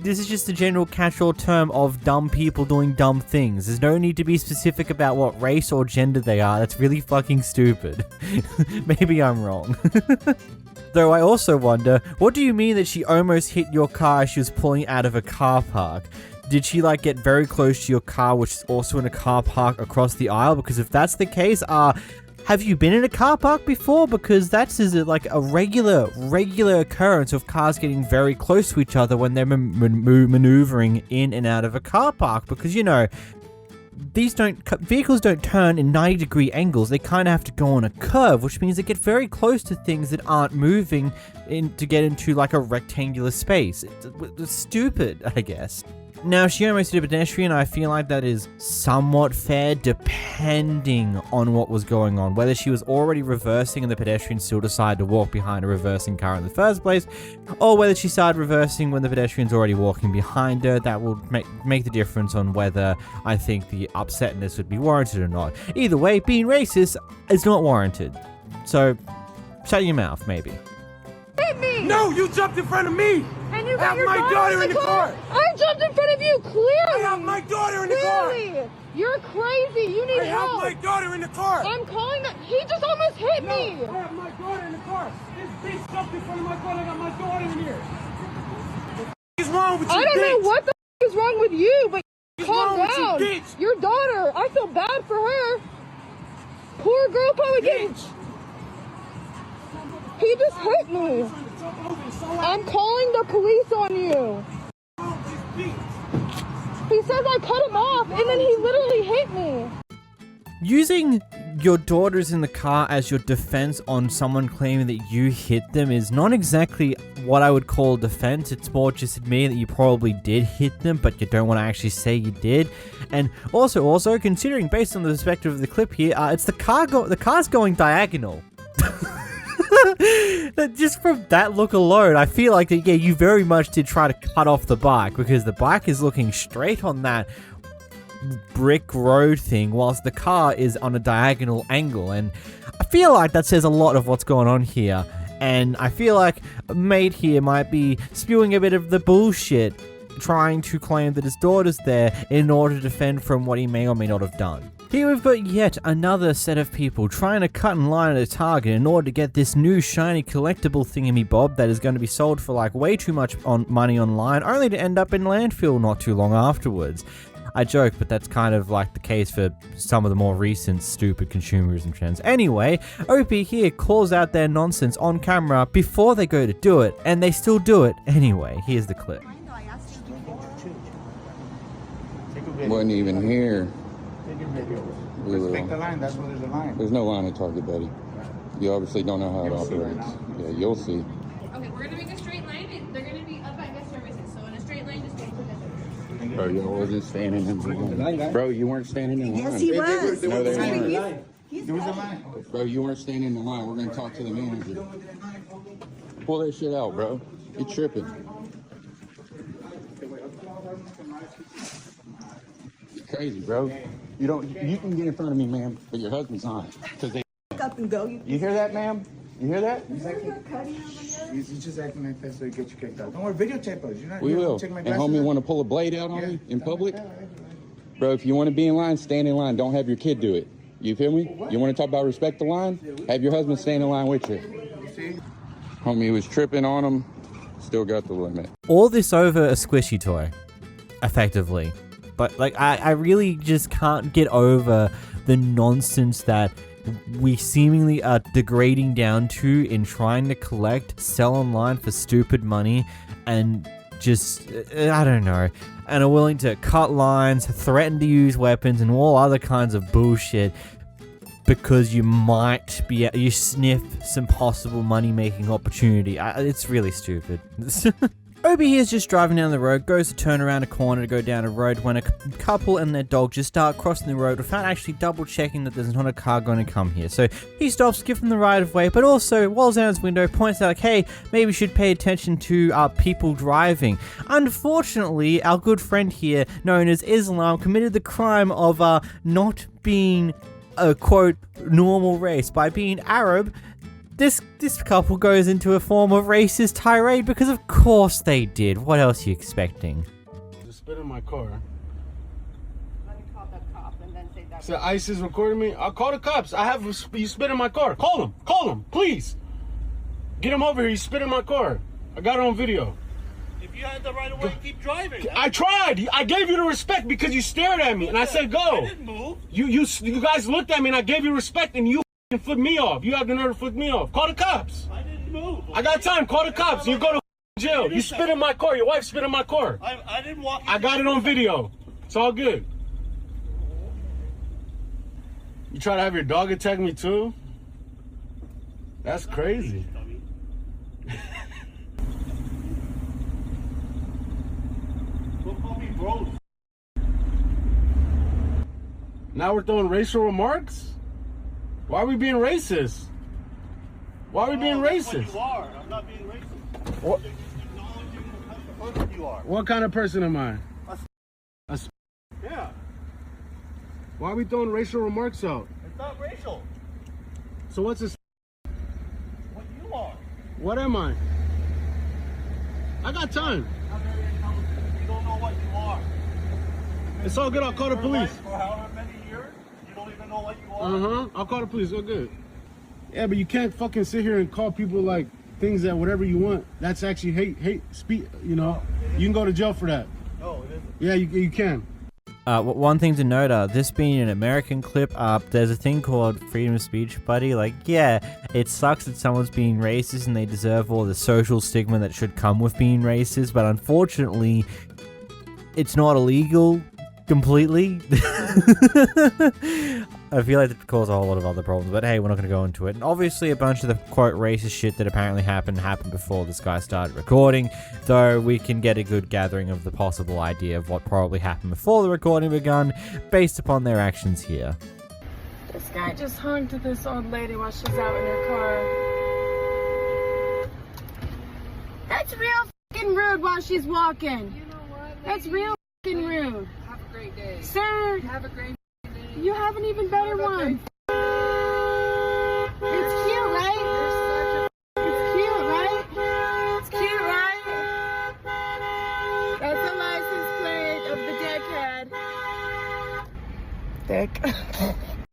this is just a general catch-all term of dumb people doing dumb things. There's no need to be specific about what race or gender they are. That's really fucking stupid. Maybe I'm wrong. Though I also wonder, what do you mean that she almost hit your car as she was pulling out of a car park? did she like get very close to your car, which is also in a car park across the aisle? Because if that's the case, have you been in a car park before? Because that's like a regular occurrence of cars getting very close to each other when they're maneuvering in and out of a car park. Because, you know, vehicles don't turn in 90-degree angles. They kind of have to go on a curve, which means they get very close to things that aren't moving to get into like a rectangular space. It's stupid, I guess. Now, she almost hit a pedestrian. I feel like that is somewhat fair depending on what was going on. Whether she was already reversing and the pedestrian still decided to walk behind a reversing car in the first place, or whether she started reversing when the pedestrian's already walking behind her. That will make the difference on whether I think the upsetness would be warranted or not. Either way, being racist is not warranted. So, shut your mouth, maybe. Hit me! No, you jumped in front of me! And you I got have your my daughter in the car! I jumped in front of you, clearly! I have my daughter in the car! Clearly! You're crazy! You need help! I have my daughter in the car! I'm calling that. He just almost hit me! I have my daughter in the car! This bitch jumped in front of my car and I got my daughter in here! What is wrong with you, I don't bitch? know what the is wrong with you, but calm wrong with down! you, bitch? Your daughter! I feel bad for her! Poor girl probably getting... He just hit me! I'm calling the police on you! He says I cut him off and then he literally hit me! Using your daughters in the car as your defense on someone claiming that you hit them is not exactly what I would call defense. It's more just admitting that you probably did hit them, but you don't want to actually say you did. And also, considering based on the perspective of the clip here, it's the car's going diagonal. Just from that look alone, I feel like that, yeah, you very much did try to cut off the bike, because the bike is looking straight on that brick road thing whilst the car is on a diagonal angle. And I feel like that says a lot of what's going on here, and I feel like mate here might be spewing a bit of the bullshit, trying to claim that his daughter's there in order to defend from what he may or may not have done. Here we've got yet another set of people trying to cut in line at a Target in order to get this new shiny collectible thingamy-bob that is going to be sold for like way too much money online, only to end up in landfill not too long afterwards. I joke, but that's kind of like the case for some of the more recent stupid consumerism trends. Anyway, OP here calls out their nonsense on camera before they go to do it, and they still do it anyway. Here's the clip. Wasn't even here. Let's take the line. That's where there's a line. There's no line at Target, buddy. You obviously don't know how it operates. Yeah, you'll see. Okay, we're gonna make a straight line. They're gonna be up at guest services. So in a straight line, just wait for guest services. Bro, you wasn't standing in line. Bro, you weren't standing in line. Yes, he was. No, they weren't. There was a line. Bro, you weren't standing in the line. We're gonna talk to the manager. Pull that shit out, bro. You're tripping. It's crazy, bro. You can get in front of me, ma'am, but your husband's not. Because they Up and go. You hear that, ma'am? You hear that? He's just acting like that so he gets you kicked out. Don't worry, videotape us. You're not, We you will. Take my And glasses homie off. want to pull a blade out on me in public? Bro, if you want to be in line, stand in line. Don't have your kid do it. You feel me? You want to talk about respect the line? Have your husband stand in line with you. Homie was tripping on him. Still got the limit. All this over a squishy toy, effectively. But like, I really just can't get over the nonsense that we seemingly are degrading down to in trying to collect, sell online for stupid money, and just, I don't know, and are willing to cut lines, threaten to use weapons, and all other kinds of bullshit because you sniff some possible money-making opportunity. It's really stupid. Obi here is just driving down the road, goes to turn around a corner to go down a road when a couple and their dog just start crossing the road without actually double checking that there's not a car going to come here. So he stops, gives them the right of way, but also rolls down his window, points out like, hey, maybe we should pay attention to people driving. Unfortunately, our good friend here, known as Islam, committed the crime of not being a quote normal race by being Arab. This couple goes into a form of racist tirade because of course they did. What else are you expecting? You spit in my car. Let me call the cop and then say that. So ICE is recording me. I'll call the cops. You spit in my car. Call them, please. Get him over here. You spit in my car. I got it on video. If you had the right of way, keep driving. I tried. I gave you the respect because you stared at me, and I said go. I didn't move. You guys looked at me, and I gave you respect, and you flipped me off. You have the nerve to flip me off. Call the cops. I didn't move. I got time. Call the cops. You go to jail. You spit in my car. Your wife spit in my car. I didn't walk. I got it on video. It's all good. You try to have your dog attack me too? That's crazy. Don't call me bro. Now we're throwing racial remarks? Why are we being racist? Why are we being racist? You are. I'm not being racist. What? You're just acknowledging the type of person you are. What kind of person am I? Yeah. Why are we throwing racial remarks out? It's not racial. So what's this? What you are. What am I? I got time. Not very intelligent. You don't know what you are. It's all good. I'll call the police. For however many years, you don't even know what you are. Uh-huh. I'll call the police. All good. Yeah, but you can't fucking sit here and call people like things that whatever you want. That's actually hate speech, you know. You can go to jail for that. No, it isn't. Yeah, you can. One thing to note, this being an American clip, there's a thing called freedom of speech, buddy. Like, yeah, it sucks that someone's being racist and they deserve all the social stigma that should come with being racist, but unfortunately, it's not illegal completely. I feel like it could cause a whole lot of other problems, but hey, we're not going to go into it. And obviously, a bunch of the quote racist shit that apparently happened before this guy started recording, though we can get a good gathering of the possible idea of what probably happened before the recording begun, based upon their actions here. This guy just hung to this old lady while she's out in her car. That's real fucking rude while she's walking. You know what? That's real fucking rude. Have a great day. Sir, Have a great day. you have an even better one. It's cute, right? It's cute, right? It's cute, right? That's the license plate of the dickhead. Dick.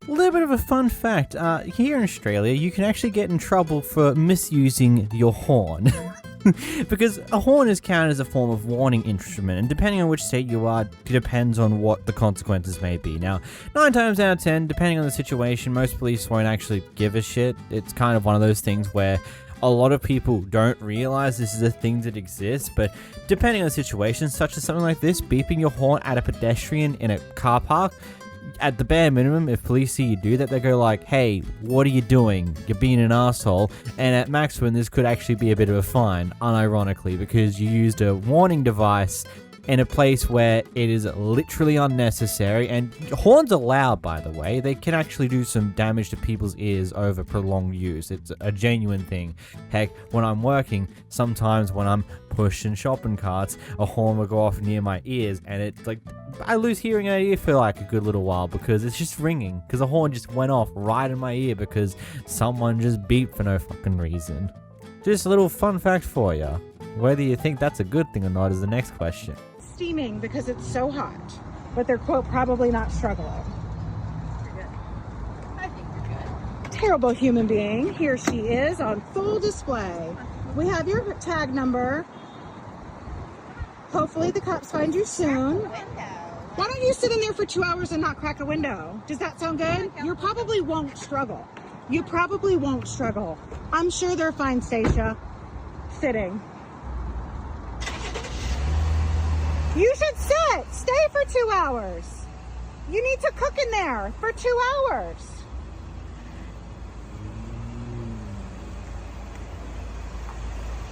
A little bit of a fun fact, here in Australia, you can actually get in trouble for misusing your horn. Because a horn is counted as a form of warning instrument, and depending on which state you are, depends on what the consequences may be. Now, 9 times out of 10, depending on the situation, most police won't actually give a shit. It's kind of one of those things where a lot of people don't realize this is a thing that exists, but depending on the situation, such as something like this, beeping your horn at a pedestrian in a car park, at the bare minimum, if police see you do that, they go like, hey, what are you doing? You're being an asshole. And at maximum, this could actually be a bit of a fine, unironically, because you used a warning device in a place where it is literally unnecessary. And horns are loud, by the way. They can actually do some damage to people's ears over prolonged use. It's a genuine thing. Heck, when I'm working, sometimes when I'm pushing shopping carts, a horn will go off near my ears, and it's like, I lose hearing in my ear for like a good little while because it's just ringing, because a horn just went off right in my ear because someone just beeped for no fucking reason. Just a little fun fact for you. Whether you think that's a good thing or not is the next question. Steaming because it's so hot, but they're quote probably not struggling. I think you're good. Terrible human being. Here she is on full display. We have your tag number. Hopefully the cops find you soon. Why don't you sit in there for 2 hours and not crack a window? Does that sound good? You probably won't struggle. You probably won't struggle. I'm sure they're fine, Stacia. Sitting. You should sit. Stay for 2 hours. You need to cook in there for 2 hours.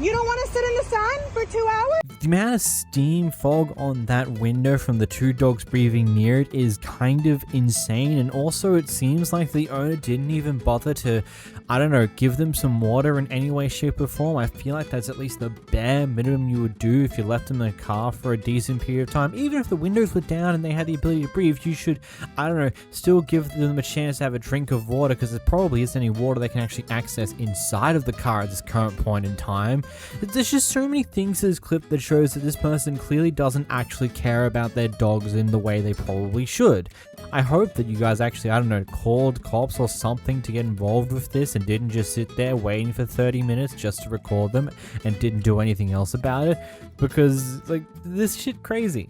You don't want to sit in the sun for 2 hours? The amount of steam fog on that window from the 2 dogs breathing near it is kind of insane, and also it seems like the owner didn't even bother to, I don't know, give them some water in any way, shape, or form. I feel like that's at least the bare minimum you would do if you left them in a car for a decent period of time. Even if the windows were down and they had the ability to breathe, you should, I don't know, still give them a chance to have a drink of water, because there probably isn't any water they can actually access inside of the car at this current point in time. There's just so many things in this clip that show shows that this person clearly doesn't actually care about their dogs in the way they probably should. I hope that you guys actually, I don't know, called cops or something to get involved with this and didn't just sit there waiting for 30 minutes just to record them and didn't do anything else about it, because, like, this shit crazy.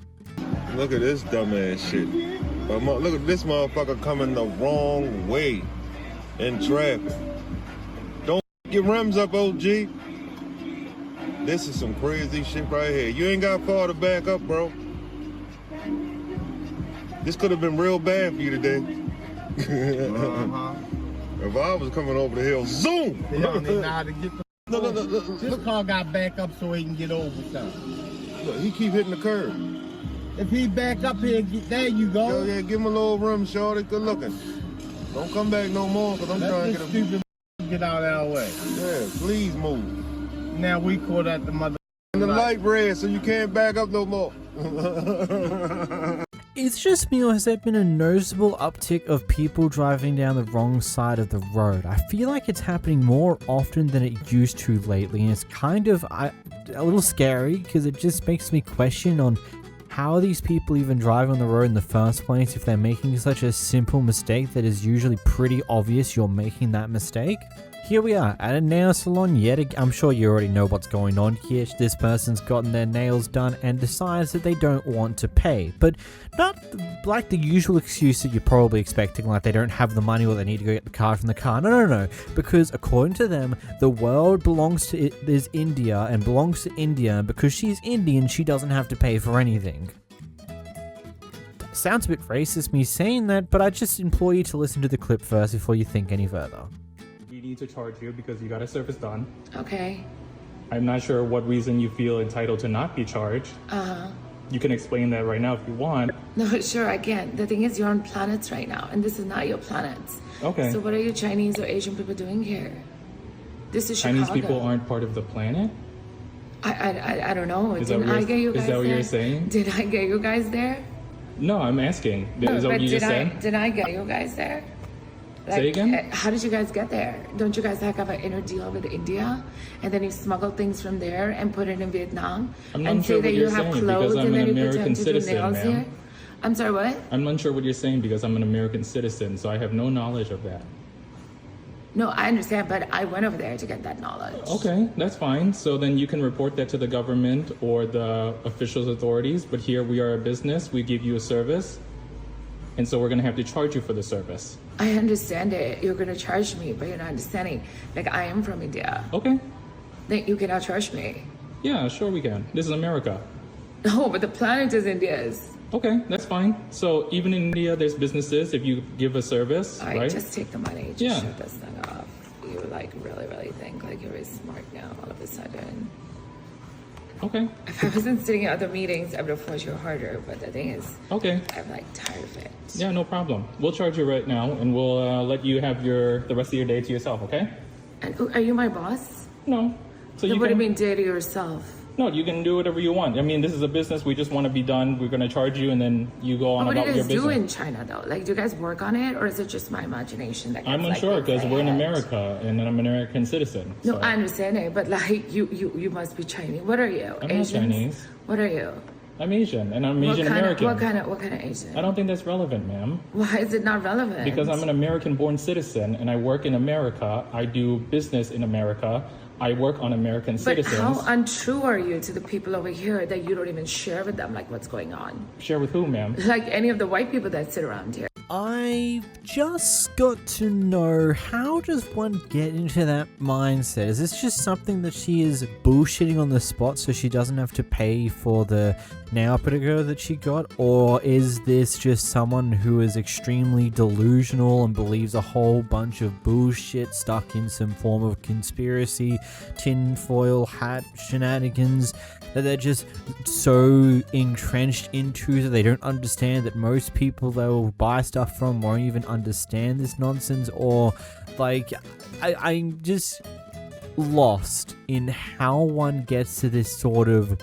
Look at this dumbass shit. Look at this motherfucker coming the wrong way in traffic. Don't your rims up, OG. This is some crazy shit right here. You ain't got far to back up, bro. This could have been real bad for you today. If I was coming over the hill, zoom! They don't know how to get the... Look. This car got back up so he can get over something. Look, he keep hitting the curb. If he back up here, there you go. Yo, yeah, give him a little rim, shorty. Good looking. Don't come back no more, because I'm trying to get a... stupid get out of our way. Yeah, please move. Now we caught at the mother... And the light red, so you can't back up no more. It's just me, or has there been a noticeable uptick of people driving down the wrong side of the road? I feel like it's happening more often than it used to lately, and it's kind of a little scary because it just makes me question on how are these people even driving on the road in the first place if they're making such a simple mistake that is usually pretty obvious you're making that mistake. Here we are at a nail salon yet again. I'm sure you already know what's going on here. This person's gotten their nails done and decides that they don't want to pay. But not like the usual excuse that you're probably expecting, like they don't have the money or they need to go get the card from the car. No. Because according to them, the world belongs to is India and belongs to India. And because she's Indian, she doesn't have to pay for anything. Sounds a bit racist me saying that, but I just implore you to listen to the clip first before you think any further. We need to charge you because you got a service done. Okay. I'm not sure what reason you feel entitled to not be charged. You can explain that right now if you want. No, sure, I can. The thing is, you're on planets right now, and this is not your planets. Okay. So what are you Chinese or Asian people doing here? This is Chinese Chicago. people aren't part of the planet? I don't know. Is Didn't I get you guys Is that what there? you're saying? Did I get you guys there? No, I'm asking. No, Is that but what you just said? did I get you guys there? Say again? How did you guys get there? Don't you guys have an inner deal with India? And then you smuggle things from there and put it in Vietnam? I'm not and sure say that what you you're have saying clothes because I'm and an then you American pretend to do citizen, nails ma'am. here? I'm sorry, what? I'm unsure what you're saying because I'm an American citizen, so I have no knowledge of that. No, I understand, but I went over there to get that knowledge. Okay, that's fine. So then you can report that to the government or the officials authorities, but here we are a business, we give you a service, and so we're gonna have to charge you for the service. I understand it. You're gonna charge me, but you're not understanding. Like, I am from India. Okay. Then you cannot charge me. Yeah, sure we can. This is America. No, but the planet is India's. Okay, that's fine. So even in India, there's businesses, if you give a service, All right, right? just take the money. Just Yeah. shut this thing off. You like really think like you're very smart now all of a sudden. Okay. If I wasn't sitting at other meetings, I would have fought you harder. But the thing is, Okay. I'm like tired of it. Yeah, no problem. We'll charge you right now, and we'll let you have the rest of your day to yourself, okay? And are you my boss? No. So Then you what do can, you mean day to yourself? No, you can do whatever you want. I mean, this is a business. We just want to be done. We're going to charge you, and then you go on What do about you your guys do business. in China though? Like, do you guys work on it, or is it just my imagination that? I'm gets, unsure like, because we're in ahead? America, and I'm an American citizen. No, so- I understand it, but like you must be Chinese. What are you? I'm not Asians? Chinese. What are you? I'm Asian, and I'm Asian American. What kind of Asian? I don't think that's relevant, ma'am. Why is it not relevant? Because I'm an American-born citizen, and I work in America. I do business in America. I work on American But citizens. how untrue are you to the people over here that you don't even share with them, like what's going on? Share with who, ma'am? Like any of the white people that sit around here. I just got to know, how does one get into that mindset? Is this just something that she is bullshitting on the spot so she doesn't have to pay for the nail pedicure that she got? Or is this just someone who is extremely delusional and believes a whole bunch of bullshit stuck in some form of conspiracy, tinfoil hat shenanigans that they're just so entrenched into that they don't understand that most people they will buy stuff from won't even understand this nonsense? Or like I'm just lost in how one gets to this sort of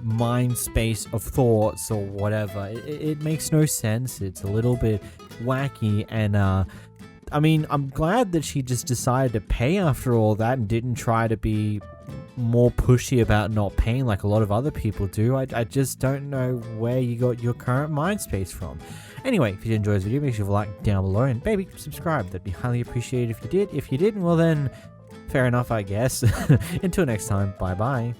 mind space of thoughts or whatever. It makes no sense. It's a little bit wacky, and I mean, I'm glad that she just decided to pay after all that and didn't try to be more pushy about not paying like a lot of other people do. I just don't know where you got your current mind space from. Anyway, if you did enjoy this video, make sure you like down below and maybe subscribe. That'd be highly appreciated if you did. If you didn't, well then, fair enough, I guess. Until next time, bye bye.